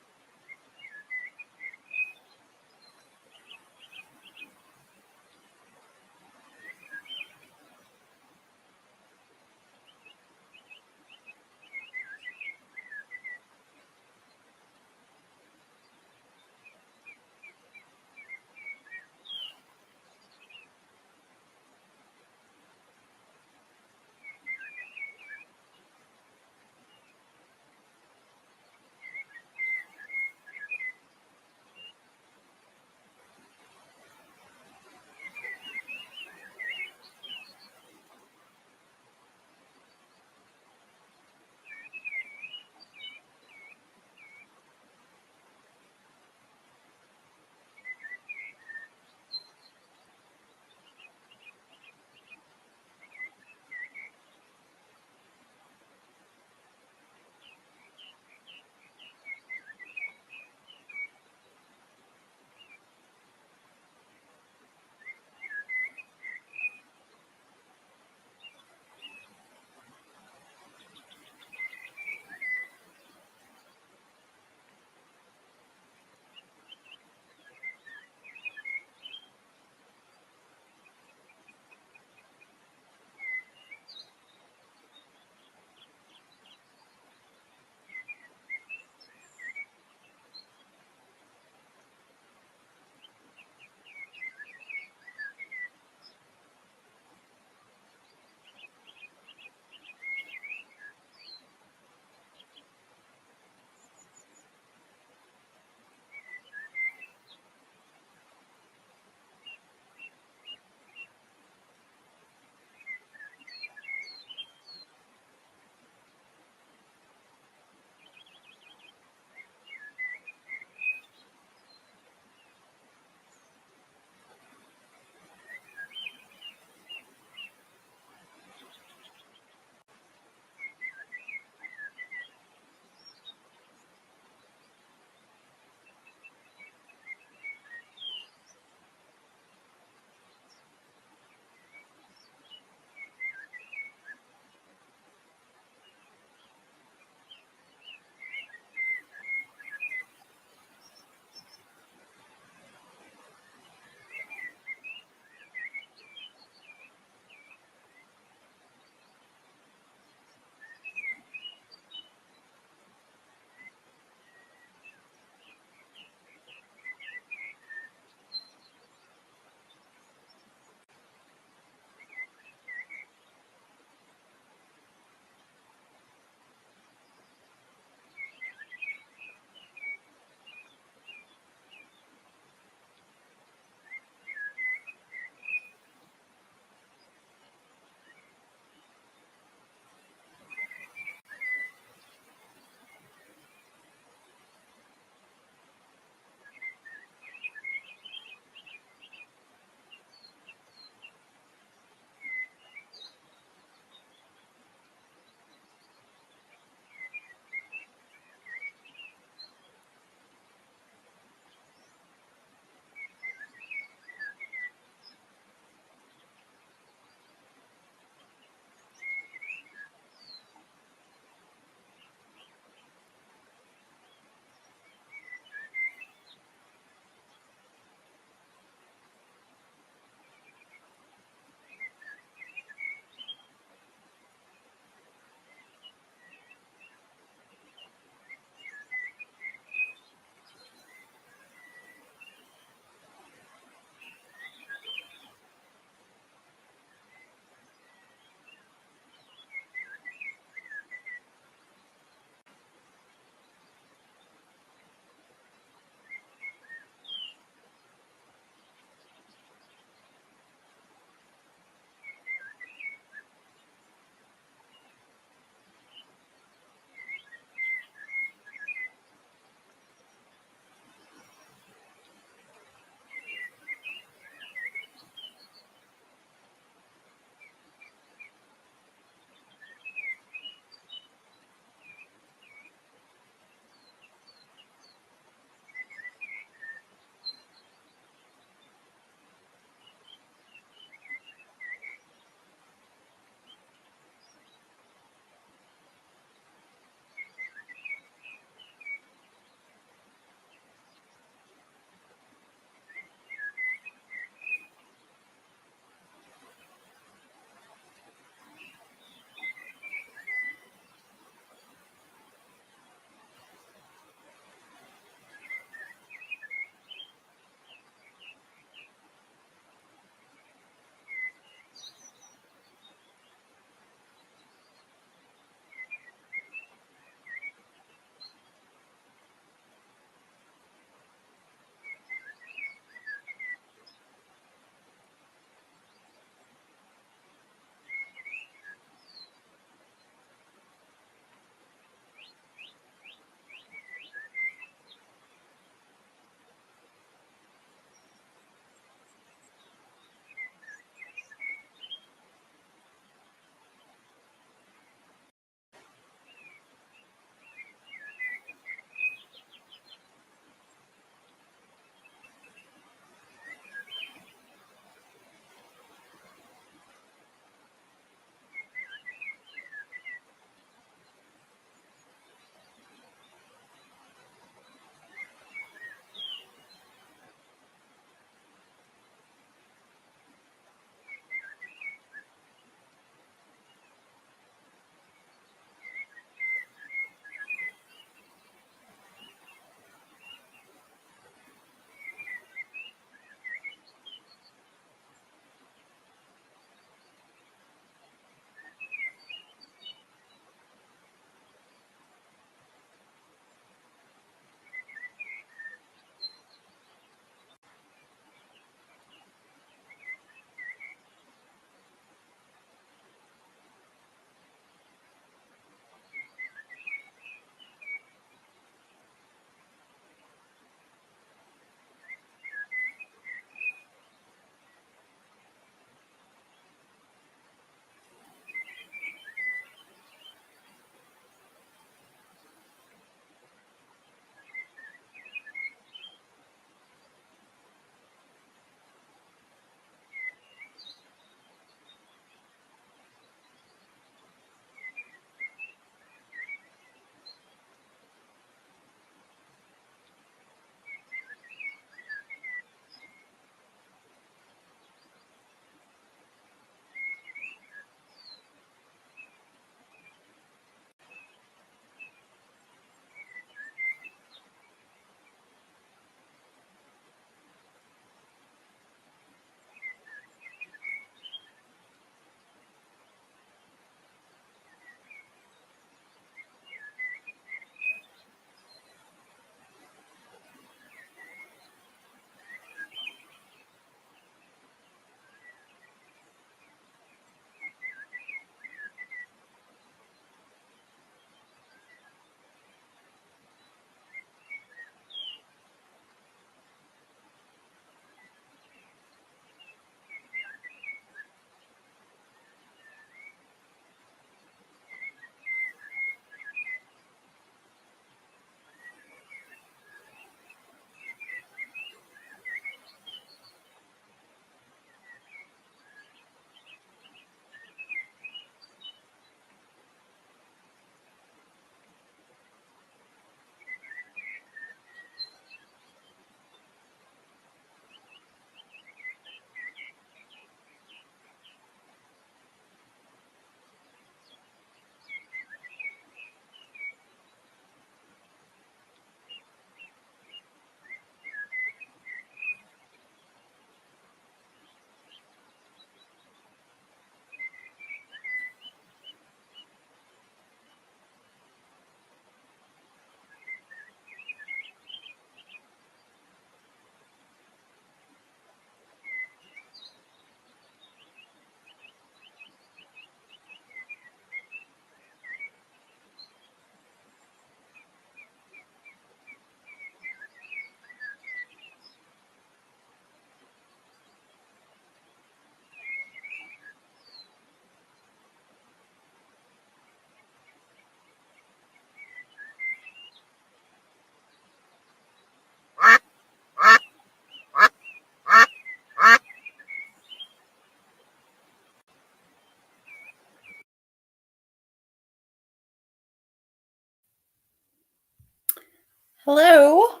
Hello.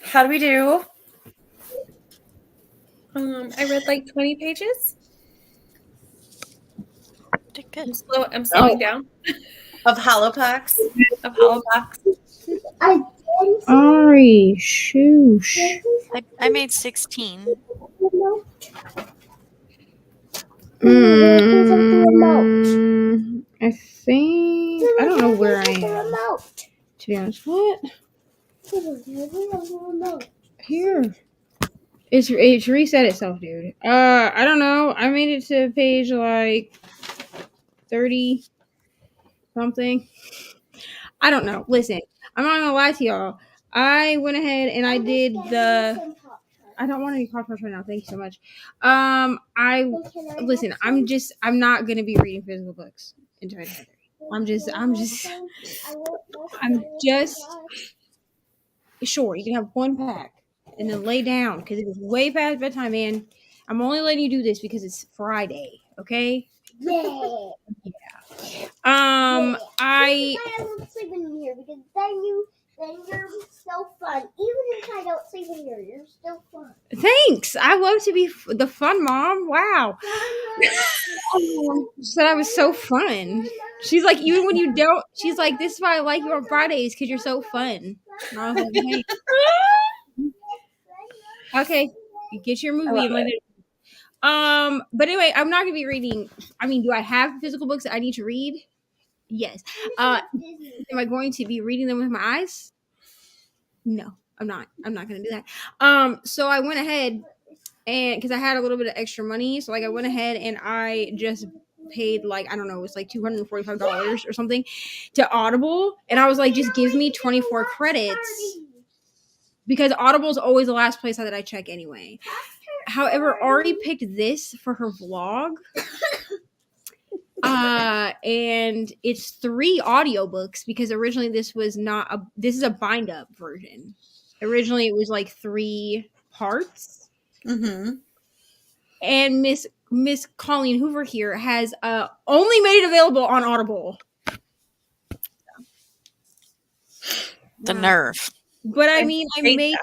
How do we do? I read like 20 pages. Did good. I'm slowing down. Of Holopox? Of Holobox. Ari, shoosh. I made 16. I think I don't know where I am. To be honest, what? Here. It's reset itself, dude. I don't know. I made it to page like 30 something. I don't know. Listen, I'm not gonna lie to y'all. I went ahead and I did the. I don't want any Pop-Tarts right now. Thank you so much. I'm not gonna be reading physical books in 2023. I'm just sure you can have one pack and then lay down because it is way past bedtime, man. I'm only letting you do this because it's Friday, okay? Yeah. I don't sleep in here because then you're so fun. Even if I don't sleep in here, you're still fun. Thanks. I love to be the fun mom. Wow. She said I was so fun. She's like, even when you don't, she's like, this is why I like you on Fridays because you're so fun. And I was like, hey. Okay, get your movie and let it. But anyway, I'm not gonna be reading. I mean, do I have physical books that I need to read? Yes. Am I going to be reading them with my eyes? No, I'm not. I'm not gonna do that. So I went ahead and because I had a little bit of extra money, so like I went ahead and I just paid like I don't know, it was like $245 or something to Audible, and I was like, just give me 24 credits. Because Audible is always the last place that I check anyway. However, Ari picked this for her vlog. And it's 3 audiobooks because originally this is a bind up version. Originally it was like 3 parts. Mm-hmm. And Miss Colleen Hoover here has only made it available on Audible. The nerve. But I mean, I made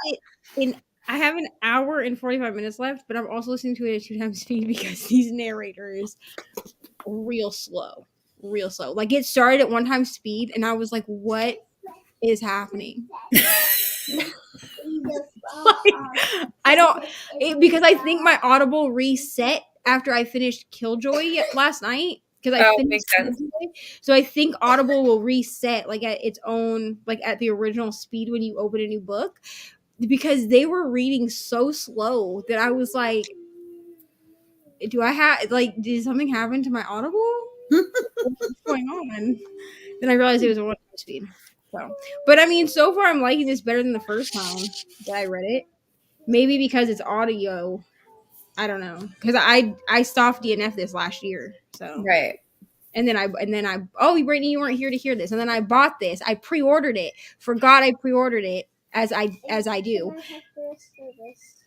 it I have an hour and 45 minutes left, but I'm also listening to it at 2 times speed because these narrators real slow. Like it started at 1 time speed and I was like, what is happening? Because I think my Audible reset after I finished Killjoy last night. Because I finished Killjoy. So I think Audible will reset like at its own, like at the original speed when you open a new book. Because they were reading so slow that I was like, did something happen to my Audible? What's going on? Then I realized it was a 1 time speed. So, but I mean, so far I'm liking this better than the first time that I read it. Maybe because it's audio. I don't know. Because I stopped DNF this last year. So Right. And then I Brittany, you weren't here to hear this. And then I bought this. I pre-ordered it. Forgot I pre-ordered it as I do.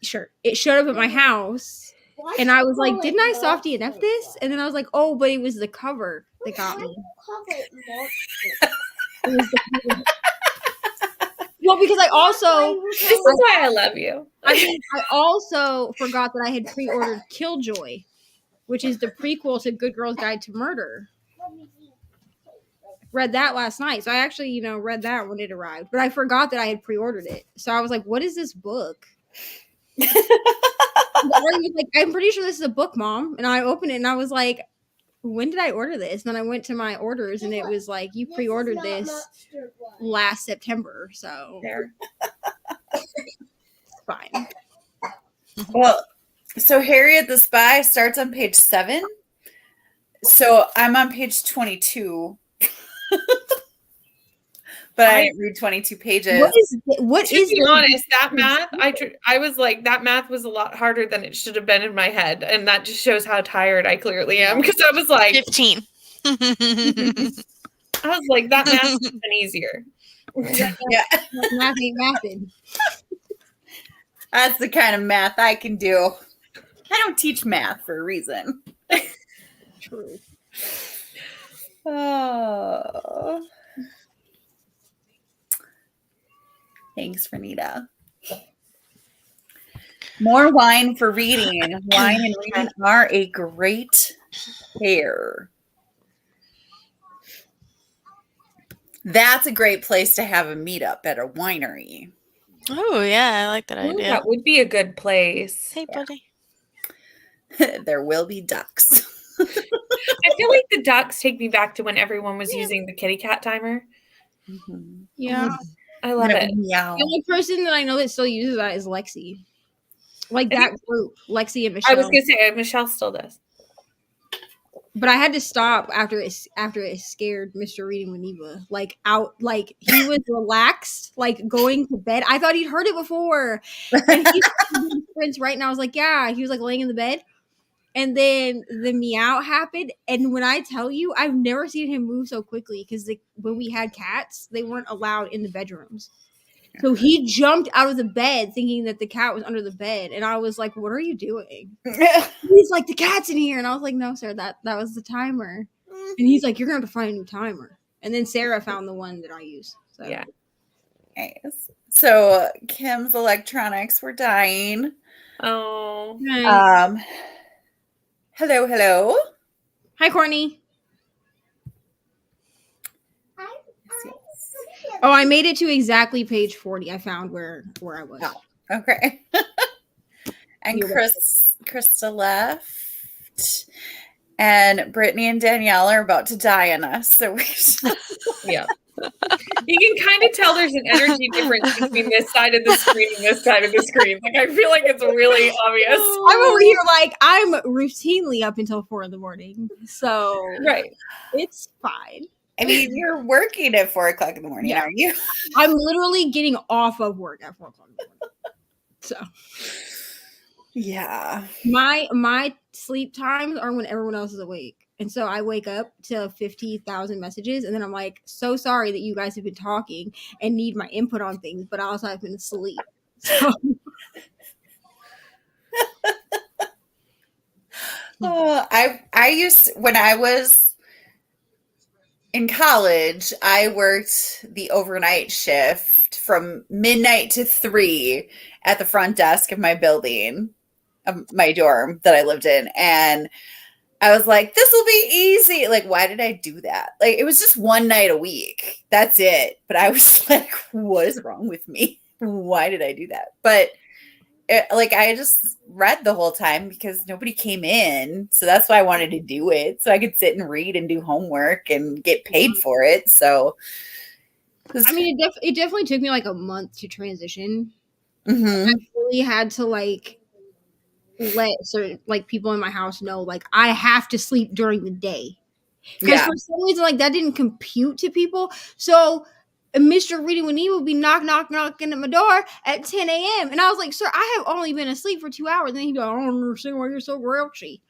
Sure. It showed up at my house. And I was like, didn't I soft DNF this? And then I was like, oh, but it was the cover that got me. It was the cover. Well, because this is why I love you. I mean, I also forgot that I had pre-ordered Killjoy, which is the prequel to Good Girl's Guide to Murder. Read that last night. So I actually, read that when it arrived. But I forgot that I had pre-ordered it. So I was like, what is this book? Was like, I'm pretty sure this is a book, Mom. And I opened it and I was like, when did I order this? And then I went to my orders and it was like, you pre-ordered this last September. So it's fine. Well, so Harriet the Spy starts on page 7. So I'm on page 22. But I didn't read 22 pages. What is to be honest, that math, I was like, that math was a lot harder than it should have been in my head. And that just shows how tired I clearly am. Because I was like 15. I was like, that math would have been easier. Yeah. Math ain't mathing. That's the kind of math I can do. I don't teach math for a reason. True. Oh. Thanks, Renita. More wine for reading. Wine and reading are a great pair. That's a great place to have a meetup at a winery. Oh, yeah, I like that idea. That would be a good place. Hey, buddy. There will be ducks. I feel like the ducks take me back to when everyone was using the kitty cat timer. Mm-hmm. Yeah. I love it. Meow. The only person that I know that still uses that is Lexi. Like that group, Lexi and Michelle. I was gonna say Michelle still does. But I had to stop after it scared Mr. Reading with Neva. Like out, like he was relaxed, like going to bed. I thought he'd heard it before. And he's Prince right now. I was like, yeah. He was like laying in the bed. And then the meow happened. And when I tell you, I've never seen him move so quickly because when we had cats, they weren't allowed in the bedrooms. So he jumped out of the bed thinking that the cat was under the bed. And I was like, what are you doing? He's like, the cat's in here. And I was like, no, sir, that was the timer. And he's like, you're going to have to find a new timer. And then Sarah found the one that I use. So. Yeah. Nice. So Kim's electronics were dying. Oh. Nice. Hello. Hi, Courtney. Oh, I made it to exactly page 40. I found where I was. Oh, okay. And Krista left. And Brittany and Danielle are about to die on us. So we Yeah. You can kind of tell there's an energy difference between this side of the screen and this side of the screen. Like I feel like it's really obvious. I'm over here like I'm routinely up until 4 a.m. So right. It's fine. I mean, you're working at 4 o'clock in the morning, aren't you? I'm literally getting off of work at 4 o'clock in the morning. So yeah. My sleep times are when everyone else is awake. And so I wake up to 50,000 messages and then I'm like, so sorry that you guys have been talking and need my input on things, but I also have been asleep. So I used when I was in college, I worked the overnight shift from midnight to 3 at the front desk of my building, my dorm that I lived in. And I was like, this will be easy. Like, why did I do that? Like, it was just one night a week. That's it. But I was like, what is wrong with me? Why did I do that? But I just read the whole time because nobody came in. So that's why I wanted to do it. So I could sit and read and do homework and get paid for it. So, I mean, it definitely took me like a month to transition. Mm-hmm. I really had to let certain people in my house know I have to sleep during the day because for some reason that didn't compute to people. So Mr. Reading with Neva would be knocking at my door at 10 a.m. and I was like, sir, I have only been asleep for 2 hours. And then he'd be like, I don't understand why you're so grouchy.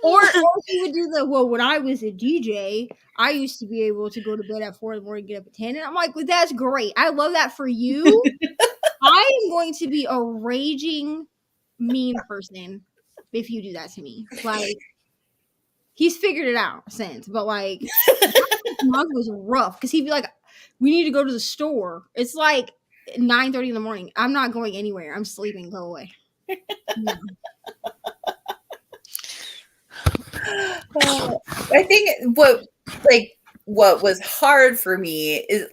Or he would do when I was a DJ, I used to be able to go to bed at 4 in the morning, get up at 10. And I'm like, well, that's great. I love that for you. I am going to be a raging mean person if you do that to me. He's figured it out since. But month was rough because he'd be like, we need to go to the store. It's 9:30 in the morning. I'm not going anywhere. I'm sleeping. Go away. Yeah. I think what was hard for me is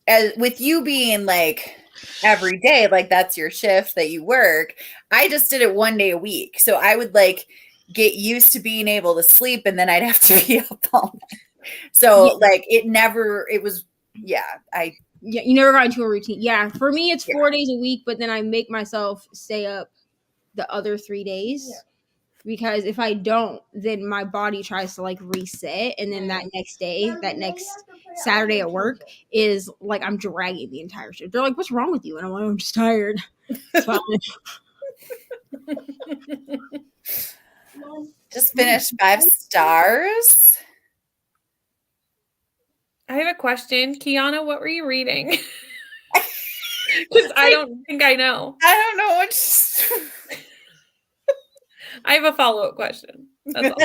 as with you being every day, that's your shift that you work. I just did it one day a week. So I would get used to being able to sleep and then I'd have to be up all night. So you never got into a routine. Yeah. For me, it's 4 days a week, but then I make myself stay up the other 3 days. Yeah. Because if I don't, then my body tries to reset. And then that next day, that next Saturday at work is I'm dragging the entire shift. They're like, what's wrong with you? And I'm like, I'm just tired. It's fine. Just finished 5 stars. I have a question. Kiana, what were you reading? Because I don't think I know. I don't know what. I have a follow-up question. That's all.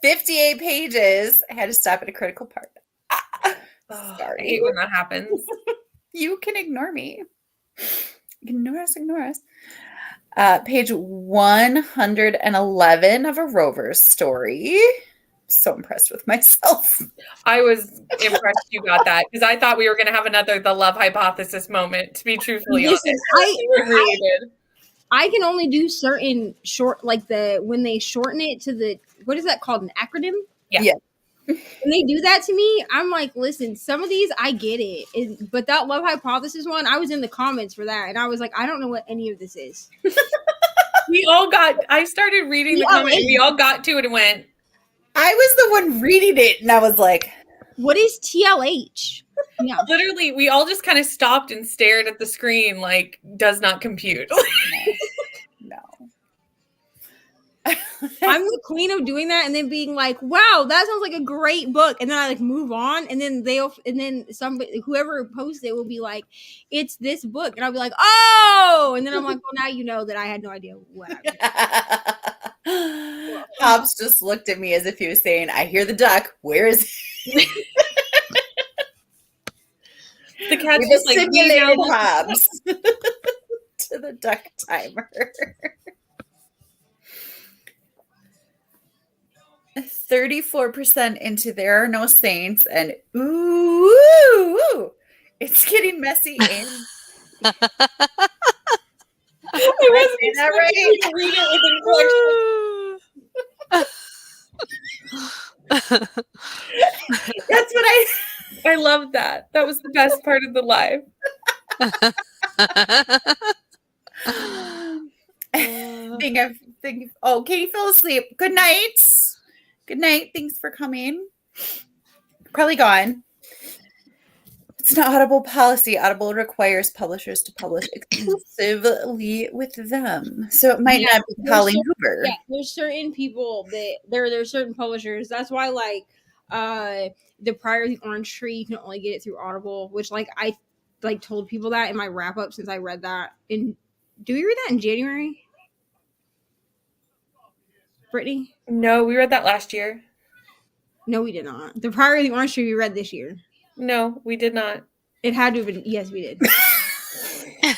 58 pages. I had to stop at a critical part. I Sorry. hate when that happens. You can ignore me. Ignore us. Page 111 of a Rover's story. So impressed with myself. I was impressed you got that because I thought we were going to have another The Love Hypothesis moment, to be truthfully honest. Listen, We really did. I can only do certain short, like when they shorten it to the, what is that called? An acronym? Yeah. When they do that to me, I'm like, listen, some of these, I get it. But that Love Hypothesis one, I was in the comments for that. And I was like, I don't know what any of this is. I started reading the comment and we all got to it and went. I was the one reading it and I was like, what is TLH? Yeah. Literally, we all just kind of stopped and stared at the screen like, does not compute. no. I'm the queen of doing that and then being like, wow, that sounds like a great book. And then I like move on and then somebody, whoever posts it will be like, it's this book. And I'll be like, oh, and then I'm like, well, now you know that I had no idea what I was. Hobbs just looked at me as if he was saying, I hear the duck. Where is he? The cat's We've just like assimilated Hobbs to the duck timer. 34% into There Are No Saints, and ooh, it's getting messy. And I wasn't expecting you to read it with inflection. That's what I love that. That was the best part of the live. Oh, Katie fell asleep. Good night. Good night. Thanks for coming. Probably gone. It's an Audible policy. Audible requires publishers to publish exclusively with them. So it might not be Colleen Hoover. Yeah, there's certain people that there's certain publishers. That's why like the Prior of the Orange Tree, you can only get it through Audible, which like I like told people that in my wrap up since I read that in do we read that in January? Brittany? No, we read that last year. No, we did not. The Prior of the Orange Tree we read this year. No, we did not. It had to have been. Yes, we did.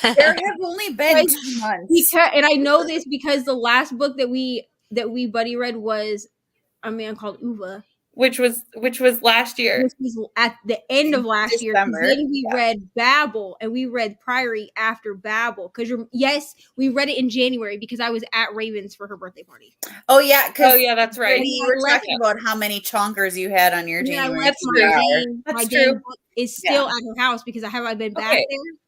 There have only been 2 months. And I know this because the last book that we buddy read was A Man Called Uva. Which was last year. Which was at the end of last year. Then we read Babel and we read Priory after Babel. Because we read it in January because I was at Raven's for her birthday party. Oh yeah, that's right. We were talking about how many chonkers you had on your January. That's true. Book is still at her house because I've been back there.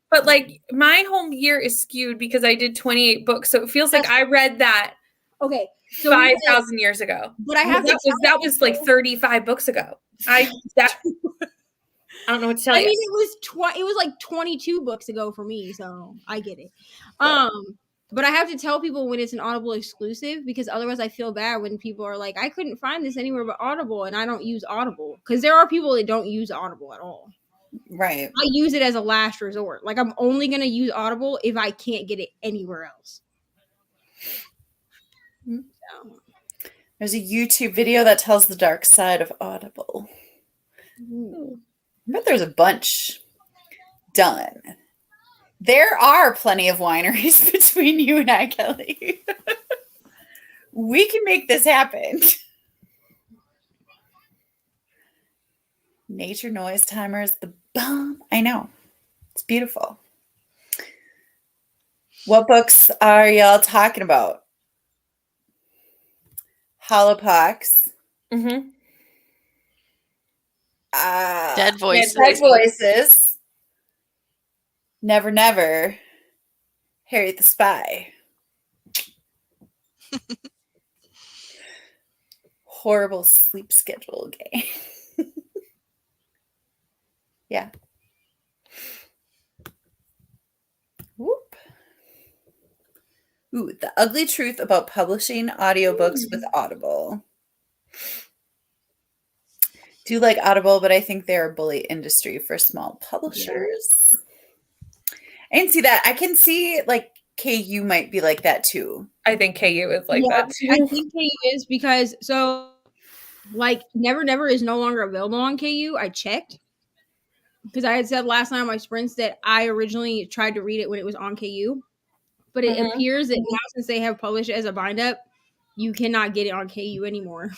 But like my whole year is skewed because I did 28 books, so it feels like I read that. Okay. So 5,000 years ago. But I have that was like 35 books ago. I don't know what to tell you. I mean, it was like 22 books ago for me, so I get it. But I have to tell people when it's an Audible exclusive because otherwise I feel bad when people are like, I couldn't find this anywhere but Audible, and I don't use Audible because there are people that don't use Audible at all. Right. I use it as a last resort. Like I'm only gonna use Audible if I can't get it anywhere else. There's a YouTube video that tells the dark side of Audible. I bet there's a bunch done. There are plenty of wineries between you and I, Kelly. We can make this happen. Nature noise timer is the bomb. I know. It's beautiful. What books are y'all talking about? Holopox. Mm-hmm. Dead Voices. Dead Voices. Never Never. Harriet the Spy. Horrible sleep schedule game. Yeah. Whoop. Ooh, The Ugly Truth About Publishing Audiobooks with Audible. Do like Audible, but I think they're a bully industry for small publishers. I can see that. I can see like KU might be like that too. I think KU is like that too. I think KU is because Like Never Never is no longer available on KU. I checked because I had said last night on my sprints that I originally tried to read it when it was on KU, but it appears that now since they have published it as a bind up, you cannot get it on KU anymore.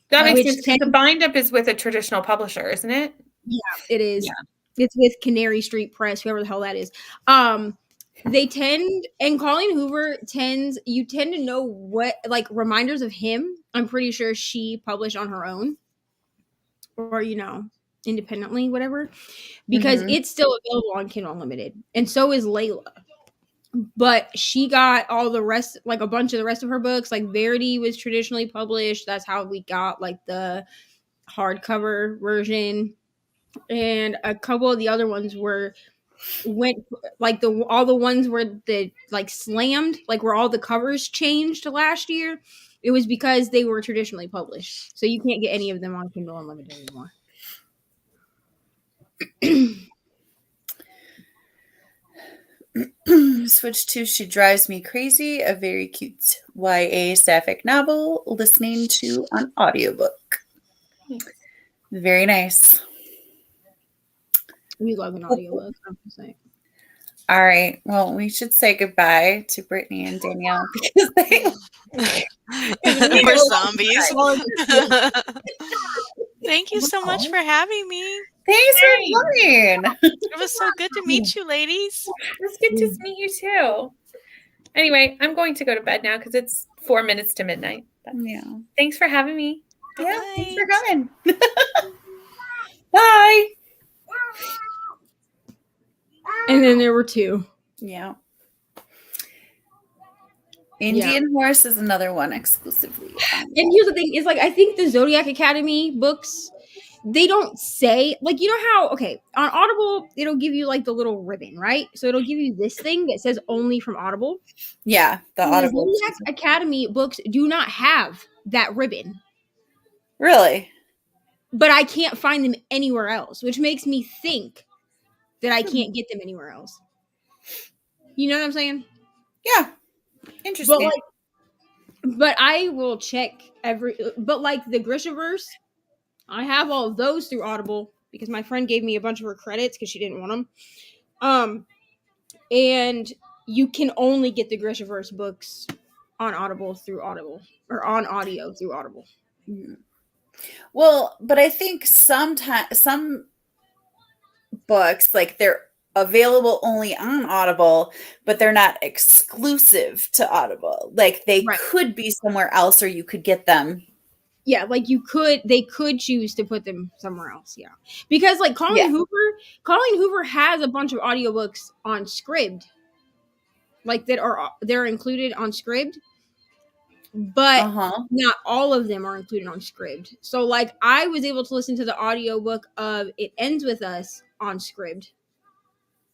That makes sense because the bind up is with a traditional publisher, isn't it? Yeah, it is. Yeah. It's with Canary Street Press, whoever the hell that is. They tend, and Colleen Hoover you tend to know what, like, reminders of him. I'm pretty sure she published on her own or, independently, whatever, because it's still available on Kindle Unlimited. And so is Layla. But she got all the rest, like a bunch of the rest of her books. Like Verity was traditionally published. That's how we got like the hardcover version. And a couple of the other ones went like all the ones where the like slammed, like where all the covers changed last year. It was because they were traditionally published. So you can't get any of them on Kindle Unlimited anymore. Switch to She Drives Me Crazy, a very cute YA sapphic novel listening to an audiobook. Very nice. We love an audiobook, I'm just saying. All right. Well, we should say goodbye to Brittany and Danielle because we're zombies. Thank you so much for having me. Thanks for coming. It was so good to meet you, ladies. It was good to meet you too. Anyway, I'm going to go to bed now because it's 4 minutes to midnight. Yeah. Thanks for having me. Yeah. Thanks for coming. Bye. And then there were two. Yeah. Indian Horse is another one exclusively. And here's the thing: is like I think the Zodiac Academy books, they don't say, like, you know how, okay, on Audible it'll give you like the little ribbon, right? So it'll give you this thing that says only from Audible. Yeah, the Audible. The Zodiac Academy books do not have that ribbon. Really? But I can't find them anywhere else, which makes me think that I can't get them anywhere else. You know what I'm saying? Yeah. Interesting. But I will check but like the Grishaverse, I have all of those through Audible because my friend gave me a bunch of her credits because she didn't want them. And you can only get the Grishaverse books on Audible through Audible, or on audio through Audible. Mm-hmm. Well, but I think some books, like, they're available only on Audible, but they're not exclusive to Audible. Like, they could be somewhere else, or you could get them. Yeah, like they could choose to put them somewhere else. Yeah, because like Colleen Hoover has a bunch of audiobooks on Scribd, like they're included on Scribd, but not all of them are included on Scribd. So like I was able to listen to the audiobook of It Ends With Us on Scribd.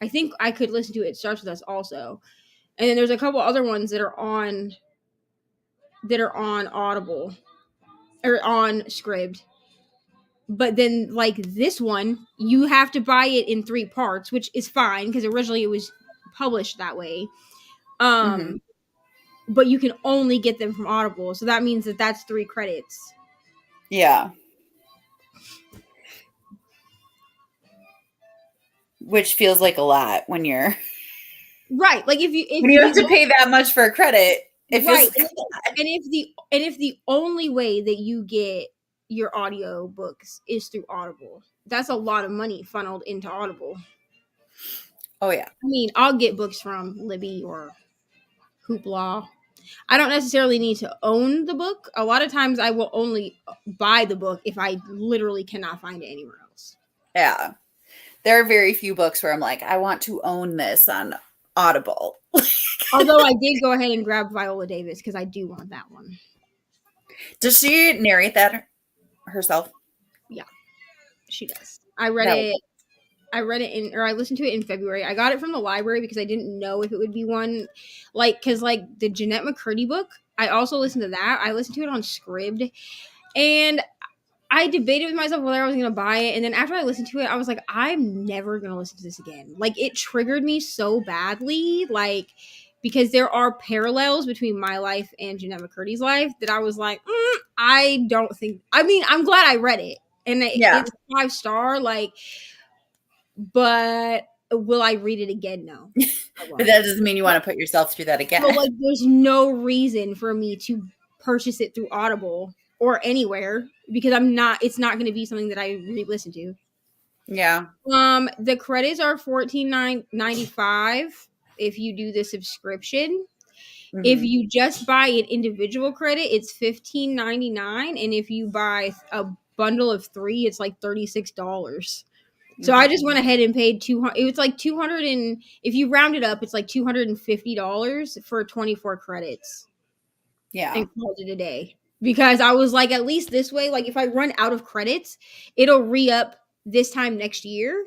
I think I could listen to It Starts With Us also, and then there's a couple other ones that are on Audible. Or on Scribd. But then like this one, you have to buy it in 3 parts, which is fine because originally it was published that way. But you can only get them from Audible, so that means that's 3 credits. Yeah. Which feels like a lot when you're right. Like if when you have to pay that much for a credit. If the only way that you get your audio books is through Audible, that's a lot of money funneled into Audible. Oh yeah. I mean, I'll get books from Libby or Hoopla. I don't necessarily need to own the book. A lot of times I will only buy the book if I literally cannot find it anywhere else. Yeah. There are very few books where I'm like, I want to own this on Audible. Although I did go ahead and grab Viola Davis because I do want that one. Does she narrate that herself? Yeah, she does. I listened to it in February. I got it from the library because I didn't know if it would be one, like, because like the Jeanette McCurdy book, I also listened to that. I listened to it on Scribd, and I debated with myself whether I was going to buy it. And then after I listened to it, I was like, I'm never going to listen to this again. Like, it triggered me so badly, like, because there are parallels between my life and Jeanette McCurdy's life that I was like, I don't think. I mean, I'm glad I read it, and it's 5-star. Like, but will I read it again? No. But that doesn't mean you want to put yourself through that again. But like, there's no reason for me to purchase it through Audible or anywhere because it's not going to be something that I re-listen to. Yeah. The credits are $14.95 if you do the subscription. Mm-hmm. If you just buy an individual credit, it's $15.99, and if you buy a bundle of 3, it's like $36. So I just went ahead and paid $200. It was like $200, and if you round it up, it's like $250 for 24 credits. Yeah, and called it a day because I was like, at least this way, like if I run out of credits, it'll re-up this time next year.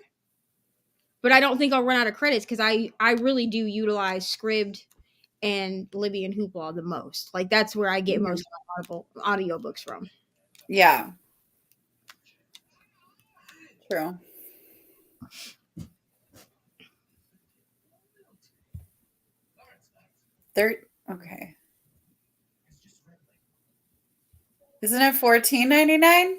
But I don't think I'll run out of credits because I really do utilize Scribd and Libby and Hoopla the most. Like that's where I get most of my audiobooks from. Yeah. True. Okay. Isn't it $14.99?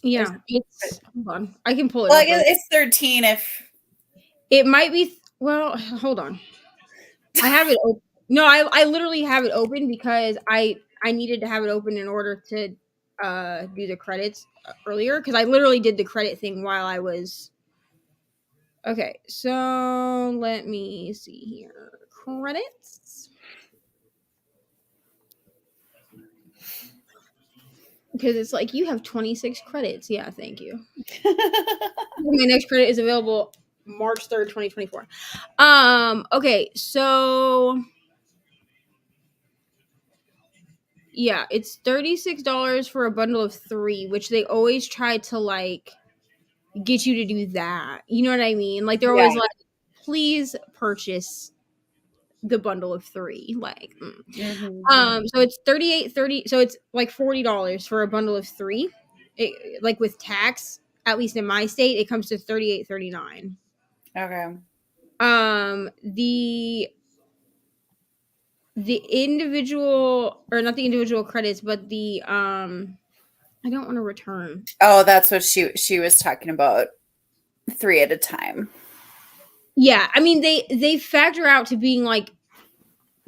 Yeah, it's hold on. I can pull it. Well, I guess it's 13 if it might be. Well, hold on. I have it open. No, I literally have it open because I needed to have it open in order to do the credits earlier because I literally did the credit thing while I was. Okay, so let me see here. Credits. Because it's like you have 26 credits. Yeah, thank you. My next credit is available March 3rd, 2024. Okay, so yeah, it's $36 for a bundle of 3, which they always try to like get you to do that. You know what I mean? Like they're always like, please purchase the bundle of 3. Like so it's $38.30, so it's like $40 for a bundle of 3. It, like with tax, at least in my state, it comes to $38.39. Okay. The individual, or not the individual credits, but the I don't want to return. Oh, that's what she was talking about. 3 at a time. Yeah, I mean they factor out to being like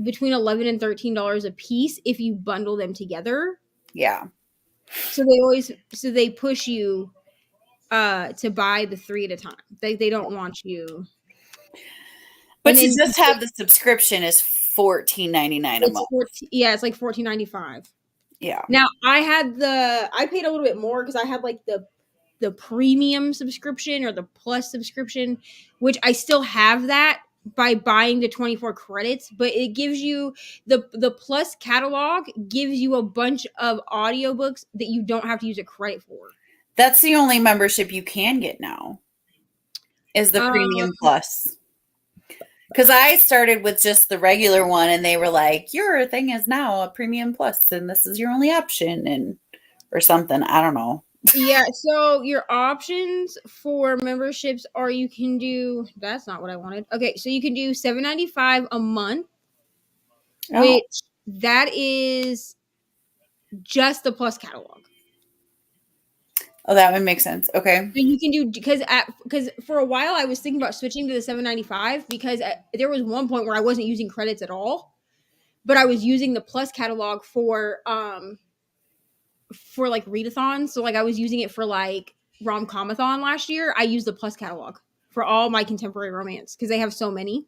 between $11 and $13 a piece if you bundle them together. Yeah. So they push you to buy the 3 at a time. They don't want you. But to just have the subscription is $14.99 a month. It's like $14.95. Yeah. Now I paid a little bit more because I had like the premium subscription or the plus subscription, which I still have that by buying the 24 credits, but it gives you the plus catalog gives you a bunch of audiobooks that you don't have to use a credit for. That's the only membership you can get now is the premium plus. Because I started with just the regular one and they were like, your thing is now a premium plus and this is your only option or something. I don't know. Yeah, so your options for memberships are you can do, that's not what I wanted. Okay, so you can do $7.95 a month, which that is just the plus catalog. Oh, that would make sense. Okay. So you can do because for a while I was thinking about switching to the $7.95 because there was one point where I wasn't using credits at all, but I was using the plus catalog for like readathons. So like I was using it for like rom-comathon last year. I used the plus catalog for all my contemporary romance because they have so many.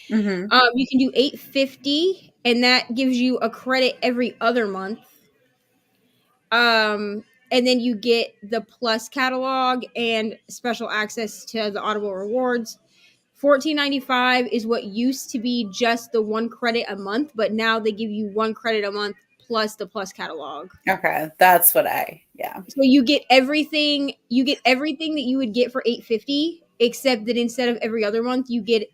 Mm-hmm. You can do $8.50 and that gives you a credit every other month. And then you get the plus catalog and special access to the Audible rewards. $14.95 is what used to be just the 1 credit a month, but now they give you 1 credit a month plus the plus catalog. Okay, that's what So you get everything that you would get for $8.50, except that instead of every other month, you get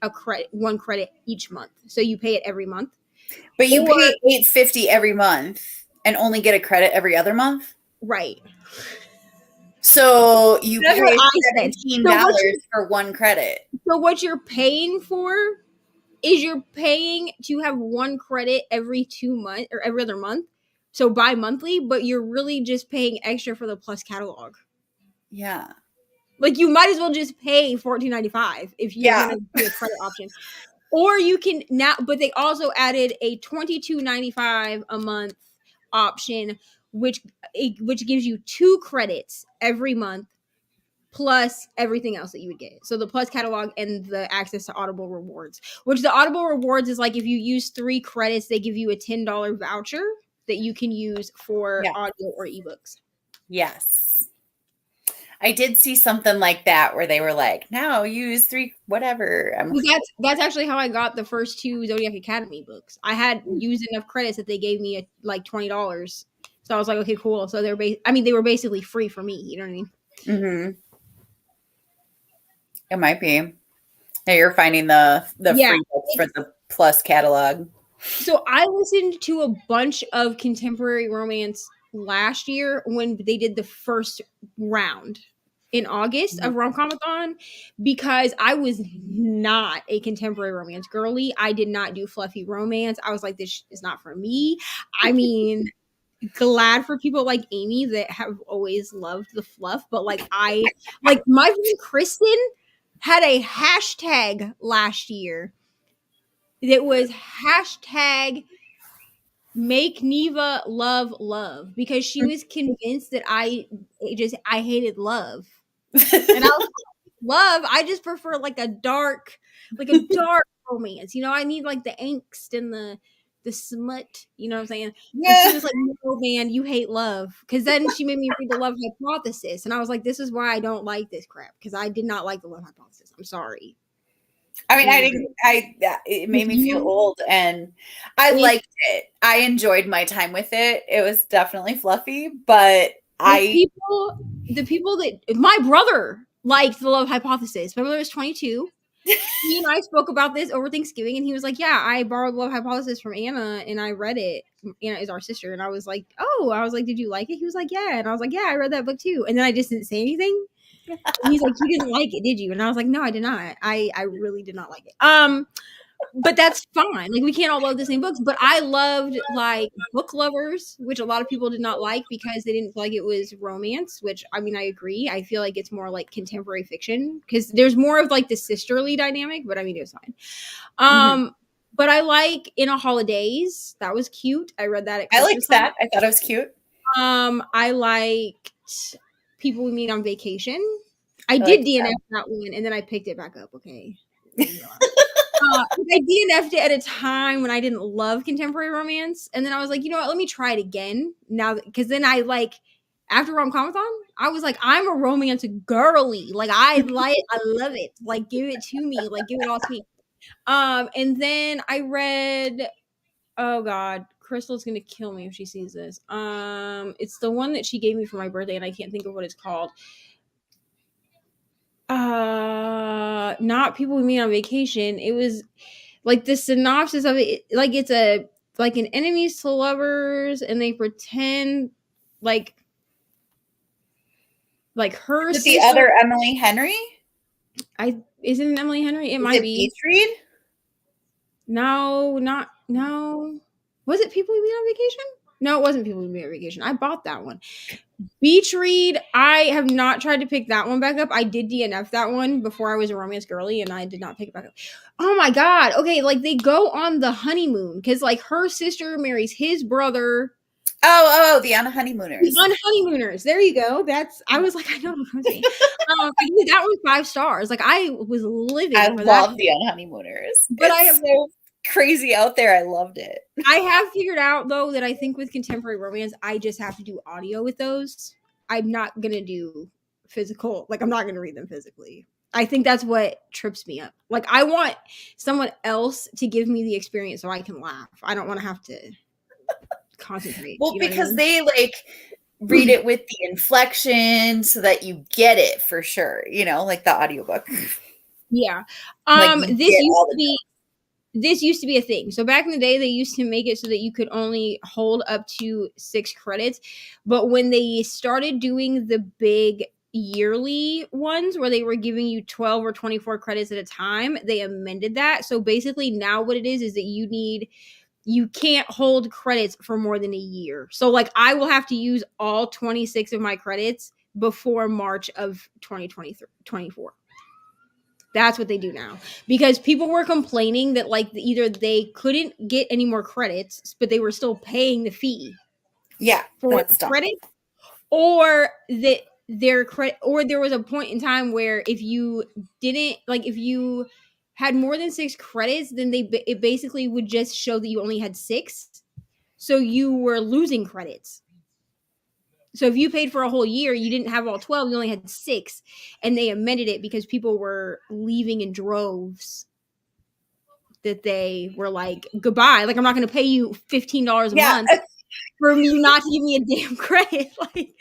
1 credit each month. So you pay it every month. But you pay $8.50 every month and only get a credit every other month? Right. So you pay $17 for 1 credit. So what you're paying for is you're paying to have 1 credit every 2 months or every other month, So bi-monthly, but you're really just paying extra for the Plus catalog. Yeah. Like you might as well just pay $14.95 if you're gonna do a credit option. Or you can now, but they also added a $22.95 a month option, which gives you 2 credits every month, plus everything else that you would get. So the Plus catalog and the access to Audible rewards, which the Audible rewards is like if you use 3 credits, they give you a $10 voucher that you can use for audio or ebooks. Yes. I did see something like that where they were like, now use 3 whatever. That's actually how I got the first 2 Zodiac Academy books. I had used enough credits that they gave me like $20. So I was like, okay, cool. So they were basically free for me. You know what I mean? Mm-hmm. It might be. Now you're finding the free books for the Plus catalog. So I listened to a bunch of contemporary romance last year when they did the first round in August of Rom-Comathon, because I was not a contemporary romance girly. I did not do fluffy romance. I was like, this is not for me. I mean, glad for people like Amy that have always loved the fluff, but like my friend Kristen had a hashtag last year that was hashtag make Neva love because she was convinced that I hated love. And I was like, love, I just prefer like a dark romance. You know, I need like the angst and the smut, you know what I'm saying? Yeah. And she was like, no, man, you hate love. Because then she made me read the Love Hypothesis. And I was like, this is why I don't like this crap. Because I did not like the Love Hypothesis. I'm sorry. I mean, it made me feel old, and I liked it. I enjoyed my time with it. It was definitely fluffy, but the people that my brother liked the Love Hypothesis. My brother was 22. He and I spoke about this over Thanksgiving, and he was like, yeah, I borrowed Love Hypothesis from Anna, and I read it. Anna is our sister, and I was like, did you like it? He was like, yeah. And I was like, yeah, I read that book too. And then I just didn't say anything. And he's like, you didn't like it, did you? And I was like, no, I did not. I really did not like it. But that's fine. Like, we can't all love the same books, but I loved like Book Lovers, which a lot of people did not like because they didn't feel like it was romance, which I mean, I agree. I feel like it's more like contemporary fiction because there's more of like the sisterly dynamic, but I mean, it was fine. But I like In a Holidays. That was cute. I read that at Christmas I liked that. I thought it was cute. I liked People We Meet on Vacation. I did DNF that one, and then I picked it back up. Okay. I DNF'd it at a time when I didn't love contemporary romance, and then I was like, you know what? Let me try it again now, because then I like after Rom-Comathon, I was like, I'm a romance girly. Like I love it. Like give it to me. Like give it all to me. And then I read. Oh God, Crystal's gonna kill me if she sees this. It's the one that she gave me for my birthday, and I can't think of what it's called. Not People We Meet on Vacation. It was like the synopsis of it, like it's an enemies to lovers, and they pretend like her Is it the other Emily Henry? Isn't it Emily Henry? It might be Beach Read? No. Was it People We Meet on Vacation? No, it wasn't People We Meet on Vacation. I bought that one. Beach Read, I have not tried to pick that one back up. I did DNF that one before I was a romance girly, and I did not pick it back up. Oh my God. Okay, like they go on the honeymoon because like her sister marries his brother. Oh, the On Honeymooners. The On Honeymooners. There you go. I was like, I know what I'm saying. That was 5 stars. Like I was living for that. I love the On Honeymooners. But I have so crazy out there. I loved it. I have figured out though that I think with contemporary romance, I just have to do audio with those. I'm not gonna do physical. Like I'm not gonna read them physically. I think that's what trips me up. Like I want someone else to give me the experience so I can laugh. I don't want to have to concentrate. Well, because they like read it with the inflection so that you get it for sure. You know, like the audiobook. Yeah. This used to be a thing. So back in the day, they used to make it so that you could only hold up to 6 credits. But when they started doing the big yearly ones where they were giving you 12 or 24 credits at a time, they amended that. So basically now what it is that you need you can't hold credits for more than a year. So like I will have to use all 26 of my credits before March of 2024. That's what they do now, because people were complaining that like either they couldn't get any more credits, but they were still paying the fee. Yeah, for credit, or that their credit, or there was a point in time where if you didn't like, if you had more than 6 credits, then it basically would just show that you only had 6, so you were losing credits. So if you paid for a whole year, you didn't have all 12, you only had 6, and they amended it because people were leaving in droves. That they were like, goodbye, like I'm not going to pay you $15 a month for you not to give me a damn credit. Like,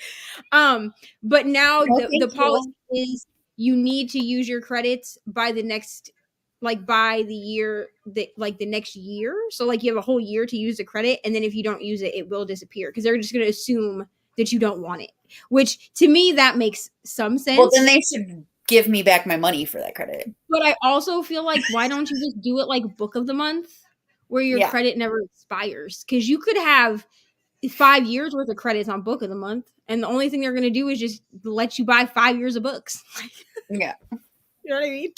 but now the policy is you need to use your credits by the next, like by the year that like the next year. So like you have a whole year to use the credit, and then if you don't use it, it will disappear because they're just going to assume that you don't want it. Which to me that makes some sense. Well, then they should give me back my money for that credit. But I also feel like, why don't you just do it like book of the month, where your credit never expires? Because you could have 5 years worth of credits on book of the month, and the only thing they're going to do is just let you buy 5 years of books. Yeah. You know what I mean?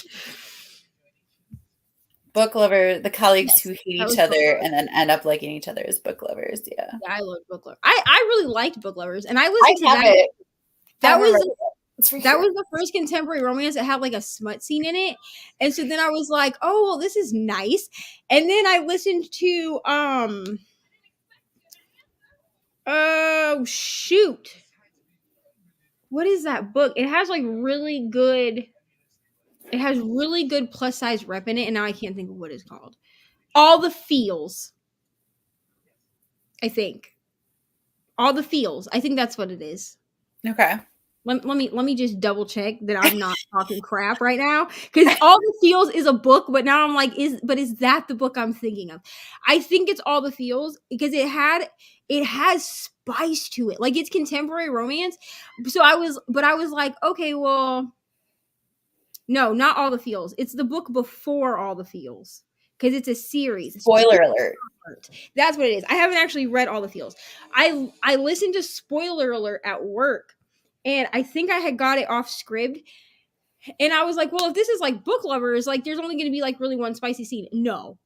Book lover, the colleagues who hate each other and then end up liking each other as book lovers. Yeah. I love Book Lovers. I really liked Book Lovers, and I listened to that. It. That was the first contemporary romance that had like a smut scene in it. And so then I was like, oh, well, this is nice. And then I listened to oh shoot, what is that book? It has like really good plus size rep in it, and now I can't think of what it's called. All the Feels, I think. All the Feels, I think that's what it is. Okay. Let me just double check that I'm not talking crap right now, because All the Feels is a book, but now I'm like, is that the book I'm thinking of? I think it's All the Feels because it has spice to it, like it's contemporary romance. So I was like, okay, well, no, not All the Feels. It's the book before All the Feels, because it's a series. Spoiler alert. That's what it is. I haven't actually read All the Feels. I listened to Spoiler Alert at work. And I think I had got it off script. And I was like, well, if this is like Book Lovers, like there's only going to be like really one spicy scene. No.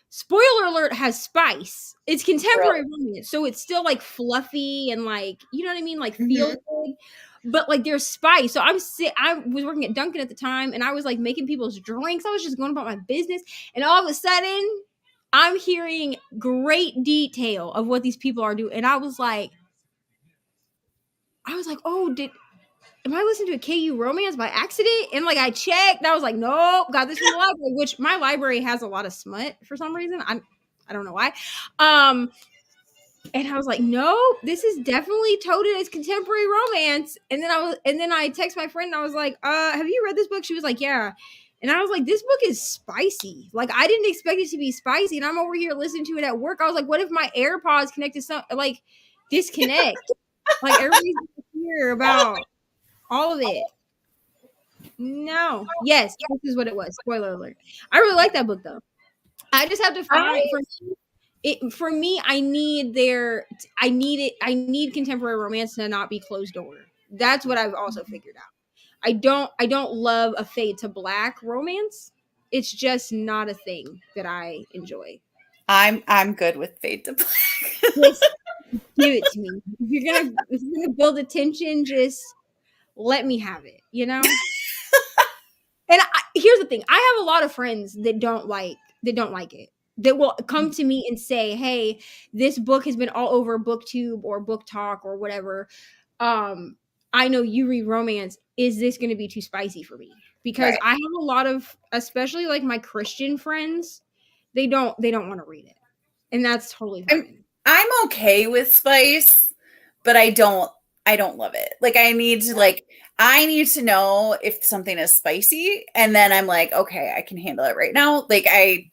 Spoiler Alert has spice. It's contemporary romance. So it's still like fluffy and like, you know what I mean? Like feel good. But like there's spice. So I was working at Dunkin' at the time, and I was like making people's drinks. I was just going about my business. And all of a sudden, I'm hearing great detail of what these people are doing. And I was like, oh, am I listening to a KU romance by accident? And like I checked, and I was like, nope, got this from the library, which my library has a lot of smut for some reason. I don't know why. And I was like, nope, this is definitely touted as contemporary romance. And then I text my friend, and I was like, have you read this book? She was like, yeah. And I was like, this book is spicy. Like I didn't expect it to be spicy, and I'm over here listening to it at work. I was like, what if my AirPods connect to like disconnect? Like everybody's hear about all of it. No. Yes, this is what it was. Spoiler alert. I really like that book though. I just have to find for me, I need contemporary romance to not be closed door. That's what I've also figured out. I don't love a fade to black romance. It's just not a thing that I enjoy. I'm good with fade to black. Just give it to me. If you're gonna build a tension, just let me have it, you know? And here's the thing. I have a lot of friends that don't like it. That will come to me and say, hey, this book has been all over BookTube or Book Talk or whatever. I know you read romance. Is this going to be too spicy for me? Because I have a lot of, especially like my Christian friends, they don't want to read it. And that's totally fine. I'm okay with spice, but I don't love it. Like I need to know if something is spicy, and then I'm like, okay, I can handle it right now. Like I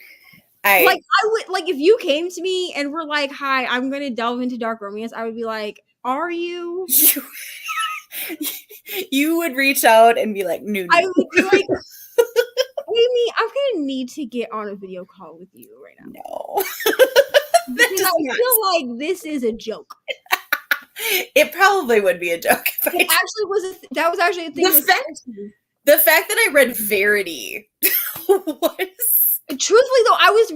would, like if you came to me and were like, hi, I'm going to delve into dark romance, I would be like, are you? You would reach out and be like, no. I would be like, Amy, I'm gonna need to get on a video call with you right now. No. Because I feel like this is a joke. It probably would be a joke. It actually was. That was actually a thing. The fact that I read Verity was. Truthfully, though, I was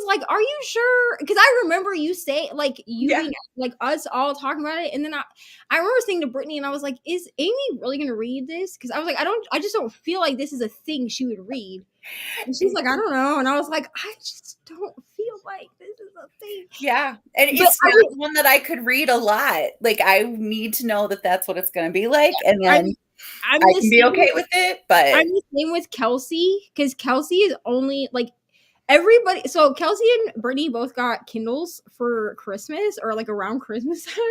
like, "Are you sure?" Because I remember you saying, like, being, like, us all talking about it, and then I remember saying to Brittany, and I was like, "Is Amy really gonna read this?" Because I was like, I just don't feel like this is a thing she would read. And she's like, "I don't know," and I was like, "I just don't feel like this is a thing." Yeah, and it's not one that I could read a lot. Like, I need to know that that's what it's going to be like, and then I can be okay with it. But I'm the same with Kelsey, because Kelsey is only like everybody. So Kelsey and Brittany both got Kindles for Christmas, or like around Christmas time,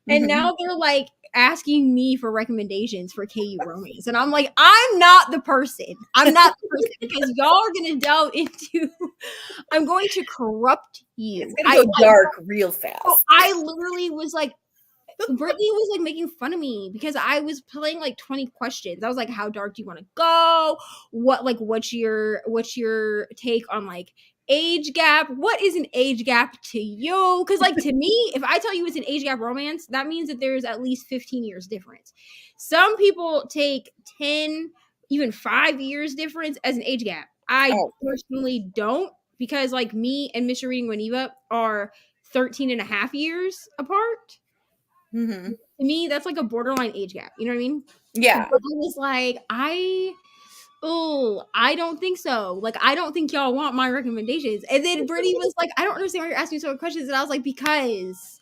and now they're like asking me for recommendations for KU romance, and I'm like, I'm not the person. I'm not the person, because y'all are gonna delve into. I'm going to corrupt you. It's gonna go dark real fast. So I literally was like. Brittany was like making fun of me because I was playing like 20 questions. I was like, how dark do you want to go? What's your take on like age gap? What is an age gap to you? Because like to me, if I tell you it's an age gap romance, that means that there's at least 15 years difference. Some people take 10, even 5 years difference as an age gap. I personally don't, because like me and Mr. Reading Waniva are 13 and a half years apart. Mm-hmm. To me, that's like a borderline age gap. You know what I mean? Yeah. But I was like, I don't think so. Like, I don't think y'all want my recommendations. And then Brittany was like, I don't understand why you're asking so many questions. And I was like, because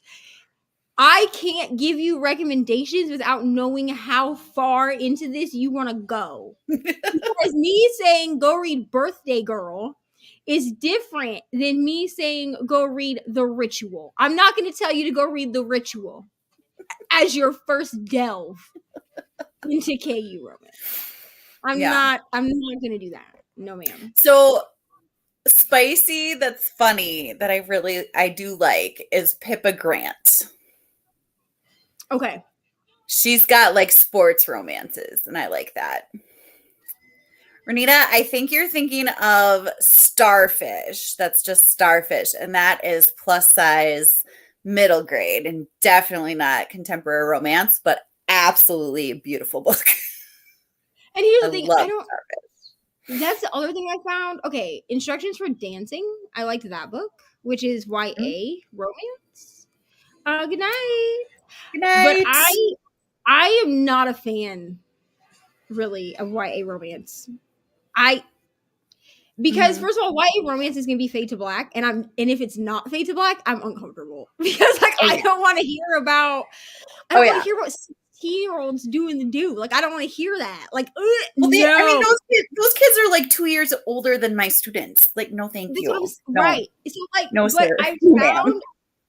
I can't give you recommendations without knowing how far into this you want to go. Because me saying go read Birthday Girl is different than me saying go read The Ritual. I'm not going to tell you to go read The Ritual as your first delve into KU romance. I'm not gonna do that. No, ma'am. So spicy, that's funny, that I do like, is Pippa Grant. Okay. She's got like sports romances, and I like that. Renita, I think you're thinking of Starfish. That's just Starfish, and that is plus size middle grade, and definitely not contemporary romance, but absolutely a beautiful book. And here's the thing, that's the other thing I found. Okay, Instructions for Dancing. I liked that book, which is YA romance. Good night. Good night. But I am not a fan, really, of YA romance. Because first of all, YA romance is gonna be Fade to Black, and if it's not Fade to Black, I'm uncomfortable because like I don't want to hear about. I don't want to hear about 16-year-olds doing the do. Like I don't want to hear that. Like no. I mean, those kids are like 2 years older than my students. Like no, thank you. Right. So like, no, but sir. I found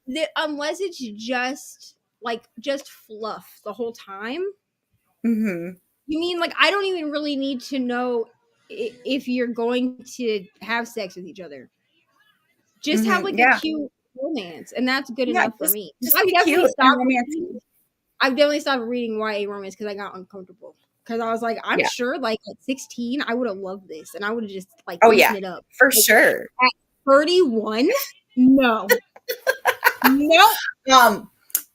that unless it's just fluff the whole time. Mm-hmm. You mean like I don't even really need to know if you're going to have sex with each other. Just have like a cute romance, and that's good enough for me. I've definitely stopped reading YA romance because I got uncomfortable. Because I was like, I'm sure like at 16 I would have loved this, and I would have just like eaten it up. For sure. At 31, no. Nope.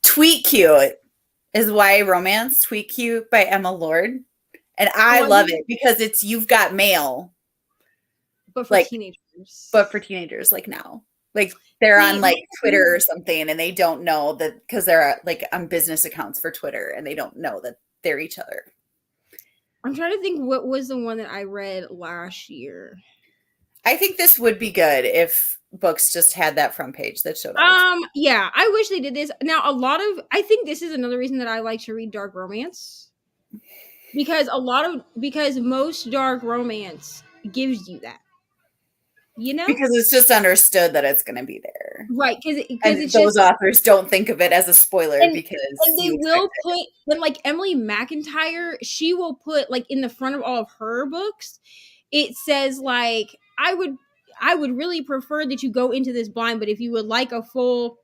Tweet Cute is YA romance. Tweet Cute by Emma Lord. And I love it because you've got mail. But for teenagers. But for teenagers, like now. Like they're on like Twitter or something, and they don't know that because they're like on business accounts for Twitter, and they don't know that they're each other. I'm trying to think what was the one that I read last year. I think this would be good if books just had that front page that showed up. Yeah, I wish they did this. Now I think this is another reason that I like to read dark romance. Because most dark romance gives you that, you know, because it's just understood that it's going to be there, right? Because those authors don't think of it as a spoiler because they will put when like Emily McIntyre, she will put like in the front of all of her books, it says like I would really prefer that you go into this blind, but if you would like a full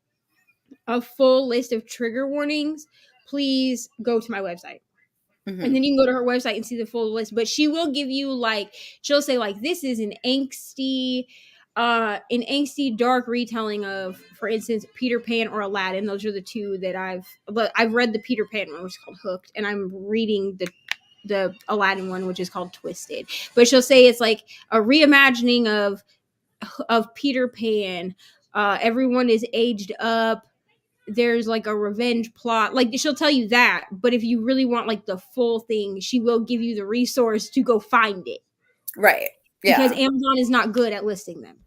list of trigger warnings, please go to my website. And then you can go to her website and see the full list. But she will give you like, she'll say like, this is an angsty dark retelling of, for instance, Peter Pan or Aladdin. Those are the two that I've read the Peter Pan one, which is called Hooked, and I'm reading the Aladdin one, which is called Twisted. But she'll say it's like a reimagining of Peter Pan. Everyone is aged up. There's like a revenge plot. Like she'll tell you that, but if you really want like the full thing, she will give you the resource to go find it. Right. Yeah. Because Amazon is not good at listing them.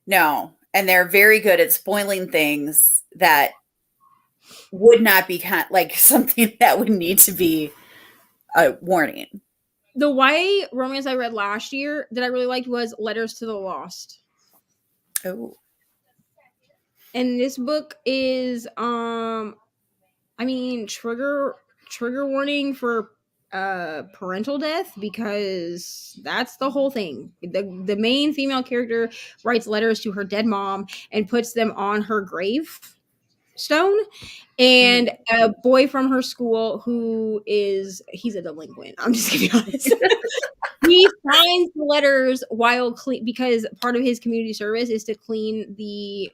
No. And they're very good at spoiling things that would not be like something that would need to be a warning. The YA romance I read last year that I really liked was Letters to the Lost. Oh. And this book is trigger warning for parental death, because that's the whole thing. The main female character writes letters to her dead mom and puts them on her gravestone. And a boy from her school he's a delinquent. I'm just gonna be honest. He finds the letters while because part of his community service is to clean the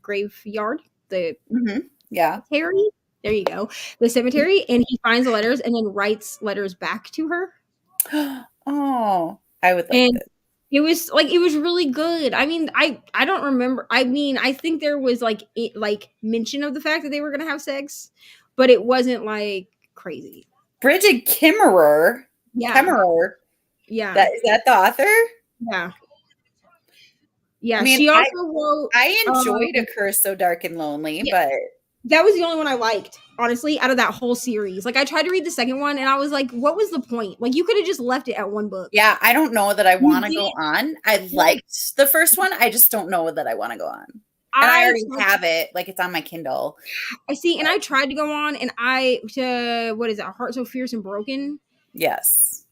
graveyard, cemetery. There you go, the cemetery, and he finds the letters and then writes letters back to her. Oh, I would like that. It was really good. I mean, I don't remember. I mean, I think there was like mention of the fact that they were gonna have sex, but it wasn't like crazy. Bridget Kimmerer. Yeah. Kemmerer. Yeah. Is that the author? Yeah. Yeah. I mean, she also wrote. I enjoyed A Curse So Dark and Lonely, but that was the only one I liked, honestly, out of that whole series. Like, I tried to read the second one, and I was like, what was the point? Like, you could have just left it at one book. Yeah, I don't know that I want to go on. I liked the first one. I just don't know that I want to go on. And I already have it. Like, it's on my Kindle. I see, and I tried to go on, and what is it, Heart So Fierce and Broken? Yes.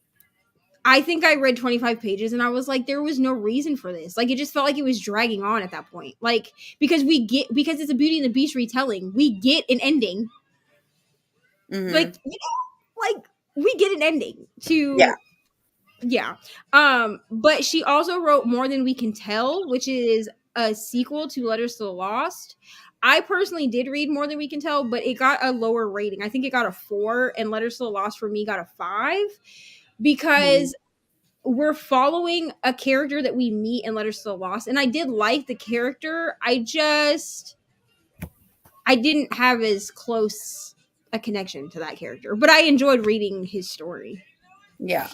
I think I read 25 pages, and I was like, there was no reason for this. Like, it just felt like it was dragging on at that point. Like, because it's a Beauty and the Beast retelling, we get an ending. Mm-hmm. Like, we get an ending to... Yeah. But she also wrote More Than We Can Tell, which is a sequel to Letters to the Lost. I personally did read More Than We Can Tell, but it got a lower rating. I think it got a 4, and Letters to the Lost for me got a 5. Because we're following a character that we meet in Letters to the Lost. And I did like the character. I didn't have as close a connection to that character. But I enjoyed reading his story. Yeah.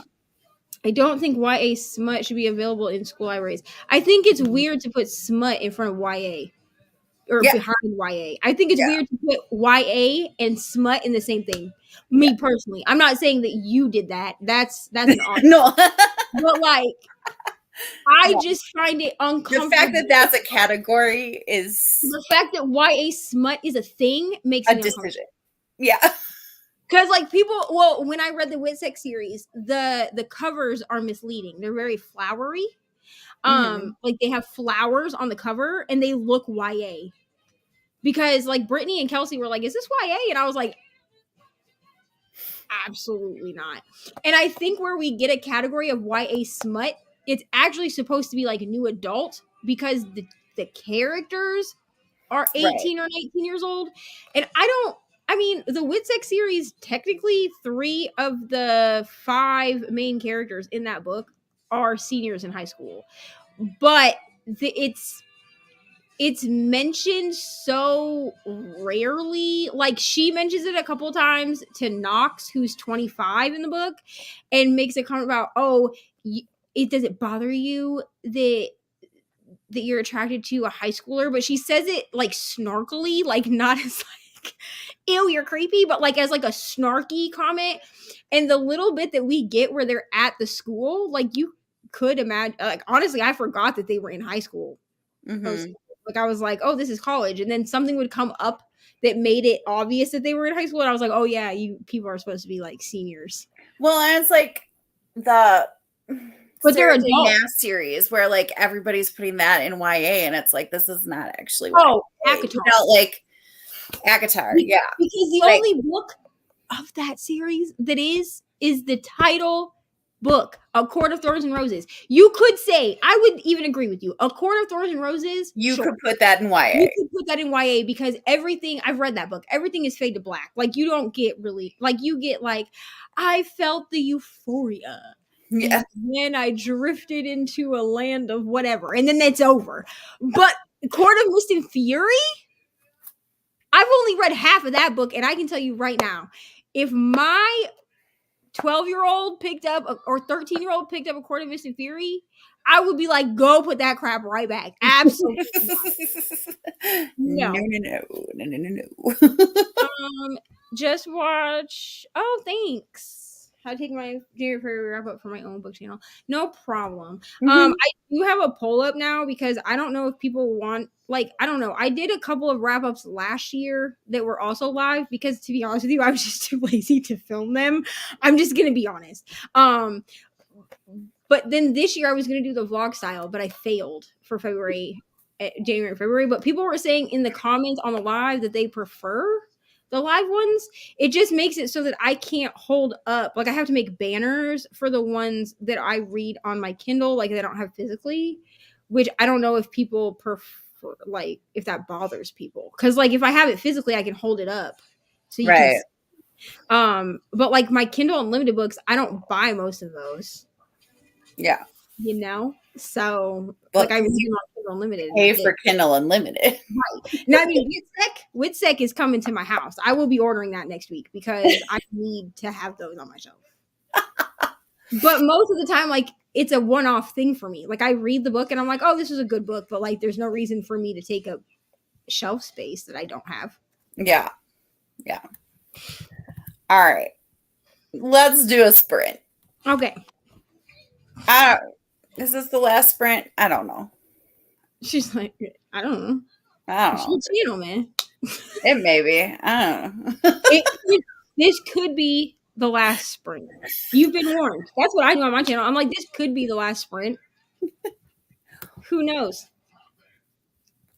I don't think YA smut should be available in school libraries. I think it's weird to put smut in front of YA. Or behind YA. I think it's weird to put YA and smut in the same thing. Me personally. I'm not saying that you did that. That's an awesome. No. But like, I just find it uncomfortable. The fact that that's a category is... The fact that YA smut is a thing makes a me decision. Yeah. Because like when I read the Witsex series, the covers are misleading. They're very flowery. Like they have flowers on the cover and they look YA. Because like Brittany and Kelsey were like, is this YA? And I was like, absolutely not. And I think where we get a category of YA smut, it's actually supposed to be like a new adult because the characters are 18 or 19 years old. And the Witsex series, technically 3 of the 5 main characters in that book are seniors in high school. But it's mentioned so rarely. Like, she mentions it a couple times to Knox, who's 25 in the book, and makes a comment about, does it bother you that you're attracted to a high schooler? But she says it like snarkily, like not as like, ew, you're creepy, but like as like a snarky comment. And the little bit that we get where they're at the school, like you could imagine, like honestly, I forgot that they were in high school. Like I was like, oh, this is college. And then something would come up that made it obvious that they were in high school. And I was like, oh yeah, you people are supposed to be like seniors. Well, and it's like but they're a mass series where like everybody's putting that in YA, and it's like, this is not actually ACOTAR. Like ACOTAR, yeah. Because the only book of that series that is the title book, A Court of Thorns and Roses. You could say, I would even agree with you, A Court of Thorns and Roses. You sure. could put that in YA. You could put that in YA because everything, I've read that book, everything is fade to black. Like, you don't get really, like, you get like, I felt the euphoria. Yeah. And then I drifted into a land of whatever. And then it's over. But Court of Mist and Fury? I've only read half of that book, and I can tell you right now, if my 12-year-old picked up or 13-year-old picked up A Court of Mist and Fury, I would be like, go put that crap right back. Absolutely. No. No. Just watch. Oh, thanks. I take my January wrap up for my own book channel. No problem. I do have a poll up now because I don't know if people want, like, I don't know. I did a couple of wrap ups last year that were also live because, to be honest with you, I was just too lazy to film them. I'm just gonna be honest. But then this year I was gonna do the vlog style, but I failed for January, February. But people were saying in the comments on the live that they prefer the live ones. It just makes it so that I can't hold up. Like, I have to make banners for the ones that I read on my Kindle, like, that I don't have physically, which I don't know if people prefer, like, if that bothers people. Because, like, if I have it physically, I can hold it up. So you can. But, like, my Kindle Unlimited books, I don't buy most of those. Yeah. You know? So, like, I read them on Kindle Unlimited. Pay for Kindle Unlimited. Right. Now, I mean, Witsec is coming to my house. I will be ordering that next week because I need to have those on my shelf. But most of the time, like, it's a one-off thing for me. Like, I read the book and I'm like, oh, this is a good book, but, like, there's no reason for me to take up shelf space that I don't have. Yeah. Yeah. All right. Let's do a sprint. Okay. Is this the last sprint? I don't know. She's like, I don't know. I don't know. It's your channel, man. It may be. I don't know. This could be the last sprint. You've been warned. That's what I do on my channel. I'm like, this could be the last sprint. Who knows?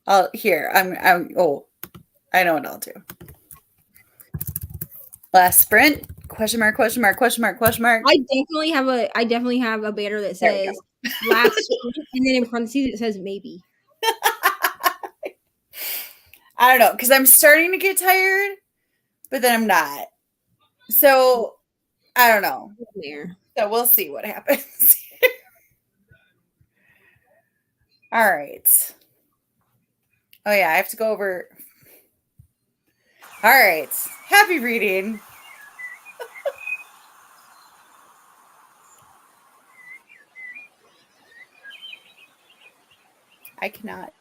Oh, here. I know what I'll do. Last sprint? Question mark, question mark, question mark, question mark. I definitely have a banner that says last sprint, and then in parentheses it says maybe. I don't know, because I'm starting to get tired, but then I'm not. So I don't know. So we'll see what happens. All right. Oh yeah, I have to go over. All right. Happy reading. I cannot.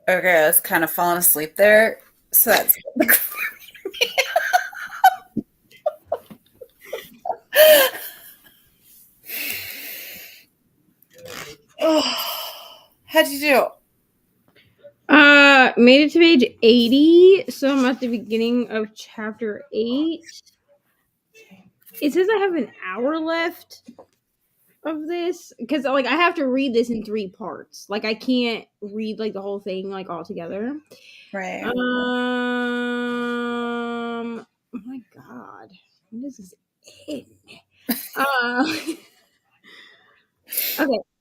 Okay, I was kind of falling asleep there. So that's how'd you do? Made it to page 80, so I'm at the beginning of chapter 8. It says I have an hour left of this because like I have to read this in 3 parts. Like I can't read like the whole thing like all together. Right. Oh my god, when does this end? Okay,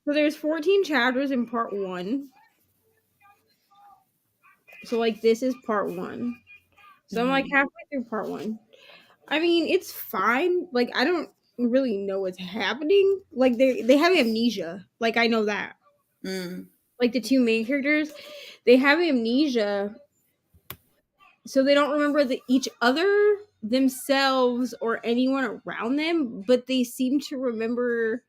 so there's 14 chapters in part 1. So like this is part 1. So I'm like halfway through part 1. I mean, it's fine. Like I don't really know what's happening. Like they have amnesia. Like I know that. Like the 2 main characters, they have amnesia, so they don't remember each other, themselves, or anyone around them, but they seem to remember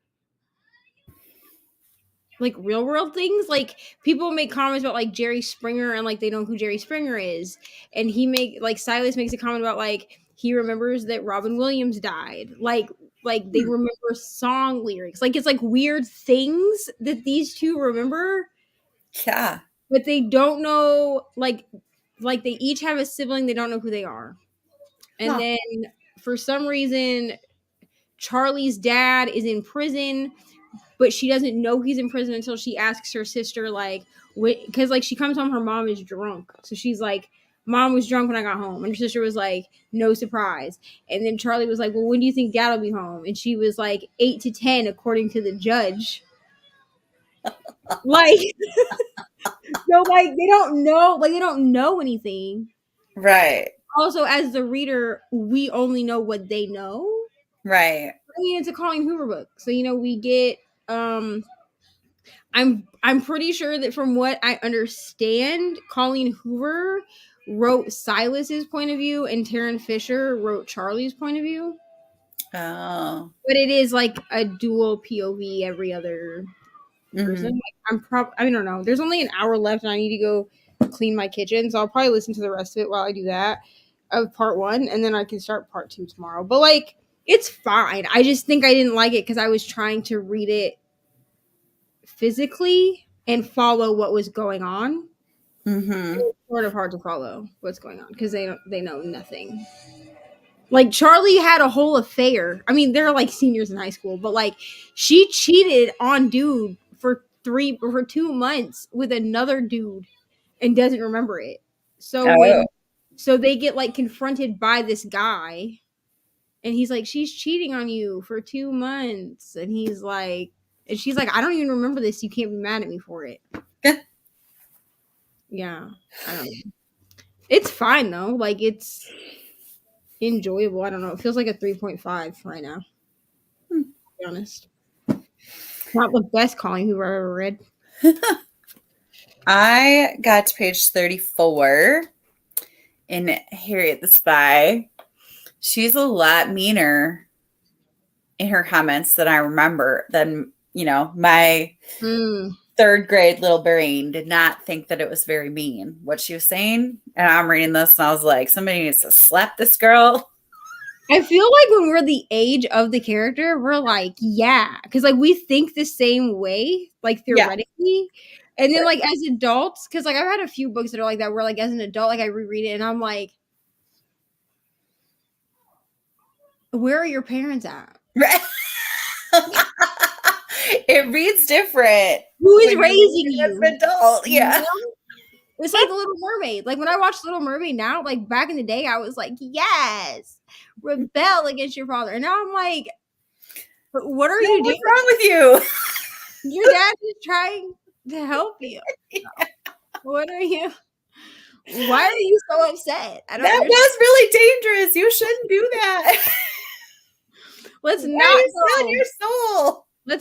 like real world things. Like people make comments about like Jerry Springer and like they know who Jerry Springer is, and Silas makes a comment about like he remembers that Robin Williams died. Like they remember song lyrics. Like it's like weird things that these 2 remember. Yeah. But they don't know like they each have a sibling, they don't know who they are. And then for some reason Charlie's dad is in prison, but she doesn't know he's in prison until she asks her sister like because like she comes home, her mom is drunk, so she's like, Mom was drunk when I got home, and her sister was like, no surprise. And then Charlie was like, well, when do you think Dad will be home? And she was like 8 to 10 according to the judge. Like so like they don't know anything. Right. Also, as the reader, we only know what they know. Right. I mean, it's a Colleen Hoover book, so we get. I'm pretty sure that from what I understand, Colleen Hoover wrote Silas's point of view, and Taryn Fisher wrote Charlie's point of view. Oh. But it is like a dual POV every other person. Like, I don't know. There's only an hour left, and I need to go clean my kitchen, so I'll probably listen to the rest of it while I do that of part 1, and then I can start part 2 tomorrow. But like, it's fine. I just think I didn't like it because I was trying to read it physically and follow what was going on. It's sort of hard to follow what's going on because they know nothing. Like Charlie had a whole affair. I mean, they're like seniors in high school, but like she cheated on dude for 2 months with another dude and doesn't remember it. So so they get like confronted by this guy, and he's like, she's cheating on you for 2 months, and he's like, and she's like, I don't even remember this. You can't be mad at me for it. Yeah, I don't know. It's fine though. Like it's enjoyable. I don't know. It feels like a 3.5 right now. To be honest, not the best Colleen Hoover I've ever read. I got to page 34 in Harriet the Spy. She's a lot meaner in her comments than I remember. Than my 3rd grade little brain did not think that it was very mean what she was saying. And I'm reading this and I was like, somebody needs to slap this girl. I feel like when we're the age of the character, we're like, yeah, because like we think the same way, like theoretically. Yeah. And then like as adults, because like I've had a few books that are like that where like as an adult, like I reread it and I'm like, where are your parents at? It reads different. Who is raising you? As an adult, yeah. It's like The Little Mermaid. Like when I watched Little Mermaid now, like back in the day, I was like, yes, rebel against your father. And now I'm like, what are you doing? What's wrong with you? Your dad is trying to help you. Yeah. What are you? Why are you so upset? That was really dangerous. You shouldn't do that. Let's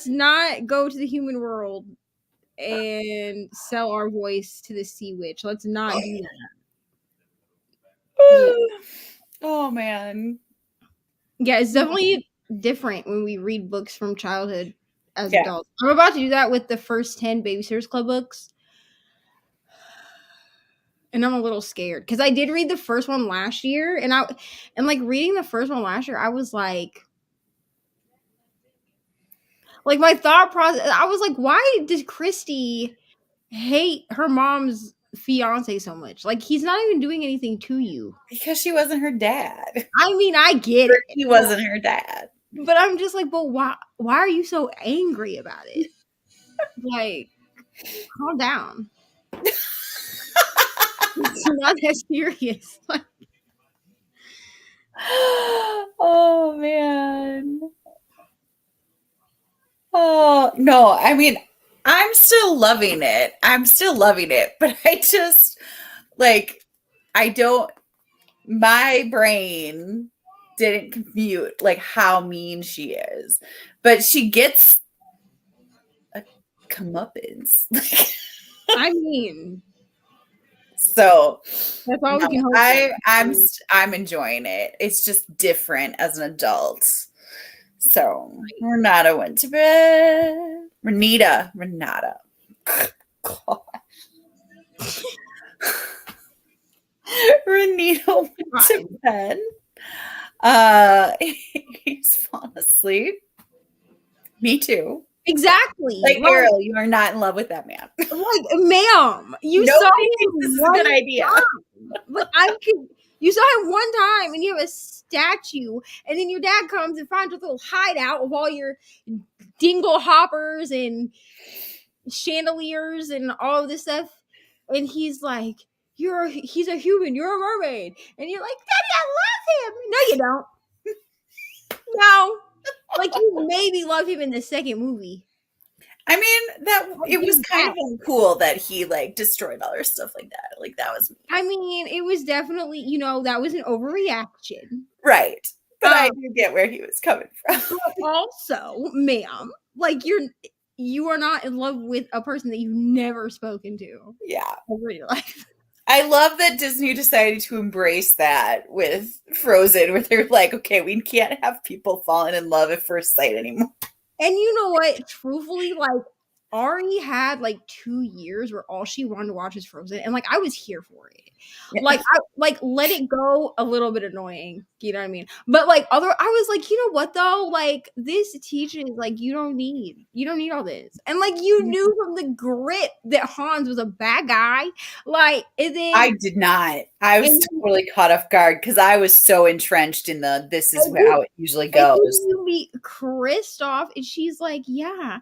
not go to the human world and sell our voice to the sea witch. Let's not do that. Oh man. Yeah, it's definitely different when we read books from childhood as adults. I'm about to do that with the first 10 Babysitters Club books. and I'm a little scared because I did read the first one last year, and like reading the first one last year, I was like my thought process, I was like, why did Christy hate her mom's fiance so much? Like, he's not even doing anything to you. Because she wasn't her dad. I mean, I get it. He wasn't her dad. But I'm just like, but why are you so angry about it? Like, calm down. It's not that serious. Like, oh man. Oh no, I mean, I'm still loving it. But I just like my brain didn't compute like how mean she is. But she gets a comeuppance. I mean, so that's all we can hope I'm enjoying it. It's just different as an adult. So Renata went to bed. Renata. Gosh. Renata went to bed. He's fallen asleep. Me too. Exactly. Like, Ariel, you are not in love with that man. Like, ma'am, you saw him. This is a good idea. But you saw him one time, and you have a statue, and then your dad comes and finds a little hideout of all your dingle hoppers and chandeliers and all of this stuff, and he's like, he's a human, you're a mermaid, and you're like, Daddy, I love him. No, you don't. No. Like, you maybe love him in the second movie. I mean, it was kind of cool that he like destroyed all her stuff like that. Like, that was. I mean, it was definitely, that was an overreaction, right? But I do get where he was coming from. But also, ma'am, like you are not in love with a person that you've never spoken to. Yeah, over your life. I love that Disney decided to embrace that with Frozen, where they're like, okay, we can't have people falling in love at first sight anymore. And you know what? Truthfully, like, Ari had like 2 years where all she wanted to watch was Frozen, and like I was here for it. Like, I let it go a little bit annoying, you know what I mean? But like I was like, you know what though? Like, this teaches like you don't need all this. And like you knew from the grit that Hans was a bad guy. Like, and then I did not. I was totally caught off guard because I was so entrenched in this is how it usually goes. You meet Kristoff, and she's like, yeah.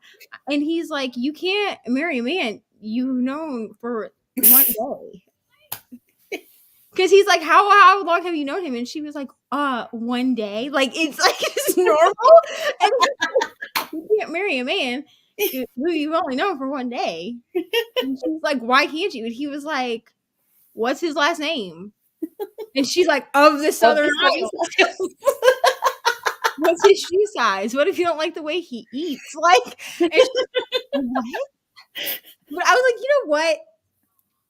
And he's like, you can't marry a man you've known for one day. Because he's like, how long have you known him? And she was like, 1 day. Like, it's normal. And you can't marry a man who you've only known for 1 day. And she's like, why can't you? And he was like, what's his last name? And she's like, of the Southern Isles. What's his shoe size? What if you don't like the way he eats? Like, and what? But I was like, you know what?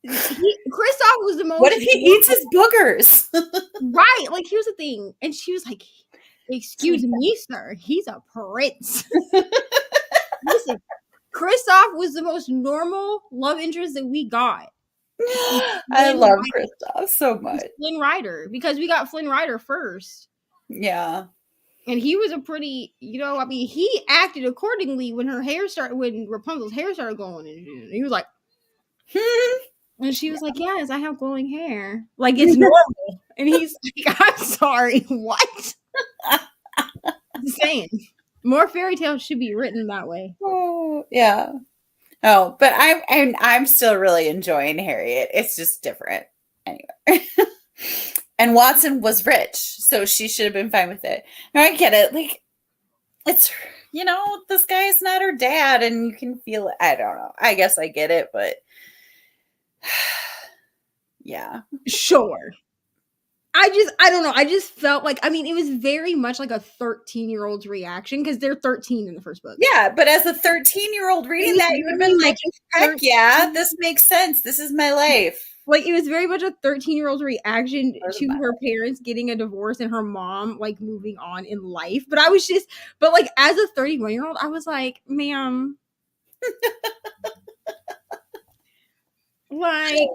Kristoff was the most. What if he eats his boogers? Right. Like, here's the thing. And she was like, excuse me, sir. He's a prince. Listen, Kristoff was the most normal love interest that we got. I love Kristoff so much. Flynn Rider, because we got Flynn Rider first. Yeah. And he was a pretty, I mean, he acted accordingly when Rapunzel's hair started going. And he was like, And she was like, yes, I have glowing hair. Like, it's normal. And he's like, I'm sorry, what? I'm saying. More fairy tales should be written that way. Oh, yeah. Oh, but I'm still really enjoying Harriet. It's just different. Anyway. And Watson was rich, so she should have been fine with it. No, I get it. Like, it's, this guy's not her dad, and you can feel it. I don't know. I guess I get it, but yeah. Sure. I don't know. I just felt like, I mean, it was very much like a 13-year-old's reaction because they're 13 in the first book. Yeah, but as a 13-year-old reading that, you would have been like, heck yeah, this makes sense. This is my life. Like, it was very much a 13-year-old's reaction to her parents getting a divorce and her mom, like, moving on in life. But like, as a 31-year-old, I was like, ma'am. Like,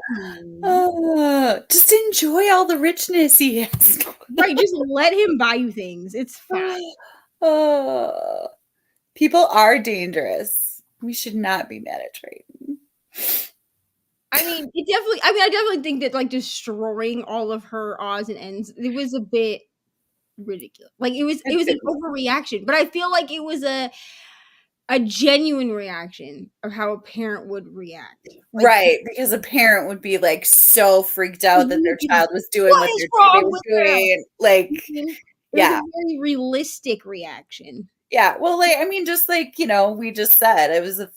just enjoy all the richness he has. Right, just let him buy you things. It's fine. People are dangerous. We should not be mad at Triton. I mean, I definitely think that, like, destroying all of her odds and ends, it was a bit ridiculous. Like, it was an overreaction, but I feel like it was a genuine reaction of how a parent would react. Like, right, because a parent would be, like, so freaked out that their child was doing what they were doing. Like, it was a very realistic reaction. Yeah, well, like, I mean, just like, we just said, it was a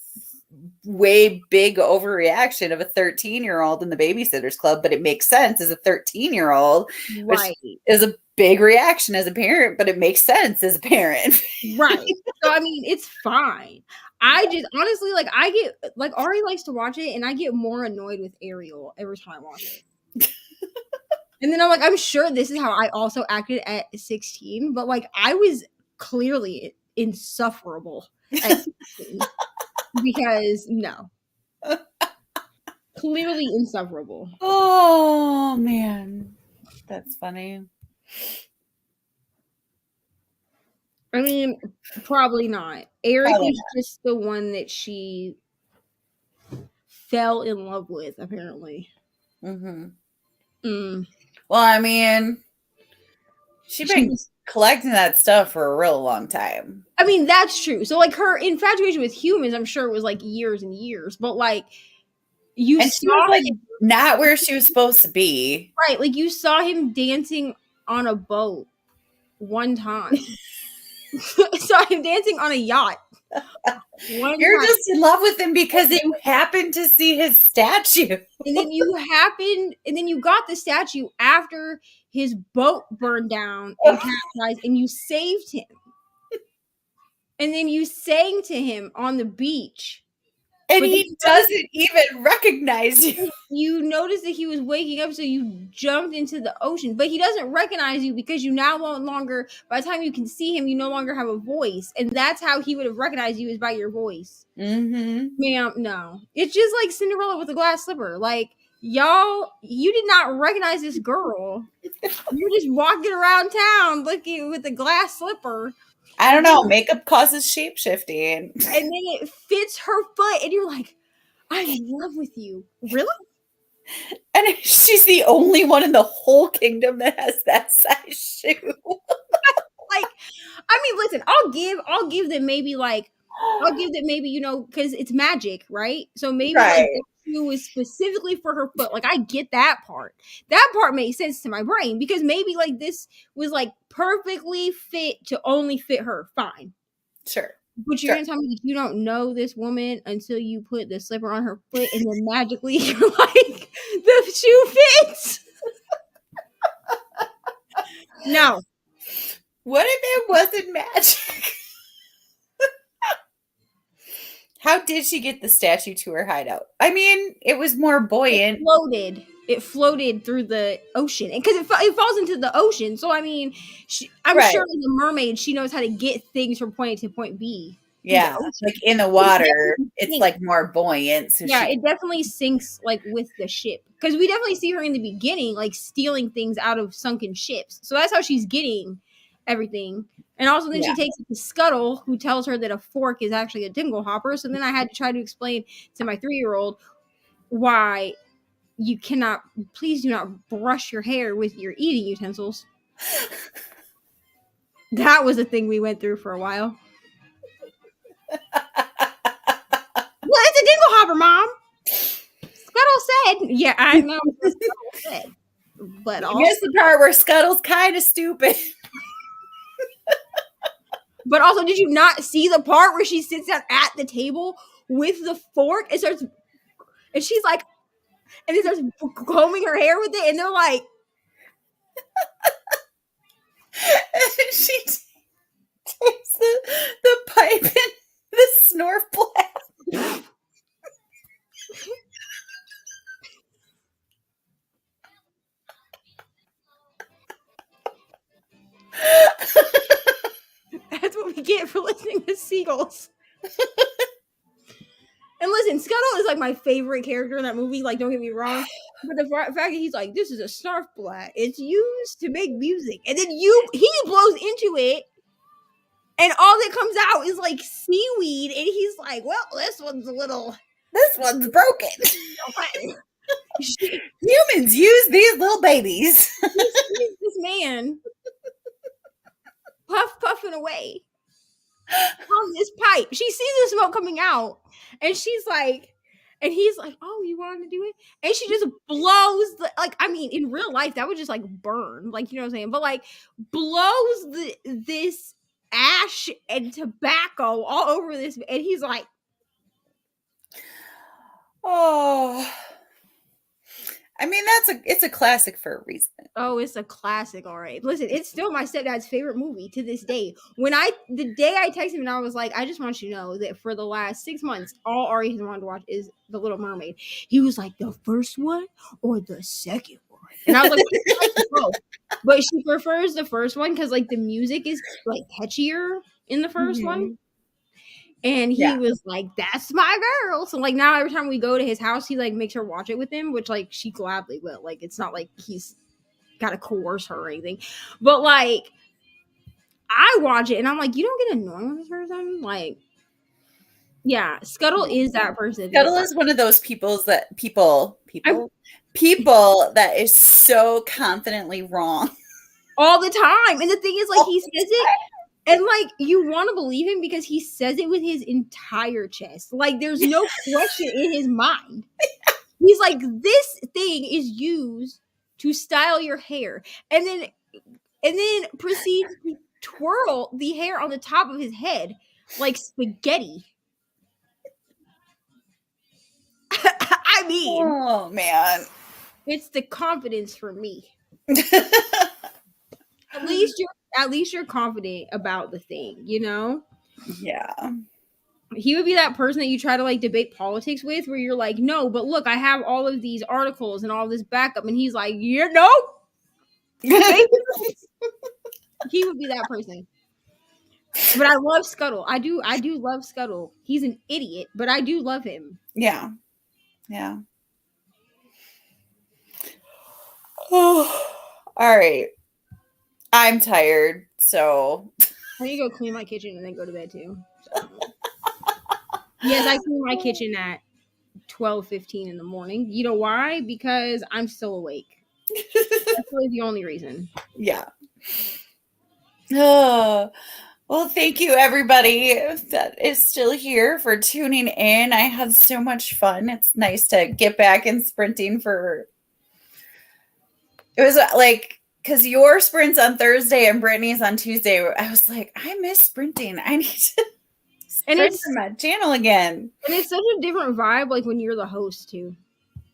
way big overreaction of a 13-year-old in the Babysitters Club, but it makes sense as a 13-year-old. Right. Is a big reaction as a parent, but it makes sense as a parent. Right. So, I mean, it's fine. I just, honestly, like, I get, like, Ari likes to watch it, and I get more annoyed with Ariel every time I watch it. And then I'm like, I'm sure this is how I also acted at 16, but, like, I was clearly insufferable at 16. Because, no. Clearly insufferable. Oh, man. That's funny. I mean, probably not. Eric is just the one that she fell in love with, apparently. Mm-hmm. Mm. Well, I mean, she's been collecting that stuff for a real long time. I mean, that's true. So, like, her infatuation with humans, I'm sure it was, like, years and years. But, like, she was, like, not where she was supposed to be. Right. Like, you saw him dancing on a boat one time. Saw him dancing on a yacht. You're just in love with him because you happened to see his statue. And then you got the statue after his boat burned down and capsized, and you saved him. And then you sang to him on the beach. And he doesn't even recognize you. You noticed that he was waking up, so you jumped into the ocean. But he doesn't recognize you because you now no longer, by the time you can see him, you no longer have a voice. And that's how he would have recognized you, is by your voice. Mm-hmm. Ma'am, no. It's just like Cinderella with a glass slipper. Like, y'all, you did not recognize this girl. You're just walking around town looking with a glass slipper. I don't know. Makeup causes shape-shifting. And then it fits her foot, and you're like, I'm in love with you. Really? And she's the only one in the whole kingdom that has that size shoe. Like, I mean, listen, I'll give them maybe, because it's magic, right? So maybe like the shoe is specifically for her foot. Like, I get that part. That part makes sense to my brain, because maybe like this was like perfectly fit to only fit her. Fine. Sure. But you're gonna tell me you don't know this woman until you put the slipper on her foot, and then magically you're like, the shoe fits. No. What if it wasn't magic? How did she get the statue to her hideout? I mean, it was more buoyant. It floated through the ocean, because it falls into the ocean. So I mean, I'm sure as a mermaid, she knows how to get things from point A to point B. Yeah, like in the water, it's like more buoyant. So yeah, it definitely sinks like with the ship, because we definitely see her in the beginning like stealing things out of sunken ships. So that's how she's getting everything. And also then she takes it to Scuttle, who tells her that a fork is actually a dingle hopper. So then I had to try to explain to my 3-year-old why you cannot, please do not brush your hair with your eating utensils. That was a thing we went through for a while. Well, it's a dingle hopper, Mom. Scuttle said. Yeah, I know what Scuttle said. But also, here's the part where Scuttle's kind of stupid. But also, did you not see the part where she sits down at the table with the fork and starts, and she's like, and then starts combing her hair with it, and they're like, and she takes the pipe and the snort blast. That's what we get for listening to seagulls. And listen, Scuttle is like my favorite character in that movie. Like, don't get me wrong. But the fact that he's like, this is a snarf blat. It's used to make music. And then he blows into it. And all that comes out is like seaweed. And he's like, well, this one's broken. Humans use these little babies. He sees this man puffing away on this pipe. She sees the smoke coming out, and she's like, and he's like, oh, you want to do it? And she just blows in real life, that would just like burn, like, you know what I'm saying? But like blows this ash and tobacco all over this, and he's like, oh. I mean, it's a classic for a reason. Oh, it's a classic, all right. Listen, it's still my stepdad's favorite movie to this day. The day I texted him and I was like, I just want you to know that for the last 6 months, all Ari has wanted to watch is The Little Mermaid. He was like, the first one or the second one? And I was like, both. But she prefers the first one because like the music is like catchier in the 1st one. And he was like, that's my girl. So like now every time we go to his house, he like makes her watch it with him, which like she gladly will. Like it's not like he's got to coerce her or anything. But like I watch it and I'm like, you don't get annoyed with this person? Like, yeah, Scuttle is that person. Scuttle is one of those people that is so confidently wrong all the time. And the thing is, like, he says it, and like you want to believe him because he says it with his entire chest. Like, there's no question in his mind. He's like, this thing is used to style your hair, and then proceeds to twirl the hair on the top of his head like spaghetti. I mean, oh man, it's the confidence for me. At least you're confident about the thing, you know? Yeah. He would be that person that you try to like debate politics with, where you're like, no, but look, I have all of these articles and all this backup, and he's like, yeah, no. He would be that person. But I love Scuttle. I do love Scuttle. He's an idiot, but I do love him. Yeah. Yeah. Oh, all right. I'm tired, so I need to go clean my kitchen and then go to bed too. So. Yes, I clean my kitchen at 12:15 in the morning. You know why? Because I'm still awake. That's really the only reason. Yeah. Oh, well, thank you everybody that is still here for tuning in. I had so much fun. It's nice to get back in sprinting it was like, because your sprint's on Thursday and Brittany's on Tuesday. I was like, I miss sprinting. I need to sprint on my channel again. And it's such a different vibe, like when you're the host too.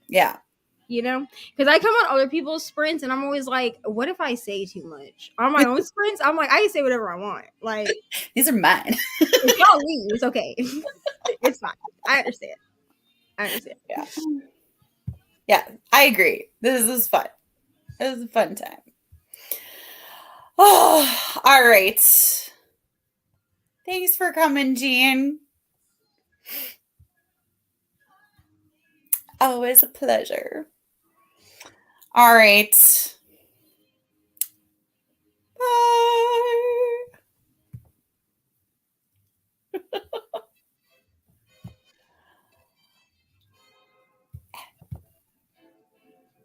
Yeah. You know? Because I come on other people's sprints and I'm always like, what if I say too much? On my own sprints, I'm like, I can say whatever I want. Like, these are mine. If y'all leave, it's okay. It's fine. I understand. Yeah. Yeah, I agree. This is fun. It was a fun time. Oh, all right. Thanks for coming, Jean. Always a pleasure. All right. Bye.